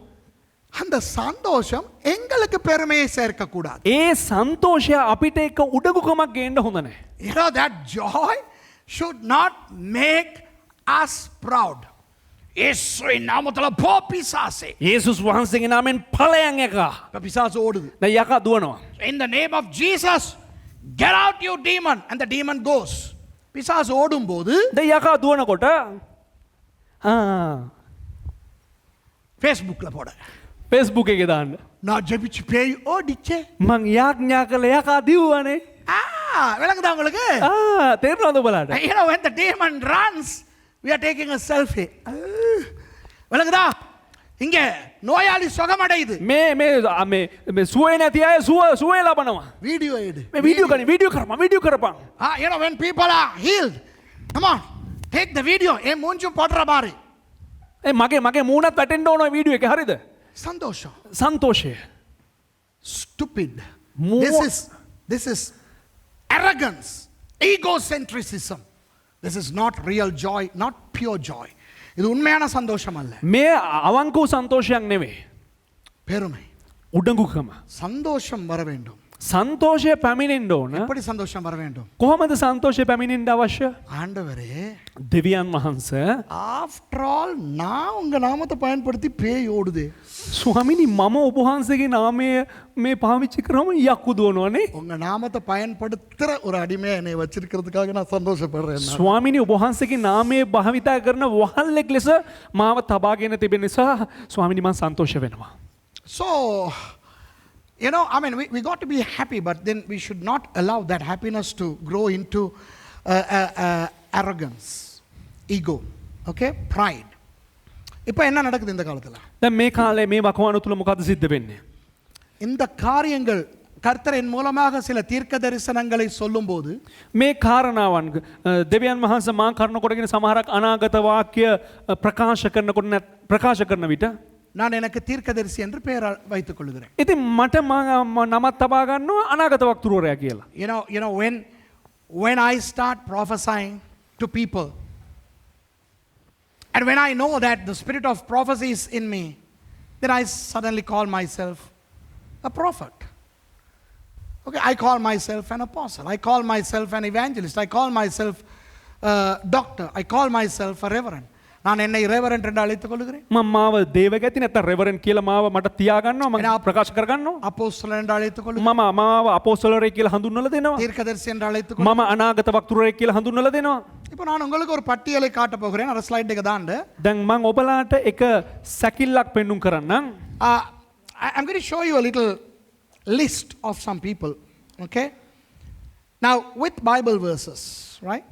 A: அந்த சந்தோஷம் எங்களுக்கு பெருமையை சேர்க்க கூடாது.
B: ඒ සන්තෝෂය අපිට එක උඩඟුකමක් ගේන්න හොඳ නැහැ.
A: You know, that joy should not make us proud. இயேசுவின் நாமத்துல போ பிசாசே.
B: යේසුස් වහන්සේගේ නාමයෙන් ඵලයන් එක.
A: பிசாசு ஓடுது.
B: දැන් යකා දුවනවා.
A: In the name of Jesus, get out you demon, and the demon goes. பிசாசு ஓடும்போது
B: දැන් යකා දුවනකොට
A: Facebookல போட,
B: Facebook එකේ දාන්න.
A: நான் ஜெபிச்சு பேய் ஓடிச்சே.
B: මං යාඥා කළ යකා දිව්වනේ.
A: விளங்குதா உங்களுக்கு?
B: තේරෙනවද ඔබලාට?
A: You know, when the demon runs, we are taking a selfie. விளங்குதா? இங்க நோயாளி சுகமடையுது.
B: මේ සුවේ නැති අය සුවේ ලබනවා.
A: வீடியோ எடு.
B: මේ වීඩියෝ කරපන්.
A: You know, when people are healed, come on, take the video. ஏ மூஞ்சும் போடுற மாதிரி.
B: මගේ මූණත් වැටෙන්න ඕන වීඩියෝ එකේ හරිද?
A: சந்தோஷம்.
B: සන්තෝෂය.
A: Stupid.
B: More-
A: This is arrogance, egocentricism. This is not real joy, not pure joy. இது உண்மையான சந்தோஷம் அல்ல.
B: මේ අවංක වූ සන්තෝෂයක් නෙවෙයි.
A: பெருமை.
B: උඩඟුකම.
A: சந்தோஷம் வர வேண்டும்.
B: සන්තෝෂය පැමිණෙන්න ඕන.
A: எப்படி சந்தோஷம் வர வேண்டும்?
B: කොහොමද සන්තෝෂය පැමිණෙන්න අවශ්‍ය?
A: ஆண்டவரே,
B: දෙවියන් වහන්සේ
A: after all நான் உங்க நாமத்தை பயன்படுத்தி பேய் ஓடுதே.
B: ස්වාමිනී මම ඔබ වහන්සේගේ නාමය මේ පාවිච්චි කරාම යක්කු දුවනවනේ.
A: உங்க நாமத்தை பயன்படுத்துற ஒரு அடிமையை என்னை வச்சிருக்கிறதுக்காக நான் சந்தோஷப்படுறேன்.
B: ස්වාමිනී ඔබ වහන්සේගේ නාමය භාවිතා කරන වහල්ලෙක් ලෙස මාව තබාගෙන තිබෙන නිසා ස්වාමිනී මම සන්තෝෂ වෙනවා.
A: So, you know, I mean, we got to be happy, but then we should not allow that happiness to grow into arrogance, ego, okay, pride. இப்போ என்ன நடக்குது இந்த காலத்துல?
B: දැන් මේ කාලේ මේ වකවානු තුල මොකද සිද්ධ වෙන්නේ?
A: இந்த காரியங்கள் கர்த்தரின் மூலமாக சில தீர்க்க தரிசனங்களை சொல்லும்போது
B: මේ කාරණාවන් දෙවියන් වහන්සේ මා කරන කොටගෙන සමහරක් අනාගත වාක්‍ය ප්‍රකාශ කරන විට
A: நான் எனக்கு தீர்க்கதரிசி என்று பெயர் வைத்துக் கொள்கிறேன்.
B: ඉතින් මට නමත් තබා ගන්නවා අනාගත වක්තුරුවරයා කියලා.
A: You know, when I start prophesying to people, and when I know that the spirit of prophecy is in me, then I suddenly call myself a prophet. Okay, I call myself an apostle. I call myself an evangelist. I call myself a doctor. I call myself a reverend. நான் என்னை reverend என்று அழைத்துக் கொள்கிறேன்.
B: මම මාව දේවගති නැත්නම් රෙවරන්ට් කියලා මාව මට තියාගන්නවා මම ප්‍රකාශ කරගන්නවා.
A: அப்போஸ்தலன் என்று අழைத்துக் கொள்கிறேன்.
B: මම මාව අපොස්තලරයෙක් කියලා හඳුන්වලා දෙනවා.
A: தீர்க்கதரிசி என்று அழைத்துக் கொள்கிறேன்.
B: මම අනාගත වක්තුරුවරයෙක් කියලා හඳුන්වලා දෙනවා.
A: இப்போ நான் உங்களுக்கு ஒரு பட்டியலை காட்ட போகிறேன். අර ස්ලයිඩ් එක දාන්න.
B: දැන් මම ඔබලාට එක සැකිල්ලක් පෙන්눔 කරන්නම්.
A: I'm going to show you a little list of some people. Okay? Now with Bible verses, right?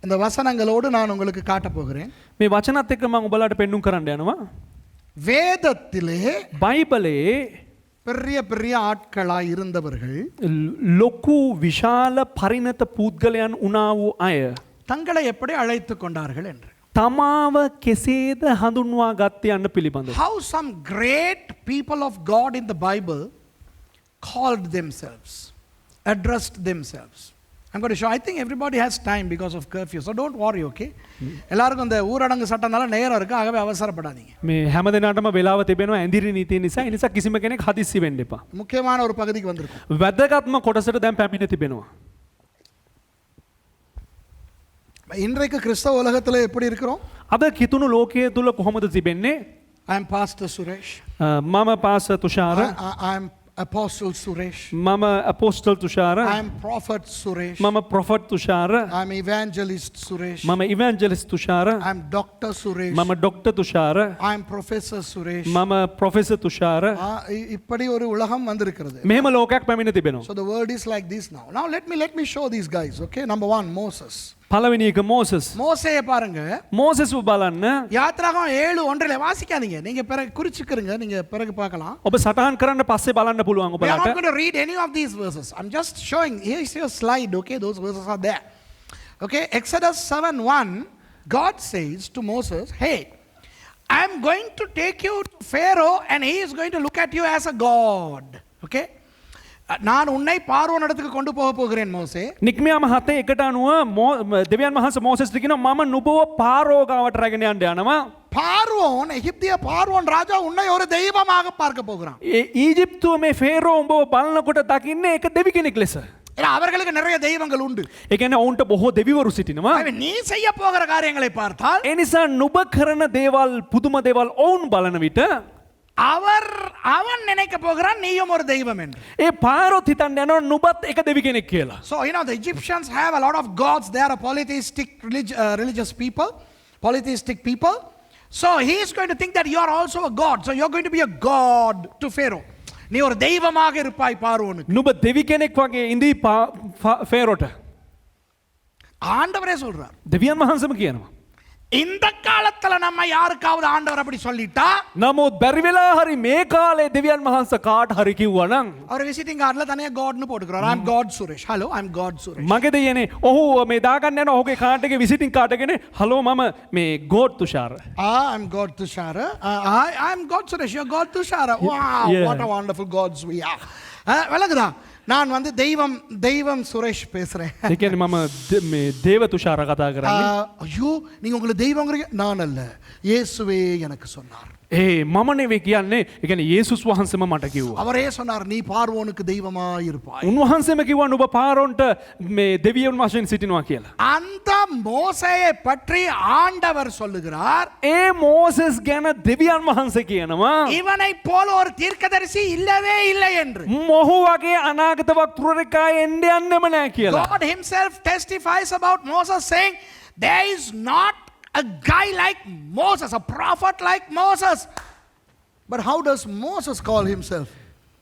A: இந்த வசனங்களோடு நான் உங்களுக்கு காட்ட போகிறேன்.
B: මේ වචනත් එක්ක මම ඔබලාට පෙන්눔 කරන්න යනවා.
A: வேதத்திலே
B: බයිබලේ
A: பெரிய பெரிய ஆட்களாய் இருந்தவர்கள்
B: ලොකු විශාල පරිණත පුද්ගලයන් වුණා වූ අය
A: தங்களை எப்படி அழைத்துக் கொண்டார்கள் என்று.
B: තමාව කෙසේද හඳුන්වා ගත්තේ යන්න පිළිබඳව.
A: How some great people of God in the Bible called themselves, addressed themselves. I'm going to show. I think everybody has time because of curfew, so don't worry, okay? எல்லாருக்கும் இந்த ஊரடங்கு சட்டனால நேரம் இருக்கு, ஆகவே அவசரப்படாதீங்க.
B: මේ හැම දිනකටම වෙලාව තිබෙනවා ඇඳිරි නීතිය නිසා. ඒ නිසා කිසිම කෙනෙක් හදිස්සි වෙන්න එපා.
A: முக்கியமான ஒரு பகுதிக்கு வந்திருக்கோம்.
B: වැදගත්ම කොටසට දැන් පැමිණ තිබෙනවා.
A: இன்றைக்கு கிறிஸ்தவ உலகத்துல எப்படி இருக்கிறோம்?
B: අද කිතුණු ලෝකයේ තුල කොහොමද තිබෙන්නේ?
A: I am Pastor Suresh.
B: මම පාස තුෂාර.
A: Apostle Suresh.
B: මම apostle Thushara
A: I am Prophet Suresh.
B: මම prophet Thushara
A: I am Evangelist Suresh.
B: මම evangelist Thushara
A: I am Dr. Suresh.
B: මම doctor Thushara
A: I am Professor Suresh.
B: මම ප්‍රොෆෙසර් තුෂාර
A: இப்படி ஒரு உலகம் வந்திருக்கிறது.
B: මෙහෙම ලෝකයක් පැමිණ තිබෙනවා.
A: So the word is like this now. Now let me show these guys. Okay, number 1, Moses.
B: පළවෙනි එක මෝසස්.
A: மோசேயை பாருங்க.
B: මෝසස්ව බලන්න.
A: யாத்திராகமம் 7:1 வாசிக்காதீங்க. நீங்க பிறகு குறிச்சுக்கிறீங்க. நீங்க பிறகு பார்க்கலாம்.
B: ඔබ සටහන් කරන්න පස්සේ බලන්න පුළුවන්
A: We are not
B: ඔබලාට.
A: going to read any of these verses. I'm just showing. Here is your slide. Okay, those verses are there. Okay, Exodus 7:1. God says to Moses, "Hey, I'm going to take you to Pharaoh, and he is going to look at you as a god." Okay. நான் உன்னை பார்வோன் இடத்துக்கு கொண்டு போக போகிறேன் மோசே.
B: නික්මියාම 7:1 අනුව දෙවියන් වහන්සේ මෝසස්ට කියනවා මම නුඹව පාරෝ ගාවට රැගෙන යන්න යනවා.
A: பார்வோன் எகிப்திய பார்வோன் ராஜா உன்னை ஒரு தெய்வமாக பார்க்க போகிறான்.
B: ඊජිප්තුව මේ ෆේරෝ උඹව බලනකොට දකින්නේ ඒක දෙවි කෙනෙක් ලෙස.
A: ஏன்னா அவர்களுக்கு நிறைய தெய்வங்கள் உண்டு.
B: ඒ කියන්නේ ඔවුන්ට බොහෝ දෙවිවරු සිටිනවා.
A: நீ செய்ய போகிற காரியங்களை பார்த்தால்
B: ඒ නිසා නුඹ කරන දේවල් පුදුම දේවල් ඔවුන් බලන විට
A: அவன் நினைக்க போகிறான் நீயும் ஒரு தெய்வம் என்று.
B: ඒ පාරොත් හිතන්න යනවා නුඹත් එක දෙවි කෙනෙක් කියලා.
A: So you know the Egyptians have a lot of gods. They are a polytheistic religious people, polytheistic people. So he is going to think that you are also a god. So you are going to be a god to Pharaoh. நீ ஒரு தெய்வமாக இருப்பாய் பார்வோனுக்கு.
B: නුඹ දෙවි කෙනෙක් වගේ ඉඳී ෆේරෝට.
A: ஆண்டவரே சொல்றார்.
B: දෙවියන් වහන්සේම කියනවා.
A: இந்த காலத்துல நம்ம யாருக்காவது ஆண்டவர் அப்படி சொல்லிட்டா
B: නමුත් බැරි වෙලා හරි මේ කාලේ දෙවියන් වහන්සේ කාට හරි කිව්වා නම්
A: அவர் விசிட்டிங் கார்டுல தனியா காட்னு போட்டுக்கிறார். I'm God Suresh. Hello, I'm God Suresh.
B: මගේ දෙයනේ ඔහු මේ දාගන්න යන ඔහුගේ කාඩ් එකේ විසිටින් කාඩ් එකනේ හලෝ මම මේ ගෝඩ් Thushara.
A: I'm God Tushara. I'm God Suresh. You're God Tushara. Wow,
B: Yeah.
A: what a wonderful gods we are. விளங்குதா? நான் வந்து தெய்வம் சுரேஷ் பேசுறேன்.
B: ඒ කියන්නේ මම මේ දේව තුෂාර කතා කරන්නේ.
A: ஐயோ நீங்க உங்களுக்கு தெய்வங்கிறீங்க. நான் அல்ல, இயேசுவே எனக்கு சொன்னார்.
B: ඒ මම නෙවෙයි කියන්නේ. ඒ කියන්නේ යේසුස් වහන්සේම මට කිව්වා.
A: அவரே சொன்னார் நீ பார்வோனுக்கு தெய்வமாய் இருப்பாய்.
B: උන්වහන්සේම කිව්වා නුඹ පාරොන්ට මේ දෙවියන් වශයෙන් සිටිනවා කියලා.
A: அந்த மோசேயை பற்றி ஆண்டவர் சொல்லுகிறார்.
B: ඒ මෝසස් ගැන දෙවියන් වහන්සේ කියනවා
A: இவனை போல ஒரு தீர்க்கதரிசி இல்லவே இல்லை என்று.
B: මොහු වගේ අනාගත වක්තෘරෙකා එන්න යන්නෙම නැහැ කියලා.
A: God himself testifies about Moses saying there is not a guy like Moses, a prophet like Moses. But how does Moses call himself?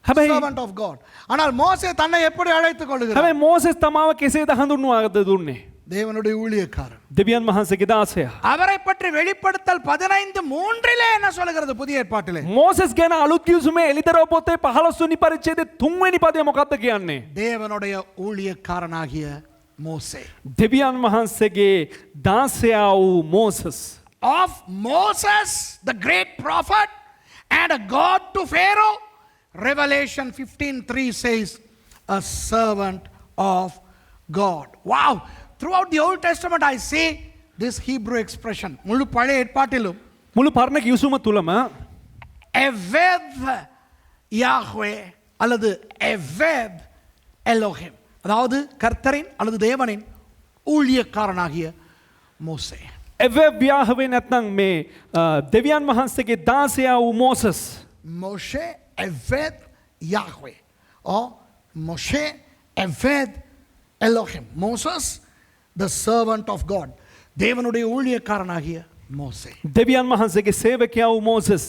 B: හැබැයි
A: Servant of God. ஆனால் மோசே தன்னை எப்படி அழைத்துக் கொள்கிறார்?
B: හැබැයි මෝසස් තමාව කෙසේද හඳුන්වාද දුන්නේ?
A: தேவனுடைய ஊழியக்காரர்.
B: දෙවියන් වහන්සේගේ දාසයා.
A: அவரை பற்றி வெளிப்படுத்தல் 15:3 என்ன சொல்கிறது புதிய ஏற்பாட்டிலே?
B: මෝසස් ගැන අලුත් කිව්සුමේ එලිදරව් පොතේ 15 වෙනි පරිච්ඡේදයේ 3 වෙනි පදය මොකක්ද කියන්නේ?
A: தேவனுடைய ஊழியக்காரனாகிய மோசே.
B: දෙවියන් වහන්සේගේ දාසයා වූ Moses.
A: Of Moses, the great prophet and a god to Pharaoh, Revelation 15:3 says a servant of God. Wow. Throughout the Old Testament I see this Hebrew expression. முழு பழைய ஏற்பாட்டிலும்
B: මුළු පරණ කිව්සුම තුලම
A: Eved Yahweh அல்லது Eved Elohim, அதாவது கர்த்தரின் அல்லது தேவனின் ஊழியக்காரனாகிய மோசே.
B: එවෙබ් යාහවේ නැත්නම් මේ දෙවියන් වහන්සේගේ දාසයා වූ Moses.
A: Moshe Eved Yahweh or Moshe Eved Elohim. Moses, the servant of God. தேவனுடைய ஊழியக்காரனாகிய மோசே.
B: දෙවියන් වහන්සේගේ සේවකයා වූ මෝසස්.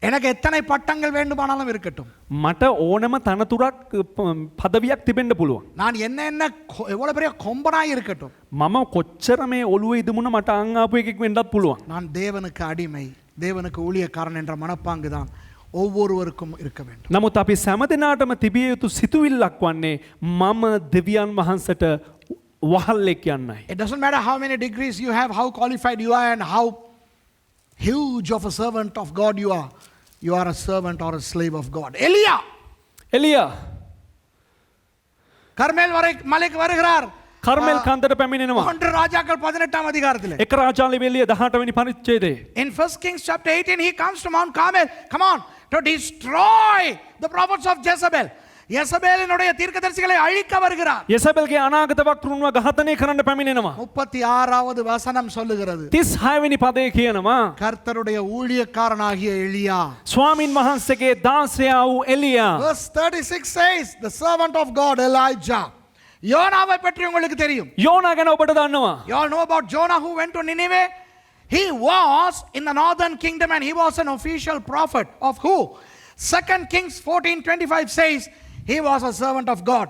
A: எனக்கு எத்தனை பட்டங்கள் வேண்டுமானாலும் இருக்கட்டும்.
B: මට ඕනම තනතුරක් පදවියක් තිබෙන්න පුළුවන්.
A: நான் என்ன எவ்வளவு பெரிய கொம்பனாய் இருக்கட்டும்.
B: මම කොච්චර මේ ඔළුවේ ඉදමුණ මට අං ආපු එකෙක් වෙන්නත් පුළුවන්.
A: நான் தேவனுக்கு அடிமை, தேவனுக்கு ஊழியக்காரன் என்ற மனப்பாங்கு தான் ஒவ்வொருவருக்கும் இருக்க வேண்டும்.
B: නමුත් අපි සෑම දිනාටම තිබිය යුතු සිතුවිල්ලක් වන්නේ මම දෙවියන් වහන්සේට වහල්ලෙක් යන්නයි.
A: It doesn't matter how many degrees you have, how qualified you are, and how huge of a servant of God you are. You are a servant or a slave of God. Elia,
B: එලියා
A: கர்மேல் மலைக்கு வருகிறார்.
B: කර්මෙල් කන්දට පැමිණෙනවා.
A: 1 ராஜாக்கள் 18ஆம் அதிகாரத்திலே.
B: එක රාජාලි වෙලිය 18 වෙනි පරිච්ඡේදයේ.
A: In 1 Kings chapter 18 he comes to Mount Carmel. Come on, to destroy the prophets of Jezebel. யெசபேலினுடைய தீர்க்கதரிசிகளை அழிக்க வருகிறார்.
B: යෙසබෙල්ගේ අනාගත වක්තෘන්ව ඝාතනය කරන්න පැමිණෙනවා.
A: 36வது வசனம் சொல்லுகிறது,
B: 36 වෙනි පදේ කියනවා
A: கர்த்தருடைய ஊழியக்காரனாகிய எலியா.
B: ස්වාමින් වහන්සේගේ දාසයා වූ එලියා.
A: Verse 36 says, the servant of God Elijah. யோனாவை பற்றி உங்களுக்கு தெரியும்.
B: යෝනා ගැන ඔබට දන්නවා.
A: You all know about Jonah who went to Nineveh. He was in the northern kingdom and he was an official prophet of who? 2 Kings 14:25 says he was a servant of God.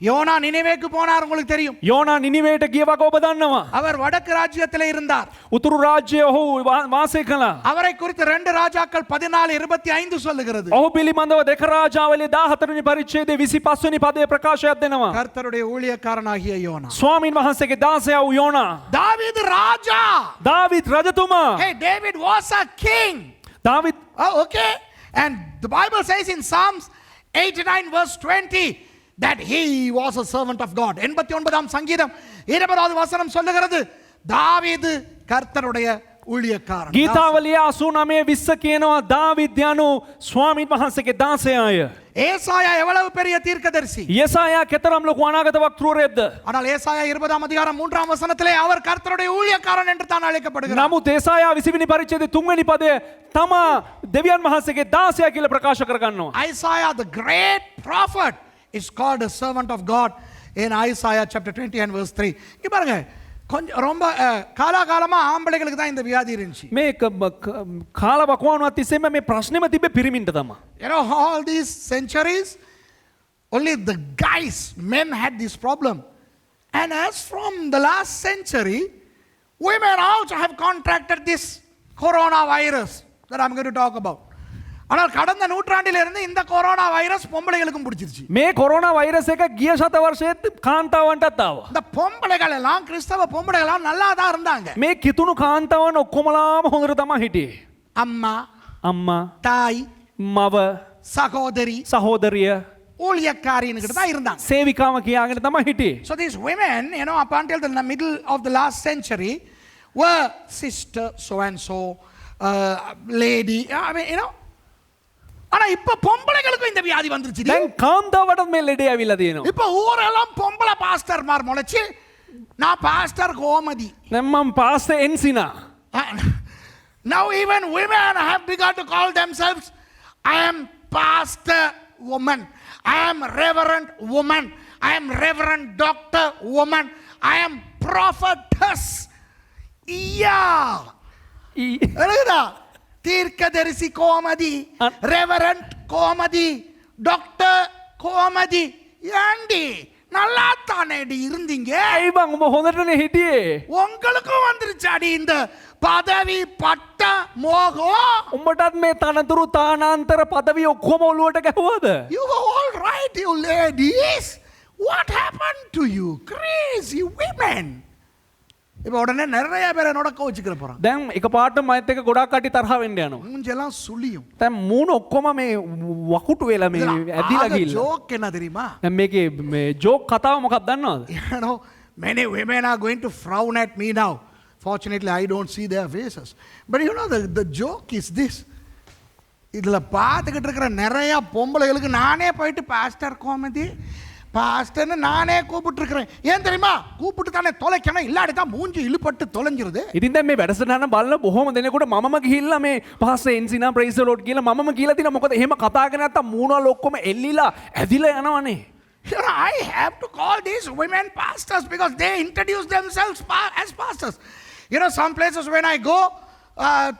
A: யோனா நினிவேக்கு போனார், உங்களுக்கு தெரியும்.
B: යෝනා නිනිවේට ගිය වගේ ඔබ දන්නවා.
A: அவர் வடக்கு ராஜ்யத்தில் இருந்தார்.
B: උතුරු රාජ්‍යයේ ඔහු වාසය කළා.
A: அவரை குறித்து 2 ராஜாக்கள் 14:25 சொல்லுகிறது.
B: ඔහු පිළිබඳව දෙක රාජාවලියේ 14 වෙනි පරිච්ඡේදයේ 25 වෙනි පදයේ ප්‍රකාශයක් දෙනවා.
A: கர்த்தருடைய ஊழியக்காரனாகிய யோனா.
B: ස්වාමින් වහන්සේගේ දාසයා වූ යෝනා.
A: தாவீது ராஜா.
B: දාවිත් රජතුමා.
A: Hey, David was a king.
B: David
A: Oh, okay. And the Bible says in Psalms 89 verse 20 that he was a servant of God. 89ஆம் சங்கீதம் 20வது வசனம் சொல்லுகிறது, தாவீது கர்த்தருடைய ஊழியக்காரன்.
B: ගීතාවලිය 89 20 කියනවා දාවිත් යනු ස්වාමින් වහන්සේගේ දාසයාය.
A: ஏசாயா எவ்வளவு பெரிய தீர்க்கதரிசி.
B: යෙසායා කෙතරම් ලොකු අනාගත වක්තෘවරයෙක්ද?
A: ஆனால் ஏசாயா 20ஆம் அதிகாரம் 3ஆம் வசனத்திலே அவர் கர்த்தருடைய ஊழியக்காரன் என்று தான் அழைக்கப்படுகிறார்.
B: නමුත් ඒසායා 20 වෙනි පරිච්ඡේදයේ 3 වෙනි පදය තමා දෙවියන් වහන්සේගේ දාසයා කියලා ප්‍රකාශ කරගන්නවා.
A: Isaiah, the great prophet, is called a servant of God in Isaiah chapter 20 and verse 3. இங்க பாருங்க, கொஞ்சம் ரொம்ப காலாகாலமா ஆம்பளைகளுக்கு தான் இந்த வியாதி இருந்துச்சு.
B: මේ කාල වකවානුවත් තිස්සෙම මේ ප්‍රශ්නෙම තිබ්බේ පිරිමින්ට තමයි.
A: You know, all these centuries, only the guys, men had this problem. And as from the last century, women also have contracted this coronavirus that I'm going to talk about. ஆனால் கடந்த நூற்றாண்டிலிருந்து இந்த கொரோனா வைரஸ் பொம்பளைகளுக்கும் பிடிச்சிருச்சு.
B: මේ corona virus එක ගිය ශත වර්ෂයේත් කාන්තාවන්ටත් ආවා.
A: இந்த பொம்பளைகள் எல்லாம், கிறிஸ்தவ பொம்பளைகள் எல்லாம் நல்லா தான் இருந்தாங்க.
B: මේ කිතුණු කාන්තාවන් ඔක්කොමලාම හොඳට තමයි හිටියේ.
A: அம்மா,
B: අම්මා,
A: தாய்,
B: මව,
A: சகோதரி,
B: සහෝදරිය,
A: ஊழியக்காரின்னு தான் இருந்தாங்க.
B: සේවිකාව කියාගෙන තමයි හිටියේ.
A: So these women, you know, up until the middle of the last century, were sister so and so, lady, I mean, you know. ஆனா இப்ப பொம்பளைகளுக்கும் இந்த வியாதி வந்துருச்சு.
B: දැන් කාන්තාවටත් මේ ලෙඩේ ඇවිල්ලා තියෙනවා.
A: இப்ப ஊரெல்லாம் பொம்பளை பாஸ்டர்மார் முளைச்சு, நான் பாஸ்டர் கோமதி.
B: දැන් මම pastor එන්සිනා.
A: Now even women have begun to call themselves, I am pastor woman, I am reverend woman, I am reverend doctor woman, I am prophetess. Yeah. தீர்க்கதரிசி கோமதி, ரெவரண்ட் கோமதி, டாக்டர் கோமதி. ஏண்டி நல்லா தானேடி இருந்தீங்க?
B: ඇයි බං උඹ හොඳටනේ හිටියේ?
A: உங்களுக்கும் வந்துருச்சாடி இந்த பதவி பட்ட மோகம்?
B: උඹටත් මේ තනතුරු තානාන්තර පදවි ඔක්කොම ඔලුවට ගැහුවද?
A: You were all right, you ladies. What happened to you? Crazy women. இப்போ உடனே நிறைய பேர் என்னோட கோச்சிக்கிற போறாங்க.
B: දැන් එකපාරට මයිත් එක ගොඩක් කටි තරහ වෙන්න යනවා.
A: மூஞ்செல்லாம் சுளியும்.
B: දැන් මූණ ඔක්කොම මේ වකුටු වෙලා මේ ඇදිලා ගිහිල්ලා.
A: ஜோக் என்ன தெரியுமா?
B: දැන් මේකේ මේ ජෝක් කතාව මොකක්ද දන්නවද?
A: You know, many women are going to frown at me now. Fortunately, I don't see their faces. But you know, the joke is this. இதில் பார்த்துக்கிட்டு இருக்கிற நிறையா பொம்பளைகளுக்கு நானே போயிட்டு பாஸ்டர் கோமதி பாஸ்டர்னு நானே கூப்பிட்டுருக்கிறேன். ஏன் தெரியுமா? கூப்பிட்டு தானே தொலைக்கணும், இல்லாடி தான் மூஞ்சி இழுப்பட்டு தொலைஞ்சிருது.
B: ඉතින් දැන් මේ වැඩසටහන බලන බොහොම දෙනෙකුට මමම ගිහිල්ලා මේ පාස්ටර් එන්සිනා ප්‍රයිස් ද ලෝඩ් කියලා මමම කියලා තිනා. මොකද එහෙම කතා කරන්නේ නැත්තම් මූණවල ඔක්කොම එල්ලිලා ඇදිලා යනවනේ.
A: You know, I have to call these women pastors because they introduce themselves as pastors. You know, some places when I go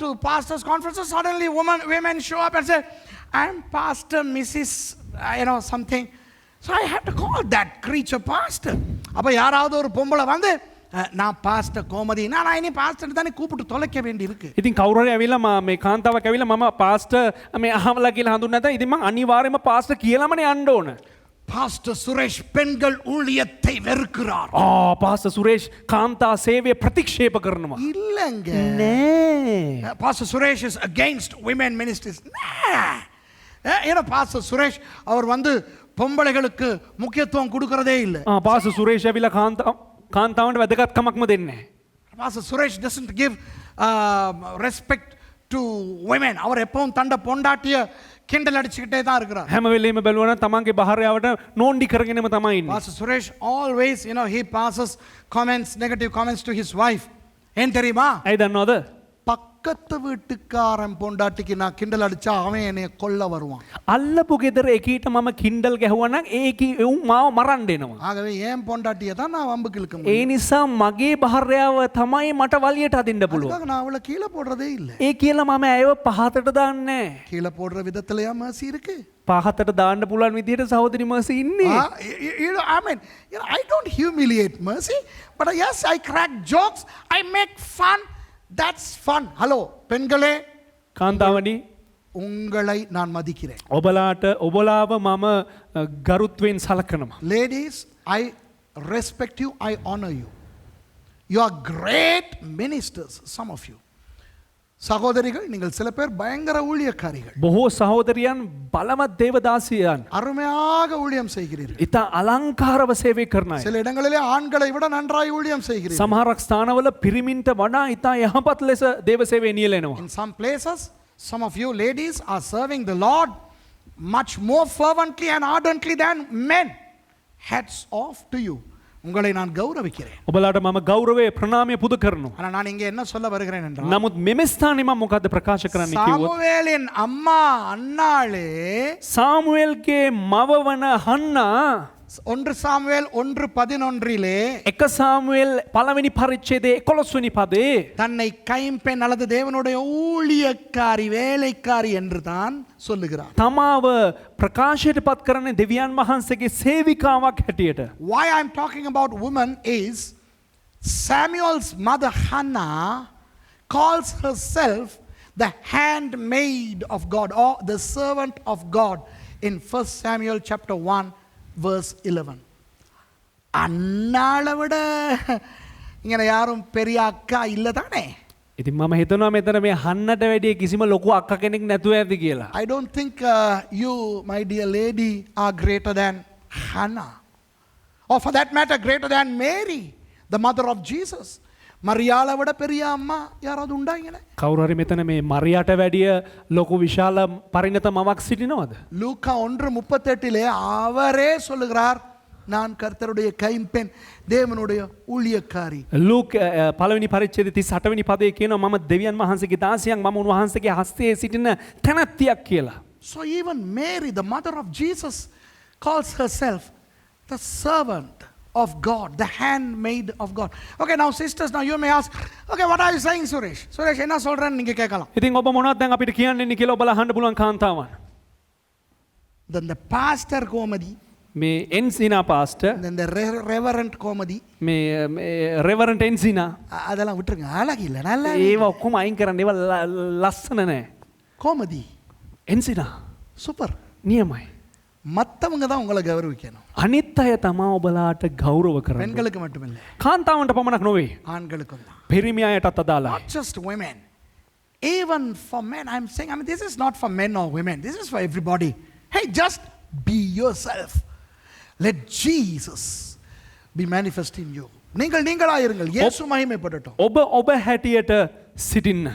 A: to pastors' conferences, suddenly women show up and say, I'm Pastor Mrs. You know, something. So I have to call that creature pastor. அப்போ யாராவது ஒரு பொம்பளை வந்து நான் pastor Gomathi, நான் இனி pastor தானே கூப்பிட்டு தொலைக்க வேண்டி இருக்கு.
B: ඉතින් කවුරු හරි ඇවිල්ලා මේ කාන්තාවක් ඇවිල්ලා මම පාස්ටර් මේ අහවලා කියලා හඳුන්වන්න නැත්නම් ඉතින් මම අනිවාර්යයෙන්ම පාස්ටර් කියලාමනේ යන්න ඕන.
A: பாஸ்டர் சுரேஷ் பெண்கள் ஊழியத்தை வெறுக்கிறார்.
B: පාස්ටර් සුරේෂ් කාන්තා සේවය ප්‍රතික්ෂේප කරනවා.
A: இல்லங்க.
B: නෑ.
A: Pastor Suresh is against women ministries. You know, Pastor Suresh அவர் வந்து பொம்பளைகளுக்கு முக்கியத்துவம் கொடுக்கறதே இல்லை.
B: පාස්ටර් සුරේෂ් ඇවිල්ලා කාන්තාවන්ට වැදගත්කමක්ම දෙන්නේ නැහැ.
A: Pastor Suresh doesn't give respect to women. அவர் எப்பவும் தண்ட பொண்டாட்டிய கிண்டல் அடிச்சுக்கிட்டே தான் இருக்கிறார்.
B: හැම වෙලේම බැලුවනම් තමන්ගේ භාර්යාවට නෝන්ඩි කරගෙනම තමයි ඉන්නේ.
A: Pastor Suresh always, he passes comments, negative comments to his wife. ஏன் தெரியுமா?
B: ඇයි දන්නවද?
A: பக்கத்து வீட்டுக்காரன் பொண்டாட்டிக்கு நான் கிண்டல் அடிச்சா அவன் என்னைய கொல்ல வருவான்.
B: අල්ලපු ගෙදර එකීට මම කින්ඩල් ගැහුවනම් ඒකි එවුන් මාව මරන්න එනවා.
A: ஆகவே ஏன் பொண்டாட்டியை தான் நான் வம்புக்கு இழுக்க
B: ඒ
A: முடியும்.
B: නිසා මගේ භාර්යාව තමයි මට වලියට අදින්න පුළුවන්.
A: அதுக்காக நான் அவளை கீழே போடுறதே இல்லை.
B: ඒ කියලා මම ඇයව පහතට දාන්නේ නැහැ.
A: கீழே போடுற விதத்திலயா mercy இருக்கு?
B: පහතට දාන්න පුළුවන් විදිහට සහෝදරි මර්සි ඉන්නේ.
A: I mean, I don't humiliate mercy, but yes, I crack jokes, I make fun. That's fun. Hello, பெண்களே,
B: කාන්තාවනි
A: உங்களை நான் மதிக்கிறேன்.
B: ඔබලාව මම ගරුත්වයෙන් සලකනවා.
A: Ladies, I respect you, I honor you. You are great ministers, some of you. சகோதரிகள், நீங்கள் சில பேர் பயங்கர ஊழியக்காரிகள்.
B: බොහෝ සහෝදරයන් බලවත් දේවදාසියන්.
A: அருமையாக ஊழியம் செய்கிறீர்கள்.
B: ඉතා අලංකාරව සේවය කරන අය.
A: சில இடங்களிலே ஆண்களை விட நன்றாய் ஊழியம் செய்கிறீர்கள்.
B: සමහරක් ස්ථානවල පිරිමින්ට වඩා ඉතා යහපත් ලෙස දේව සේවය නියැලෙනවා.
A: In some places, some of you ladies are serving the Lord much more fervently and ardently than men. Hats off to you. உங்களை நான் கௌரவிக்கிறேன்.
B: ඔබලාට මම ගෞරවය ප්‍රණාමය පුද කරනවා.
A: ஆனா நான் இங்கே என்ன சொல்ல வருகிறேன் என்றால்,
B: නමුත් මෙම ස්ථානයේ මම මොකද්ද ප්‍රකාශ කරන්න කිව්වොත්
A: சாமுவேலின் அம்மா அன்னாளே
B: සාමුවෙල්ගේ මව වන හන්නා
A: 1 சாமுவேல் 1:11
B: එක සාමුවෙල් පළවෙනි පරිච්ඡේදයේ 11 වෙනි පදේ
A: தன்னை கைம்பெண் அல்லது தேவனுடைய ஊழியக்காரி வேலைக்காரி என்று தான் சொல்லுகிறார்.
B: තමාව ප්‍රකාශයට පත් කරන්නේ දෙවියන් වහන්සේගේ සේවිකාවක් හැටියට.
A: Why I'm talking about women is Samuel's mother Hannah calls herself the handmaid of God or the servant of God in 1 Samuel chapter 1 verse 11. அன்னாளை விட இங்கே யாரும் பெரிய அக்கா இல்லை தானே?
B: ඉතින් මම හිතනවා මෙතන මේ හන්නට වැඩිය කිසිම ලොකු අක්ක කෙනෙක් නැතුව ඇති කියලා.
A: I don't think you, my dear lady, are greater than Hannah. Or for that matter, greater than Mary, the mother of Jesus. மரியாளை விட பெரிய அம்மா யாராவது உண்டா இங்கே?
B: කවුරු හරි මෙතන මේ මරියාට වැඩිය ලොකු විශාල පරිණත මවක් සිටිනවද?
A: லூக்கா 1:38 அவரே சொல்லுகிறார், நான் கர்த்தருடைய கைம்பெண், தேவனுடைய ஊழியக்காரி.
B: ලූක් පළවෙනි පරිච්ඡේදයේ 38 වෙනි පදයේ කියනවා මම දෙවියන් වහන්සේගේ දාසියක්, මම උන්වහන්සේගේ හස්තයේ සිටින තැනැත්තියක් කියලා.
A: So even Mary, the mother of Jesus, calls herself the servant of God, the handmaid of God. Okay, now sisters, now you may ask, okay, what are you saying, Suresh? Suresh, என்ன சொல்றேன்னு நீங்க கேட்கலாம்.
B: ඉතින් ඔබ මොනවද දැන් අපිට කියන්නේ කියලා ඔබලා අහන්න පුළුවන් කාන්තාවන්.
A: Then the pastor Komadi,
B: මේ එන්සිනා pastor,
A: then the reverend Komadi,
B: මේ රෙවරන්ට් එන්සිනා,
A: அதெல்லாம் விட்டுருங்க, அழகு இல்லை, நல்லா
B: ඒව ඔක්කොම අයින් කරන්න. ඒව ලස්සන නැහැ.
A: கோமதி
B: එන්සිනා
A: சூப்பர்.
B: නියමයි.
A: மற்றவங்க தான் உங்களை கௌரவிக்கணும்,
B: අනිත් අය තමා ඔබලාට ගෞරව කරන්න.
A: பெண்களுக்கு மட்டுமில்லை,
B: කාන්තාවන්ට පමණක් නොවේ,
A: ஆண்களுக்கும் தான்.
B: පිරිමි අයටත් අදාළයි.
A: Not just women, even for men. I'm saying, I mean, this is not for men or women, this is for everybody. Hey, just be yourself. Let Jesus be manifest in you. நீங்களாயிருங்கள், இயேசு மகிமைப்படட்டும்.
B: ඔබ හැටියට සිටින්න.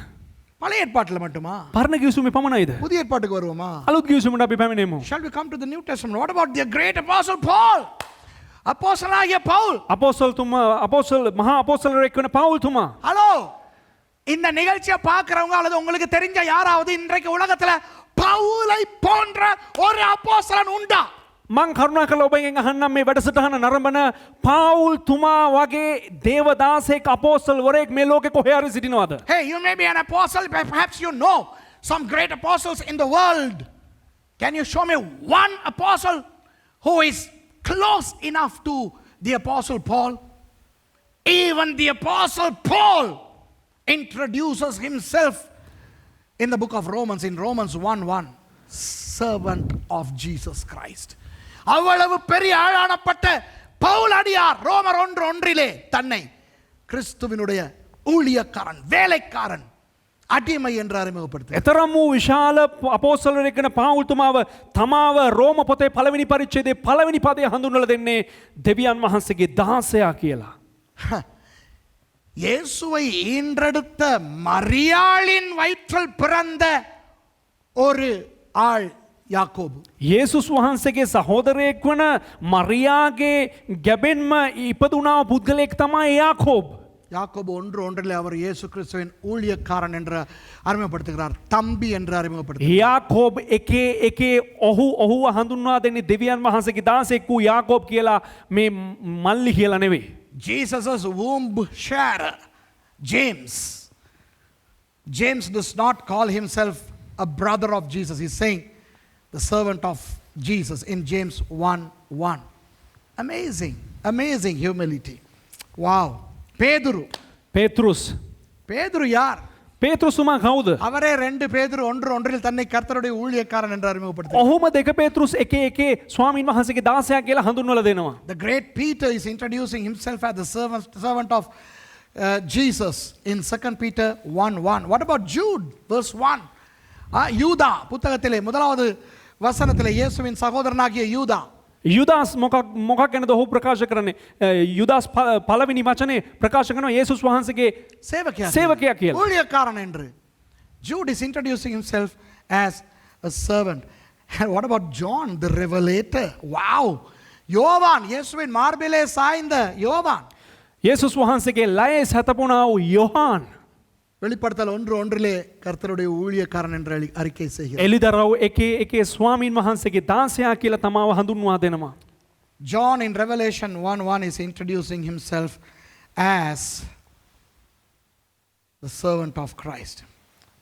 A: பழைய ஏற்பாட்டில் மட்டுமா?
B: පරණ ගිවිසුමේ පමණයිද?
A: புதிய ஏற்பாட்டுக்கு வருவோமா?
B: අලුත් ගිවිසුමට අපි පැමිණෙමු.
A: Shall we come to the New Testament? What about the great apostle Paul? அப்போஸ்தலனாகிய பவுல்.
B: අපෝස්තල මහා අපෝස්තලයෙක් වෙන පවුල්තුමා.
A: ஹலோ, இந்த நிகழ்ச்சியை பார்க்கறவங்க அல்லது உங்களுக்கு தெரிஞ்ச யாராவது இன்றைக்கு உலகத்துல பவுலை போன்ற ஒரு அப்போஸ்தலன் உண்டா?
B: මං කරුණාකරලා ඔබෙන් අහන්නම් මේ වැඩසටහන නරඹන පාවුල්තුමා වගේ දේවදාසෙක් අපෝස්තලවරයෙක් මේ ලෝකේ කොහේ හරි සිටිනවද?
A: Hey, you may be an apostle, perhaps you know some great apostles in the world. Can you show me one apostle who is close enough to the apostle Paul? Even the apostle Paul introduces himself in the book of Romans, in Romans 1:1, servant of Jesus Christ. அவ்வளவு பெரிய ஆளானப்பட்ட பவுல் அடியார் ரோமர் 1:1 தன்னை கிறிஸ்துவினுடைய ஊழியக்காரன், வேலைக்காரன், අඩිමයි என்று அறிமுகப்படுத்த.
B: එතරම් වූ විශාල අපෝස්තලයෙක් වෙන පාවුල්තුමාව තමාව රෝම පොතේ පළවෙනි පරිච්ඡේදයේ පළවෙනි පදයේ හඳුන්වලා දෙන්නේ දෙවියන් වහන්සේගේ දාසයා කියලා.
A: இயேசுவை ஈன்றெடுத்த மரியாளின் வயிற்றில் பிறந்த ஒரு ஆள் யாக்கோபு.
B: යේසුස් වහන්සේගේ සහෝදරයෙක් වන මරියාගේ ගැබෙන්ම ඉපදුනා පුද්ගලයෙක් තමයි යාකෝබ්.
A: யாக்கோபு 1:1 அவர் இயேசு கிறிஸ்துவின் ஊழியக்காரன் என்று அறிமுகப்படுத்துகிறார். தம்பி என்று அறிமுகப்படுத்துகிறார்.
B: යාකෝබ් එකේ ඔහු හඳුන්වා දෙන්නේ දෙවියන් වහන්සේගේ දාසෙක් වූ යාකෝබ් කියලා මේ මල්ලි කියලා නෙවෙයි.
A: Jesus' womb sharer, James. James does not call himself a brother of Jesus. He's saying the servant of Jesus in James 1:1. Amazing humility. Wow. பேதுரு. பேதுரு யார்?
B: පේතෘස්තුමා කවුද?
A: அவரே 2 பேதுரு 1:1 தன்னை கர்த்தருடைய ஊழியக்காரன் என்று அறிமுகப்படுத்துகிறார்.
B: ඔහුම 2 පේතෘස් එකේ ස්වාමීන් වහන්සේගේ දාසයා කියලා හඳුන්වලා දෙනවා.
A: The great Peter is introducing himself as the servant of Jesus in 2 Peter 1:1. What about Jude verse 1? யூதா புத்தகத்திலே முதலாவது வசனத்திலே இயேசுவின் சகோதரனாகிய யூதா.
B: යුදාස් මොකක් ගැනද ඔහු ප්‍රකාශ කරන්නේ? යුදාස් පළවෙනි වචනේ ප්‍රකාශ කරනවා යේසුස් වහන්සේගේ සේවකයා කියලා.
A: ஊழியக்காரன் என்று. Jude is introducing himself as a servant. And what about John the revelator? Wow. யோவான் இயேசுவின் மார்பிலே சாய்ந்த யோவான்.
B: යේසුස් වහන්සේගේ ලයේ සතපුණා වූ යොහාන්.
A: வெளிப்படுத்தல் 1:1 கர்த்தருடைய ஊழியக்காரன் என்று அறிக்கை செய்கிறார்.
B: එලිදරව් එකේ ස්වාමීන් වහන්සේගේ දාසයා කියලා තමාව හඳුන්වා දෙනවා.
A: John in Revelation 1:1 is introducing himself as the servant of Christ.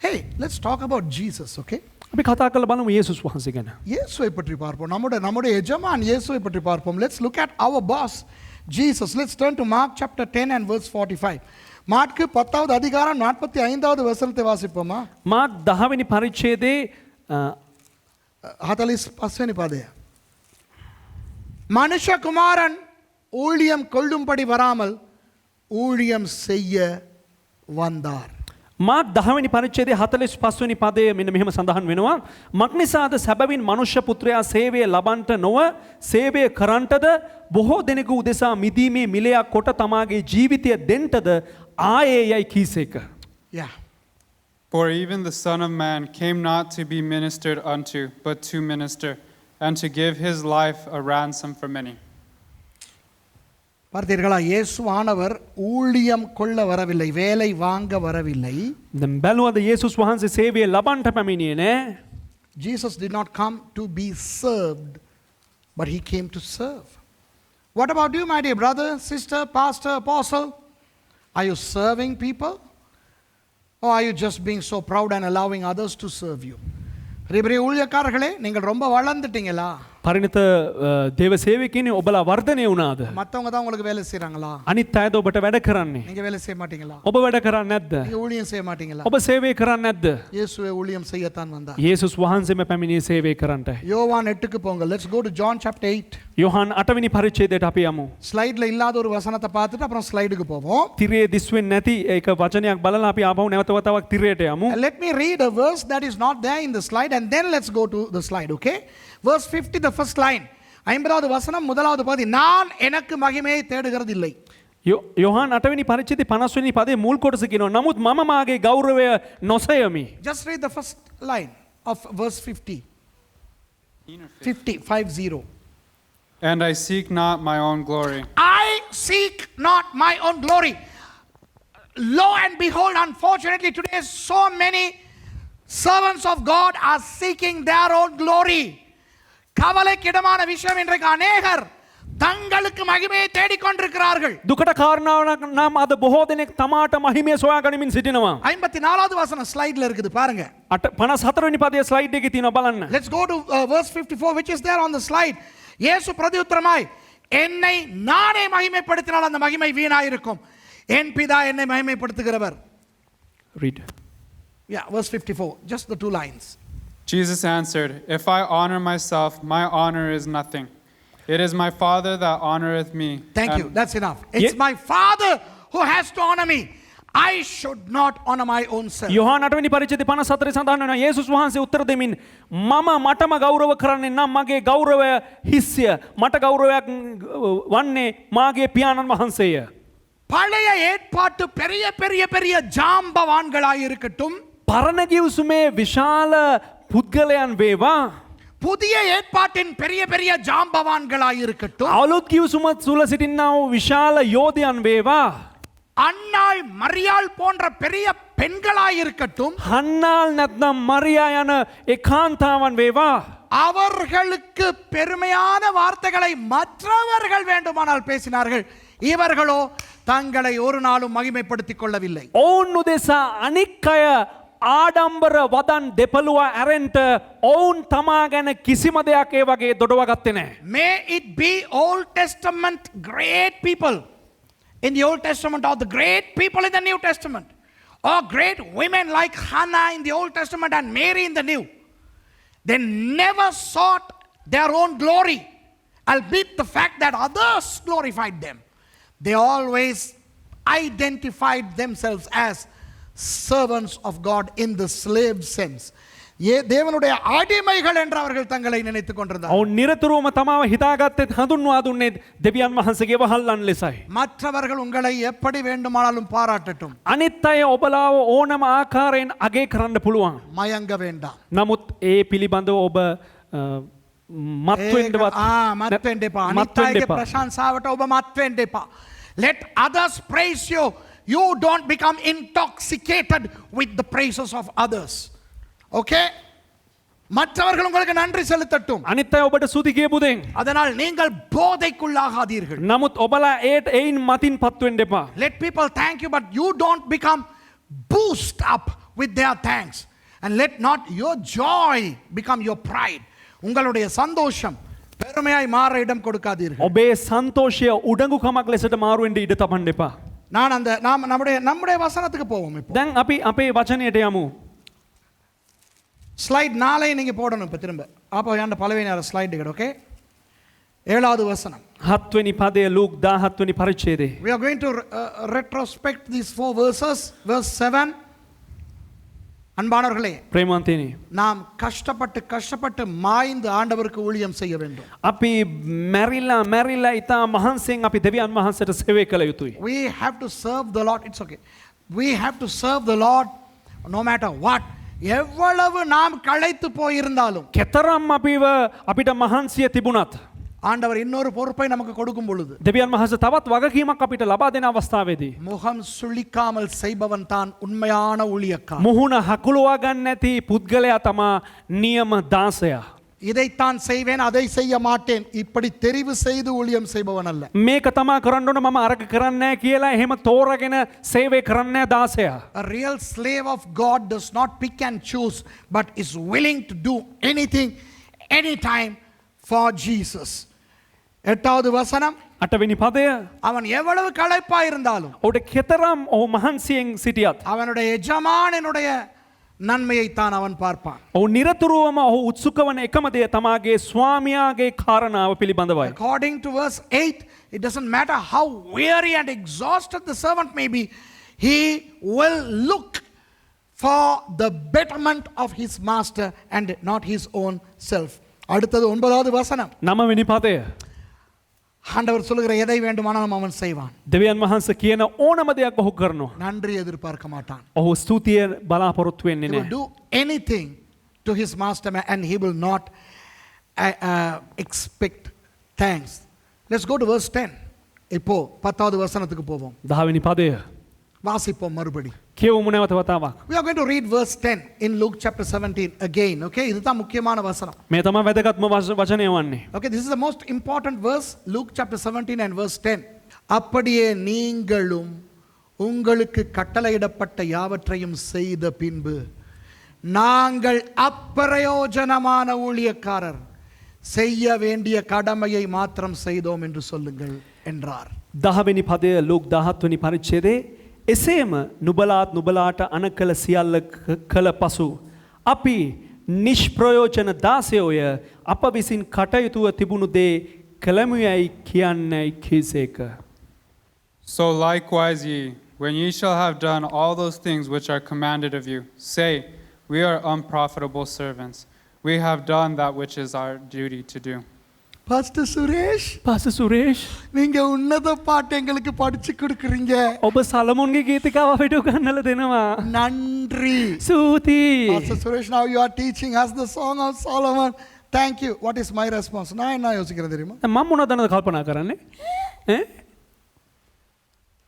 A: Hey, let's talk about Jesus, okay?
B: අපි කතා කරලා බලමු යේසුස් වහන්සේ ගැන.
A: இயேசுவை பற்றி பார்ப்போம். நம்முடைய எஜமான் இயேசுவை பற்றி பார்ப்போம். Let's look at our boss Jesus. Let's turn to Mark chapter 10 and verse 45. மாற்கு 10வது அதிகாரம் 45வது வசனத்தை வாசிப்போமா?
B: මාක් 10 වෙනි පරිච්ඡේදයේ
A: 45 පදය. மனுஷகுமாரன் ஊழியம் கொள்ளும்படி வராமல் ஊழியம் செய்ய வந்தார்.
B: මාක් 10 වෙනි පරිච්ඡේදයේ 45 වෙනි පදයේ මෙන්න මෙහෙම සඳහන් වෙනවා. මක්නිසාද සැබවින් මනුෂ්‍ය පුත්‍රයා සේවය ලබන්ට නොව සේවය කරන්ටද බොහෝ දෙනෙකු උදෙසා මිදීමේ මිලයක් කොට තමාගේ ජීවිතය දෙන්නටද ආයේ යයි කීසේක.
A: Yeah.
C: For even the Son of Man came not to be ministered unto, but to minister, and to give his life a ransom for many.
A: பார்த்தீர்களா? இயேசுவானவர் ஊழியம் கொள்ள வரவில்லை, வேலை வாங்க வரவில்லை.
B: දැන් බැලුවද යේසුස් වහන්සේ සේවය ලබන්ට පැමිණියේ නෑ.
A: Jesus did not come to be served, but he came to serve. What about you, my dear brother, sister, pastor, apostle? Are you serving people? Or are you just being so proud and allowing others to serve you? பெரிய ஊழியக்காரர்களே, நீங்கள் ரொம்ப வளர்ந்துட்டீங்களா?
B: පරිණත දේව සේවකයනි ඔබලා වර්ධනය වුණාද?
A: மத்தவங்க தான் உங்களுக்கு வேலை செய்றாங்களா?
B: අනිත් අයද ඔබට වැඩ කරන්නේ?
A: நீங்க வேலை செய்ய மாட்டீங்களா?
B: ඔබ වැඩ කරන්නේ නැද්ද?
A: நீங்க ஊழியம் செய்ய மாட்டீங்களா?
B: ඔබ සේවය කරන්නේ නැද්ද?
A: இயேசுவே ஊழியம் செய்யத்தான் வந்தார்.
B: යේසුස් වහන්සේම පැමිණියේ සේවය කරන්නට.
A: யோவான் 8க்கு போங்க. Let's go to John chapter 8.
B: Yohan 8 වෙනි පරිච්ඡේදයට අපි යමු.
A: ஸ்லைட்ல இல்லாத ஒரு வசனத்தை பார்த்துட்டு அப்புறம் ஸ்லைடுக்கு போவோம்.
B: තිරේ දිස්වෙන්නේ නැති ඒක වචනයක් බලලා අපි ආපහු නැවත වතාවක් තිරයට යමු.
A: Let me read a verse that is not there in the slide and then let's go to the slide, okay? Verse 50, the first line. 50வது வசனம் முதலாவது பகுதி. நான் எனக்கு மகிமையை தேடுகிறதில்லை.
B: යොහාන් 8 වෙනි පරිච්ඡේදයේ 50 වෙනි පදයේ මුල් කොටස කියනවා නමුත් මම මාගේ ගෞරවය නොසයමි.
A: Just read the first line of verse 50. 50.
C: And I seek not my own glory.
A: I seek not my own glory. Lo and behold, unfortunately today so many servants of God are seeking their own glory. கவலைக்கிடமான விஷயம் இன்றைக்கு அநேகர் தங்களுக்கு மகிமையை தேடிக்கொண்டிருக்கிறார்கள்.
B: දුකට කාරණාවක් නම් අද බොහෝ දෙනෙක් තමාට මහිමය සොයා ගනිමින් සිටිනවා.
A: 54வது வசனம் ஸ்லைட்ல இருக்குது பாருங்க.
B: 54 වෙනි පදයේ ස්ලයිඩ් එකේ තියෙනවා බලන්න.
A: Let's go to verse 54 which is there on the slide. இயேசு பிரதியுத்தரமாய் என்னை நானே மகிமைப்படுத்தினால் அந்த மகிமை வீணாயிருக்கும். என் பிதா என்னை மகிமைப்படுத்துகிறவர்.
B: Read.
A: Yeah, verse 54. Just the 2 lines.
C: Jesus answered, If I honor myself, my honor is nothing. It is my Father that honoreth me.
A: Thank you. That's enough. It's my Father who has to honor me. I should not honor my own self.
B: Yohan 8 වෙනි පරිච්ඡේදයේ 54 සඳහන් වෙනවා යේසුස් වහන්සේ උත්තර දෙමින් මම මටම ගෞරව කරන්නේ නම් මගේ ගෞරවය හිස්ය. මට ගෞරවයක් වන්නේ මාගේ පියාණන් වහන්සේය.
A: பழைய ஏற்பாட்டு பெரிய பெரிய பெரிய ஜாம்பவான்களாய் இருக்கட்டும்,
B: පරණ ගිවිසුමේ විශාල පුද්ගලයන් වේවා,
A: புதிய ஏற்பாட்டின் பெரிய பெரிய ஜாம்பவான்களாய் இருக்கட்டும்,
B: අවුලුත් කිව්සුමත් සුල සිටින්නා වූ විශාල යෝධයන් වේවා.
A: அன்னாள் மரியாள் போன்ற பெரிய பெண்களாய் இருக்கட்டும்,
B: හන්නාල් නැත්නම් මරියා යන ඒ කාන්තාවන් වේවා.
A: அவர்களுக்கு பெருமையான வார்த்தைகளை மற்றவர்கள் வேண்டுமானால் பேசினார்கள். இவர்களோ தங்களை ஒரு நாளும் மகிமைப்படுத்திக் கொள்ளவில்லை.
B: ඔවුන් උදෙසා අනික් අය ආඩම්බර වදන් දෙපළුවා ඇරෙන්ට ඔවුන් තමා ගැන කිසිම දෙයක් ඒ වගේ දොඩවගත්තේ නැහැ.
A: May it be Old Testament great people in the Old Testament, or the great people in the New Testament, or great women like Hannah in the Old Testament and Mary in the New. They never sought their own glory, albeit the fact that others glorified them. They always identified themselves as servants of God in the slave sense. தேவனுடைய அடிமைகள் என்று அவர்கள் தங்களை நினைத்துக் கொண்டிருந்தார்கள்.
B: ඔවුන් නිරතුරුවම තමාව හිතාගත්තේ හඳුන්වා දුන්නේ දෙවියන් වහන්සේගේ වහල්ලන් ලෙසයි.
A: மற்றவர்கள் உங்களை எப்படி வேண்டுமானாலும் பாராட்டட்டும்,
B: අනිත් අය ඔබලාව ඕනම ආකාරයෙන් අගය කරන්න පුළුවන්.
A: மயங்க வேண்டாம்.
B: නමුත් ඒ පිළිබඳව ඔබ මත්වෙන්නවත්
A: මත් වෙන්න එපා. අනිත් අයගේ ප්‍රශංසාවට ඔබ මත් වෙන්න එපා. Let others praise you. You don't become intoxicated with the praises of others. Okay? மற்றவர்கள் உங்களுக்கு நன்றி செலுத்தட்டும்.
B: අනිත් අය ඔබට ස්තුති කියපුදෙන්.
A: அதனால் நீங்கள் போதைக்குள்ளாகாதீர்கள்.
B: නමුත් ඔබලා ඒට එයින් මතින් පත් වෙන්න එපා.
A: Let people thank you, but you don't become boost up with their thanks. And let not your joy become your pride. உங்களுடைய சந்தோஷம் பெருமையாய் மாற இடம் கொடுக்காதீர்கள்.
B: ඔබේ සන්තෝෂය උඩඟුකමක් ලෙසට මාරු වෙන්න ඉඩ තබන්න එපා.
A: நான் அந்த நம்முடைய வசனத்துக்கு போவோம். இப்போ
B: දැන් අපි අපේ වචනයට යමු.
A: ஸ்லைட் 4 நீங்க போடணும் இப்ப திரும்ப. அப்போ යන්න පළවෙනි අර ස්ලයිඩ් එකට. ஓகே? 7வது வசனம்.
B: 7 වෙනි පදය ලූක් 17 වෙනි පරිච්ඡේදයේ.
A: We are going to retrospect these 4 verses. Verse 7. அன்பானவர்களே,
B: ප්‍රේමවන්තයනි,
A: நாம் கஷ்டப்பட்டு மாய்ந்து ஆண்டவருக்கு ஊழியம் செய்ய வேண்டும்.
B: අපි මැරිලා ඉතා මහන්සියෙන් අපි දෙවියන් වහන්සේට සේවය කළ යුතුයි.
A: We have to serve the Lord. It's okay. We have to serve the Lord no matter what. எவ்வளவு நாம் களைத்து போயிருந்தாலும்,
B: කෙතරම් අපිට මහන්සිය තිබුණත්,
A: ஆண்டவர் இன்னொரு பொறுப்பை நமக்கு கொடுக்கும் பொழுது,
B: දෙවියන් වහන්සේ තවත් වගකීමක් අපිට ලබා දෙන අවස්ථාවේදී
A: முகம் சுளிக்காமல் செய்பவன் தான் உண்மையான ஊழியக்காரன்.
B: මුහුණ හකුලවා ගන්න නැති පුද්ගලයා තමා නියම දාසයා.
A: இதைத்தான் செய்வேன், அதை செய்ய மாட்டேன், இப்படி தெரிவு செய்து ஊழியம் செய்பவன் அல்ல.
B: මේක තමා කරන්න ඕන, මම අරක කරන්නේ නැහැ කියලා එහෙම තෝරගෙන සේවය කරන්නේ නැහැ දාසයා.
A: A real slave of God does not pick and choose, but is willing to do anything, anytime for Jesus. 8வது வசனம்.
B: 8 වෙනි පදය.
A: அவன் எவ்வளவு களைப்பா இருந்தாலும்,
B: ඔහුට කෙතරම් ඔහු මහන්සියෙන් සිටියත්,
A: அவனுடைய எஜமானனுடைய நன்மையை தான் அவன் பார்ப்பான்.
B: ඔහු නිරතුරුවම ඔහු උත්සුක වන එකම දේ තමාගේ ස්වාමියාගේ කාරණාව පිළිබඳවයි.
A: According to verse 8, it doesn't matter how weary and exhausted the servant may be, he will look for the betterment of his master and not his own self. அடுத்தது 9வது வசனம்.
B: 9 වෙනි පදය.
A: ஆண்டவர் சொல்லுகிற எதை வேண்டுமானாலும் அவன் செய்வான்.
B: දෙවියන් වහන්සේ කියන ඕනම දෙයක් ඔහු කරනවා.
A: நன்றி எதிர்பார்க்க மாட்டான்.
B: ඔහු ස්තුතිය බලාපොරොත්තු වෙන්නේ
A: He will
B: නැහැ.
A: do anything to his master and he will not expect thanks. Let's go to verse 10. இப்போ 10வது வசனத்துக்கு போவோம்.
B: 10 වෙනි පදය.
A: வாசிப்போம் மறுபடி.
B: කියවමු නැවත වතාවක්.
A: We are going to read verse 10 in Luke chapter 17 again. Okay? இதுதான் முக்கியமான வசனம்.
B: මේ තමයි වැදගත්ම වචනය වන්නේ.
A: Okay, this is the most important verse, Luke chapter 17 and verse 10. அப்படியே நீங்களும் உங்களுக்கு கட்டளையிடப்பட்ட யாவற்றையும் செய்த பின்பு நாங்கள் அப்பிரயோஜனமான ஊழியக்காரர், செய்ய வேண்டிய கடமையை மாத்திரம் செய்தோம் என்று சொல்லுங்கள் என்றார்.
B: 10 වෙනි පදය ලූක් 17 වෙනි පරිච්ඡේදයේ එසේම නුබලාට අනකල සියල්ල කළ පසු අපි නිෂ්ප්‍රයෝජන දාසයෝය අප විසින් කටයුතුව තිබුණු දේ කළමුයයි කියන්නයි කීසේක.
C: So likewise ye, when ye shall have done all those things which are commanded of you, say, we are unprofitable servants. We have done that which is our duty to do.
A: Pastor Suresh,
B: Suresh,
A: நீங்க உன்னத பாட்டு எங்களுக்கு படிச்சு கொடுக்குறீங்க.
B: ඔබ සලමුන්ගේ ගීතිකාව අපිට උගන්වලා දෙනවා.
A: நன்றி.
B: සූති.
A: Pastor Suresh, now you are teaching us the Song of Solomon. thank you. What is my response? நான் என்ன யோசிக்கிறேன் தெரியுமா?
B: මම මොනවද කල්පනා කරන්නේ? ඈ?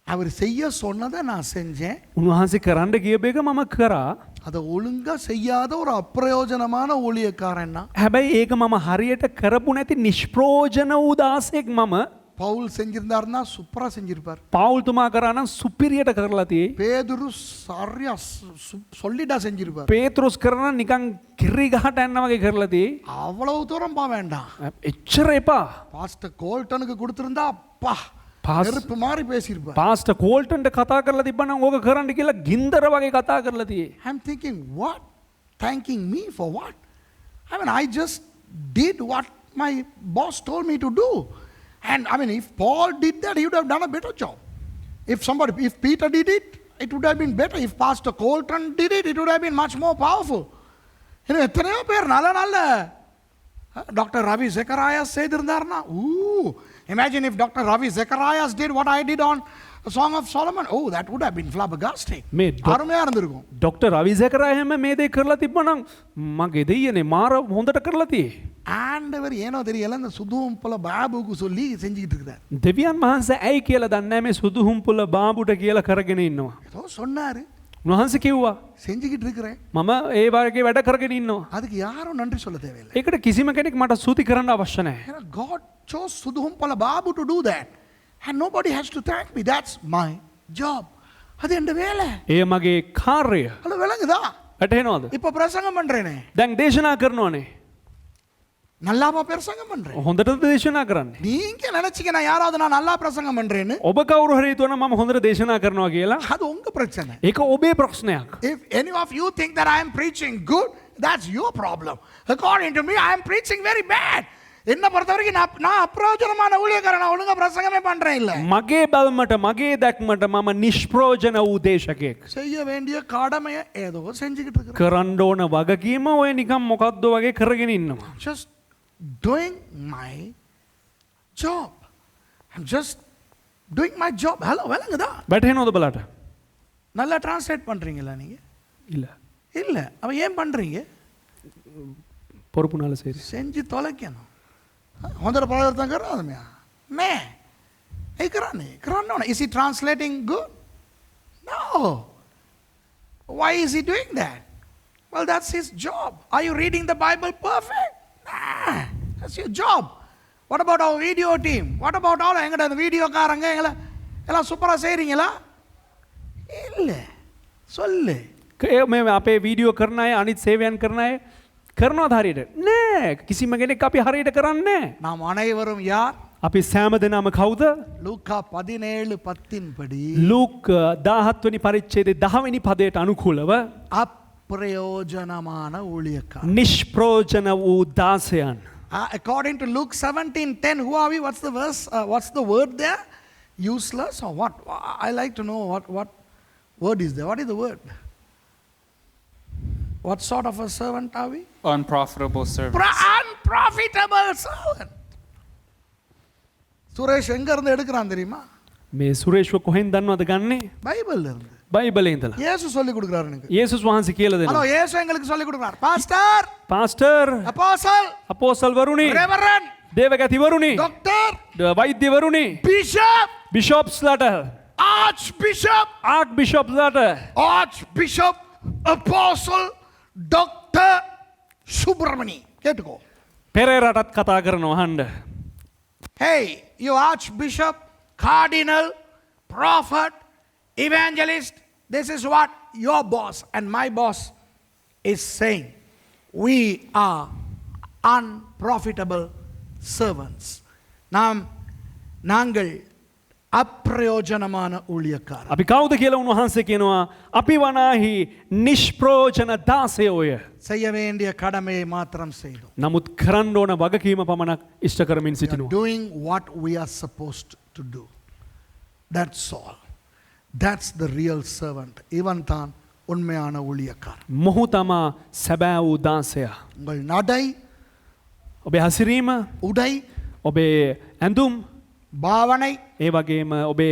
A: அவர் செய்ய சொன்னதை நான் செஞ்சேன்.
B: උන්වහන්සේ කරන්න කියප එක මම කරා.
A: அதை ஒழுங்கா செய்யாத ஒரு அப்பிரயோஜனமான ஊழியக்காரன்னா
B: හැබැයි ඒක මම හරියට කරපු නැති නිෂ්ප්‍රෝජන වූ දාසයෙක් මම.
A: பவுல் செஞ்சிருந்தாருன்னா சூப்பரா செஞ்சிருப்பார்.
B: පවුල්තුමා කරා නම් සුපිරියට කරලා තියෙයි.
A: பேதுரு சரியா சொல்லிடா செஞ்சிருப்பார்.
B: පේතෘස් කරන නිකන් කිරි ගහට යන්න වගේ කරලා තියෙයි.
A: அவ்வளவு தூரம் போக வேண்டாம்.
B: එච්චර එපා.
A: பாஸ்டர் கோல்டனுக்கு கொடுத்திருந்தா அப்பா
B: பாஸ்-
A: நெருப்பு மாதிரி பேசியிருப்பார்.
B: පාස්ට කෝල්ටන්ට කතා කරලා තිබ්බනම් ඕක කරන්න කියලා ගින්දර වගේ කතා කරලා තියෙයි.
A: I'm thinking, what? Thanking me for what? I mean, I just did what my boss told me to do. And I mean, if Paul did that, he would have done a better job. If Peter did it, it would have been better. If Pastor Colton did it, it would have been much more powerful. எத்தனையோ பேர் நல்ல நல்ல doctor Ravi Zacharias செய்திருந்தார்னா imagine if Dr. Ravi Zacharias did what I did on the Song of Solomon. Oh, that would have been flabbergasting. அருமையா இருந்திருக்கும்.
B: Doctor රවි සැකරායම මේ දේ කරලා තිබ්බනම් මගේ දෙයියනේ මාර හොඳට කරලා තියෙයි.
A: ஆண்டவர் ஏனோ தெரியல இந்த சுதுவும் போல பாபுக்கு சொல்லி செஞ்சுக்கிட்டு இருக்கிறார்.
B: දෙවියන් වහන්සේ ඇයි කියලා දන්නේ නැහැ මේ සුදුහුම්පුල බාබුට කියලා කරගෙන ඉන්නවා.
A: ஏதோ சொன்னாரு
B: උන්වහන්සේ කිව්වා
A: செஞ்சுக்கிட்டு இருக்கிறேன்.
B: මම ඒ වගේ වැඩ කරගෙන ඉන්නවා.
A: அதுக்கு யாரும் நன்றி சொல்ல தேவையில்லை.
B: ඒකට කිසිම කෙනෙක් මට ස්තුති කරන්න අවශ්‍ය නැහැ.
A: You know, God chose சுதுவும் போல Babu to do that. And nobody has to thank me. That's my job. அது என் வேலை.
B: ඒ මගේ කාර්යය.
A: அது விளங்குதா?
B: වැටහෙනවද?
A: இப்ப பிரசங்கம் பண்றேனே.
B: දැන් දේශනා කරනවානේ.
A: நல்லாவா பிரசங்கம் பண்றேன்?
B: හොඳට දේශනා කරන්නේ.
A: நீங்க நினைச்சீங்க நான் யாராவது நான் நல்லா பிரசங்கம் பண்றேன்னு?
B: ඔබ කවුරු හරි හිතුවනම් මම හොඳට දේශනා කරනවා කියලා.
A: அது உங்க பிரச்சனை.
B: ඒක ඔබේ ප්‍රශ්නයක්.
A: If any of you think that I am preaching good, that's your problem. According to me, I am preaching very bad. என்ன பொறுத்த வரைக்கும் நான் அப்பிரயோஜனமான ஊழியக்காரன், நான் ஒழுங்கா பிரசங்கமே பண்றேன் இல்ல.
B: මගේ බල්මට මගේ දැක්මට මම නිෂ්ප්‍රෝජන වූ දේශකයෙක්.
A: செய்ய வேண்டிய கடமையை ஏதோ செஞ்சுக்கிட்டு இருக்கிறேன்.
B: කරන්න ඕන වගකීම ඔය නිකම් මොකද්ද වගේ කරගෙන ඉන්නවා.
A: Just doing my job. I'm just doing my job. Hello, விளங்குதா?
B: වැටහෙනවද බලට?
A: நல்லா டிரான்ஸ்லேட் பண்றீங்களா நீங்க?
B: இல்ல.
A: இல்ல. அப்ப ஏன் பண்றீங்க?
B: පොරපුනාල සේරි.
A: செஞ்சு தொலைக்கணும். හොඳට ප්‍රවර්තන කරනවද මෙයා? නෑ. ඒ කරන්නේ. කරන්න ඕන. Is he translating good? No. Why is he doing that? Well, that's his job. Are you reading the Bible perfect? Nah. That's your job. What about our video team? What about all எங்கட அந்த வீடியோக்காரங்க எல்லாம் சூப்பரா செய்றீங்களா? இல்ல. சொல்லு.
B: මේ අපේ video කරන අය අනිත් සේවයන් කරන අය කරනවද හරියට? නෑ. කිසිම කෙනෙක් අපි හරියට කරන්නේ නෑ.
A: நாம் அனைவரும் யார்?
B: අපි සෑම දෙනාම කවුද?
A: லூக்கா 17:10 படி
B: ලූක් 17 වෙනි පරිච්ඡේදයේ 10 වෙනි පදයට අනුකූලව
A: அப்பிரயோஜனமான ஊழியக்காரர்.
B: නිෂ්ප්‍රෝජන වූ දාසයන්.
A: According to Luke 17:10, who are we? What's the verse? What's the word there? Useless or what? I like to know what word is there. What is the word? What sort of a servant are we?
C: Unprofitable servants.
A: Unprofitable servant. Suresh எங்க இருந்து எடுக்கிறான் தெரியுமா?
B: මේ සුරේෂ්ව කොහෙන් දන්නවද ගන්නෙ?
A: பைபிள்ல இருந்து.
B: බයිබලේ ඉඳලා.
A: இயேசு சொல்லி கொடுக்கிறார் எனக்கு.
B: යේසුස් වහන්සේ කියලා
A: ஹலோ,
B: දෙනවා.
A: இயேசு எங்களுக்கு சொல்லி கொடுக்கிறார். பாஸ்டர்,
B: පාස්ටර්,
A: அப்போஸ்தல்,
B: අපෝස්තල් වරුනි,
A: ரெவரண்ட்,
B: දේවගති වරුනි,
A: டாக்டர்,
B: වෛද්‍ය වරුනි,
A: பிஷப்,
B: බිෂොප්ස්ලාට,
A: ஆர்ச் பிஷப்,
B: ආක් බිෂොප්ස්ලාට,
A: archbishop, apostle, doctor Subramani. கேட்டுக்கோ.
B: පෙරේරටත් කතා කරනවා අහන්න.
A: Hey, you archbishop, cardinal, prophet, evangelist, this is what your boss and my boss is saying. We are unprofitable servants. நாங்கள் அப்பிரயோஜனமான ஊழியக்காரர்.
B: අපි කවුද කියලා උන්වහන්සේ කියනවා අපි වනාහි නිෂ්ප්‍රෝජන දාසයෝය.
A: செய்ய வேண்டிய கடமையை மாத்திரம் செய்தோம்.
B: නමුත් කරන්න ඕන වගකීම පමණක් ඉෂ්ට කරමින් සිටිනවා.
A: Doing what we are supposed to do. That's all. That's the real servant. இவன் தான் உண்மையான ஊழியக்காரர்.
B: මොහු තමා සැබෑ වූ දාසයා.
A: உங்கள் நடை,
B: ඔබේ හසිරීම,
A: உடை,
B: ඔබේ ඇඳුම්,
A: பாவனை,
B: ඒ වගේම ඔබේ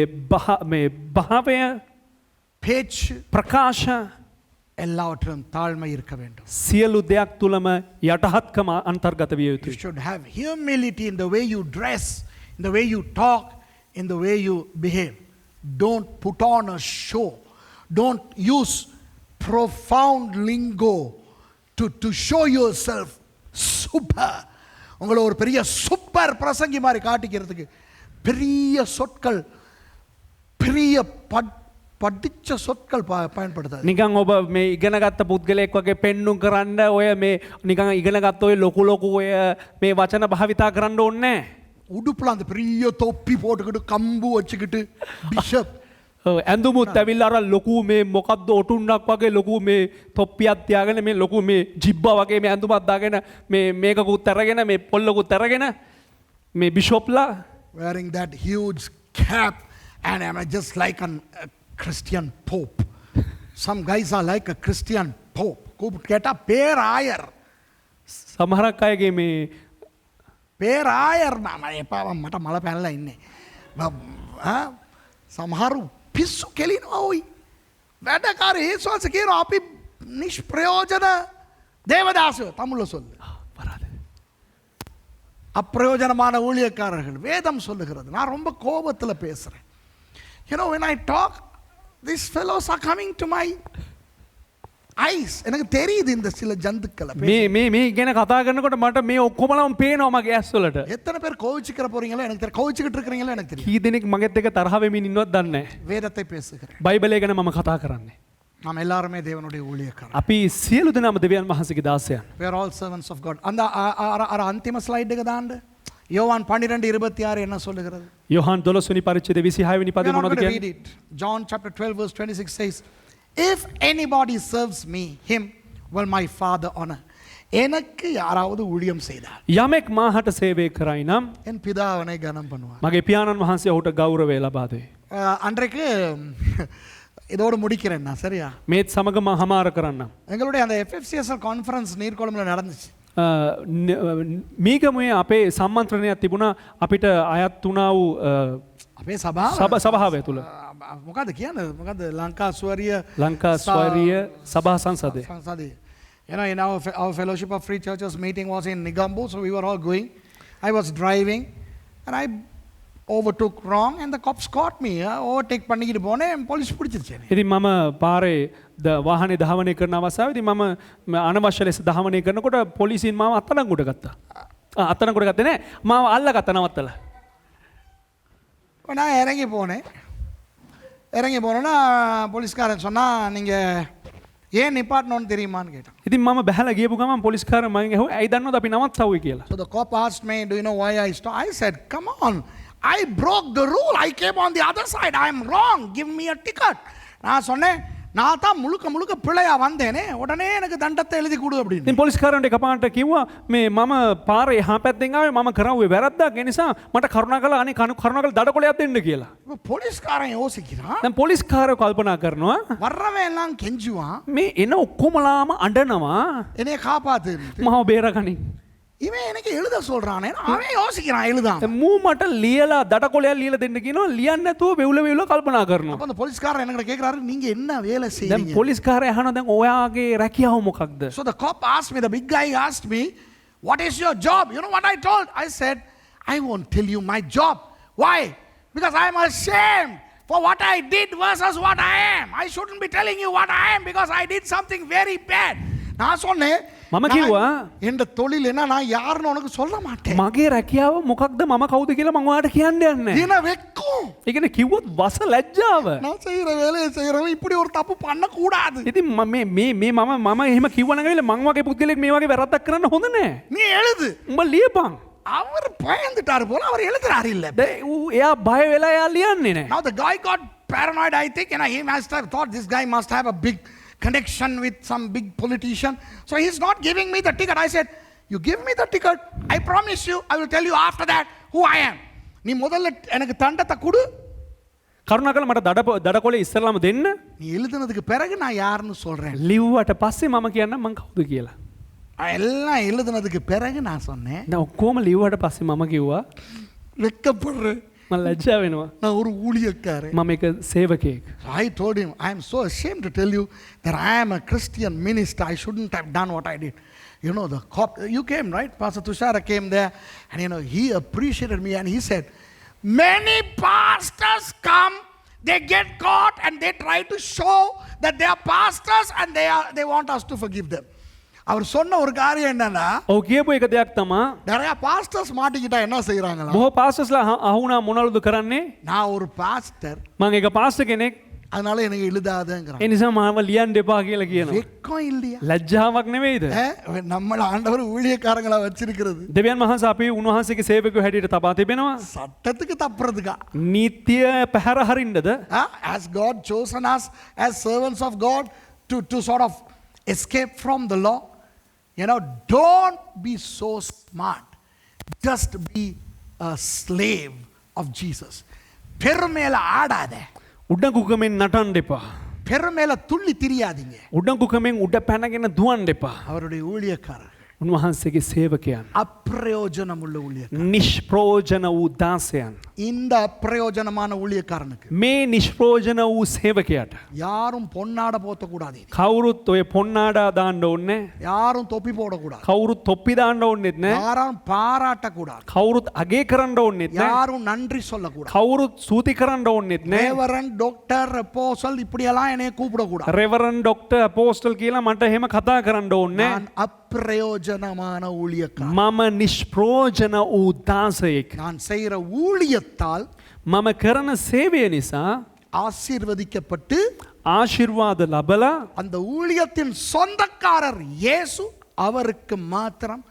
B: භාවය,
A: பேச்சு,
B: ප්‍රකාශ,
A: எல்லாவற்றிலும் தாழ்மை இருக்க வேண்டும்.
B: සියලු දෙයක් තුළම යටහත්කම අන්තර්ගත විය
A: You
B: යුතුයි.
A: should have humility in the way you dress, in the way you talk, in the way you behave. Don't put on a show. Don't use profound lingo to show yourself super. உங்களை ஒரு பெரிய super பிரசங்கி மாதிரி காட்டிக்கிறதுக்கு பெரிய சொற்கள், பெரிய படிச்ச சொற்கள் பயன்படுத்தாது.
B: නිකන් ඔබ මේ ඉගෙනගත්ත පුද්ගලයෙක් වගේ පෙන්නුම් කරන්න ඔය මේ නිකන් ඉගෙනගත්ත ඔය ලොකු ලොකු ඔය මේ වචන භාවිතා කරන්න ඕනේ නැහැ.
A: உடுப்புல அந்த பெரிய தொப்பி போட்டுக்கிட்டு கம்பு வச்சுக்கிட்டு பிஷப்
B: ඇඳුමුත් ඇවිල්ලා අර ලොකු මේ මොකද්ද ඔටුන්නක් වගේ ලොකු මේ තොප්පියක් තියාගෙන මේ ලොකු මේ ජිබ්බා වගේ මේ ඇඳුමක් දාගෙන මේ මේකකුත් අරගෙන මේ පොල්ලකුත් අරගෙන මේ බිෂොප්ලා
A: wearing that huge cap and I'm just like a Christian pope. Some guys are like a Christian pope. கேட்டா பேராயர்.
B: සමහරක් අයගේ මේ
A: பேராயர் எப்ப මට මල පැනලා ඉන්නේ. සමහරු පිස්සු කෙලිනවා ඔයි. වැඩකාර ඒසුස් කියනවා අපි නිෂ්ප්‍රයෝජන தேவதாசு தமிழ்ல சொல்லு. அப்பிரயோஜனமான ஊழியக்காரர்கள் வேதம் சொல்லுகிறது. நான் ரொம்ப கோபத்தில் பேசுறேன். You know, when I talk, these fellows are coming to my eyes. எனக்கு தெரியுது இந்த சில ஜந்துக்களை.
B: මේ ගැන කතා කරනකොට මට මේ ඔක්කොමලම පේනවා මගේ ඇස් වලට.
A: எத்தனை பேர் கோவிச்சுக்கிற போறீங்களோ எனக்கு தெரியும். கோவிச்சுக்கிட்டு இருக்கீங்களோ எனக்கு தெரியும்.
B: කී දෙනෙක් මගෙත් එක්ක තරහ වෙමින් ඉන්නවද දන්නේ නැහැ.
A: வேதத்தை பேசுகிறேன்.
B: බයිබලය ගැන මම කතා කරන්නේ.
A: நாம் எல்லாருமே தேவனுடைய ஊழியக்காரர்.
B: අපි සියලු දෙනාම දෙවියන් වහන්සේගේ දාසයන්.
A: We are all servants of God. அந்த අන්තිම ස්ලයිඩ් එක දාන්න. யோவான் 12:26 என்ன சொல்லுகிறது?
B: යොහන් 12 වෙනි පරිච්ඡේදය 26 වෙනි පදේ මොනවද
A: read
B: කියන්නේ?
A: it. John chapter 12 verse 26 says, if anybody serves me, him will my Father honor. எனக்கு யாராவது ஊழியம் செய்தார்
B: යමෙක් මාහට සේවය කරයි නම්
A: என் பிதா அவனை கனம் பண்ணுவார்.
B: මගේ පියාණන් වහන්සේ ඔහුට ගෞරවය ලබා දෙයි.
A: அன்றைக்கு இதோடு முடிக்கிறேன் நான், சரியா?
B: මේත් සමග මම හමාර කරන්නම්.
A: எங்களுடைய அந்த FFCSL கான்ஃபரன்ஸ் நீர்கொழும்புல நடந்துச்சு.
B: මීගමුවේ අපේ සම්මන්ත්‍රණයක් තිබුණා අපිට අයත් වුණා වූ
A: අපේ සභාව
B: සභාවය තුළ.
A: මොකද කියන්නේ? මොකද ලංකා ස්වරීය
B: ලංකා ස්වරීය සභා සංසදය.
A: සංසදය. You know, in our Fellowship of Free Churches meeting was in Negombo, so we were all going. I was driving and I overtook wrong and the cops caught me. Overtake பண்ணிக்கிட்டு போனேன், போலீஸ் பிடிச்சிருச்சு.
B: ඉතින් මම පාරේ වාහනේ ධාවනය කරන අවස්ථාවේදී මම අනවශ්‍ය ලෙස ධාවනය කරනකොට පොලිසියෙන් මාව අත්අඩංගුවට ගත්තා. අත්අඩංගුවට ගත්තේ නැහැ. මාව අල්ලගත්තා නවත්තලා.
A: நான் இறங்கி போனேன். இறங்கி போனேன்னா போலீஸ்காரன் சொன்னா நீங்க ஏன் நிப்பாட்டணும்னு தெரியுமான்னு கேட்டான்.
B: ඉතින් මම බැහැලා ගියපු ගමන් පොලිස්කාරයා මගෙන් ඇහුවා ඇයි දන්නවද අපි නවත්තවුයි කියලා.
A: So the cop asked me, do you know why I stopped? I said, come on, I broke the rule. I came on the other side. I am wrong. Give me a ticket. நான் சொன்னேன், நான் தான் முழுக்க பிழையா வந்தேனே, உடனே எனக்கு தண்டத்தை எழுதி கொடு அப்படின்னு.
B: ඉතින් පොලිස්කාරන්ට එකපාරට කිව්වා මේ මම පාරේ එහා පැත්තෙන් ආවේ මම කරාවේ වැරද්දක් ඒ නිසා මට කරුණාකරලා අනේ කරුණාකරලා දඩකොලයක් දෙන්න කියලා.
A: இப்போ போலீஸ்காரன் யோசிக்கிறான்.
B: දැන් පොලිස්කාරයෝ කල්පනා කරනවා
A: வர்றவன் எல்லாம் கெஞ்சுவான்,
B: මේ එන ඔක්කොමලාම අඬනවා
A: என்னைய காப்பாத்து.
B: මම බේරගනින්.
A: இவன் எனக்கு எழுத சொல்றானே, அவன் யோசிக்கிறான் எழுதான்.
B: මූ මට ලියලා දඩකොලයක් ලියලා දෙන්න කියනවා ලියන්න නැතුව වෙවුල කල්පනා කරනවා.
A: அப்ப அந்த போலீஸ்காரன் என்கிட்ட கேக்குறாரு, நீங்க என்ன வேலை
B: දැන්
A: செய்றீங்க?
B: පොලිස්කාරයා අහනවා දැන් ඔයාගේ රැකියාව මොකක්ද?
A: So the cop asked me, the big guy asked me, what is your job? You know what I told? I said, I won't tell you my job. Why? Because I am ashamed for what I did versus what I am. I shouldn't be telling you what I am because I did something very bad. நான் சொன்னேன்,
B: මම කිව්වා
A: என் தொழில் என்ன, நான் யாருன்னு உனக்கு சொல்ல மாட்டேன்.
B: මගේ රැකියාව මොකක්ද මම කවුද කියලා මම ඔයාලට කියන්න යන්නේ.
A: என்ன வெக்கம்.
B: ඒ කියන්නේ කිව්වොත් වස ලැජ්ජාව.
A: நான் செய்யற வேலையை செய்யறவன் இப்படி ஒரு தப்பு பண்ண கூடாது.
B: ඉතින් මේ මම එහෙම කිව්වනම් ඇවිල්ලා මං වගේ පුද්ගලෙක් මේ වගේ වැරද්දක් කරන්න හොඳ නෑ.
A: நீ எழுது.
B: උඹ லியපන්.
A: அவர் பயந்துட்டாரு போல, அவர் எழுதுறாரு இல்ல.
B: එයා බය වෙලා එයා ලියන්නේ නෑ.
A: Now the guy got paranoid, I think, and he must have thought this guy must have a big connection with some big politician. So he's not giving me the ticket. I said, you give me the ticket, I promise you, I will tell you after that who I am. நீ முதல்ல எனக்கு தண்டத்தை கொடு.
B: කරුණාකරලා මට දඩකොලේ ඉස්සරලාම දෙන්න.
A: நீ எழுதுனதுக்கு பிறகு நான் யாருன்னு சொல்றேன்.
B: ලිව්වට පස්සේ මම කියන්නම් මං කවුද කියලා.
A: எல்லாம் எழுதுனதுக்கு பிறகு நான் சொன்னேன்.
B: දැන් ඔක්කොම ලිව්වට පස්සේ මම කිව්වා
A: வெக்கப்படுறேன்.
B: මම ලැජ්ජා වෙනවා.
A: நான் ஒரு ஊழியக்காரன்.
B: මම එක සේවකයෙක්.
A: I told him, I am so ashamed to tell you that I am a Christian minister. I shouldn't have done what I did. You know, you came, right? Pastor Tushara came there, and he appreciated me, and he said, many pastors come, they get caught, and they try to show that they are pastors, and they want us to forgive them. அவர் சொன்ன ஒரு காரியம் என்னன்னா,
B: ඔව් කියපු එක දෙයක් තමා
A: நிறைய பாஸ்டர்ஸ் மாட்டிக்கிட்டா என்ன செய்யறாங்களா?
B: බොහෝ පාස්ටර්ස්ලා අහුණා මොනවද කරන්නේ?
A: நான் ஒரு பாஸ்டர்,
B: මම එක පාස්ටර් කෙනෙක්.
A: அதனால எனக்கு எழுதாதங்கறான்.
B: ඒ නිසා මාව ලියන්න එපා කියලා කියනවා.
A: வெக்கம் இல்லையா?
B: ලැජ්ජාවක් නෙවෙයිද?
A: நம்மள ஆண்டவர் ஊழியக்காரங்களா வச்சிருக்கிறது.
B: දෙවියන් වහන්සේ අපි උන්වහන්සේගේ සේවකයෝ හැටියට තබා තිබෙනවා.
A: சட்டத்துக்கு தப்புறதுக்கா?
B: නීතිය පැහැර හරින්නද?
A: Has God chosen us as servants of God to sort of escape from the law? Don't be so smart. Just be a slave of Jesus. பெருமையில ஆடாத.
B: උඩඟුකමෙන් නටන්න එපා.
A: பெருமையில துள்ளி திரியாதீங்க.
B: උඩඟුකමෙන් උඩ පැනගෙන දුවන්න එපා.
A: அவருடைய ஊழியக்காரர்.
B: උන්වහන්සේගේ සේවකයන්.
A: அப்பிரயோஜனமுள்ள ஊழியக்காரர்.
B: නිෂ්ප්‍රයෝජන වූ දාසයන්.
A: இந்த அப்பிரயோஜனமான ஊழியக்காரனுக்கு
B: මේ නිෂ්ප්‍රයෝජන වූ සේවකයාට
A: யாரும் பொன்னாட போத்த கூடாது.
B: කවුරුත් ඔය පොන්නාඩා දාන්න ඕනේ.
A: யாரும் தொப்பி போடக்கூடாது.
B: කවුරුත් தொப்பි දාන්න ඕනෙත් නෑ.
A: யாரும் பாராட்டக்கூடாது.
B: කවුරුත් අගේ කරන්න ඕනෙත් නෑ.
A: யாரும் நன்றி சொல்லக்கூடாது.
B: කවුරුත් සූති කරන්න ඕනෙත් නෑ.
A: ரெவரண்ட் டாக்டர் அப்போஸ்தல் இப்படியெல்லாம் என்னைய கூப்பிடக்கூடாது.
B: රෙවරන් ඩොක්ටර් අපෝස්ටල් කියලා මට එහෙම කතා කරන්න ඕනේ
A: நான் அப்பிரயோஜனமான ஊழியக்காரன்.
B: මම නිෂ්ප්‍රයෝජන වූ දාසයෙක්.
A: நான் செய்கிற ஊழியத்தால்
B: මම කරන සේවය නිසා
A: ஆசீர்வதிக்கப்பட்டு
B: ආශිර්වාද ලබලා
A: அந்த ஊழியத்தின் சொந்தக்காரர் இயேசு, அவருக்கு மாத்திரம்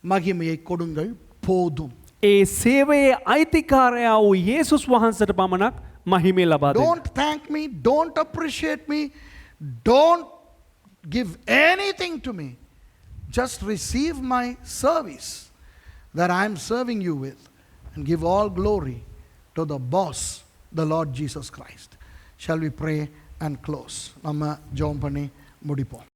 A: மகிமையை கொடுங்கள் போதும்.
B: ඒ සේවයේ අයිතිකාරයා වූ යේසුස් වහන්සේට පමණක් මහිමය ලබා දෙන්න.
A: Don't thank me, don't appreciate me, don't give anything to me. Just receive my service that I am serving you with, and give all glory to the boss, the Lord Jesus Christ. Shall we pray and close? நம்ம ஜெபம் பண்ணி முடிப்போம்.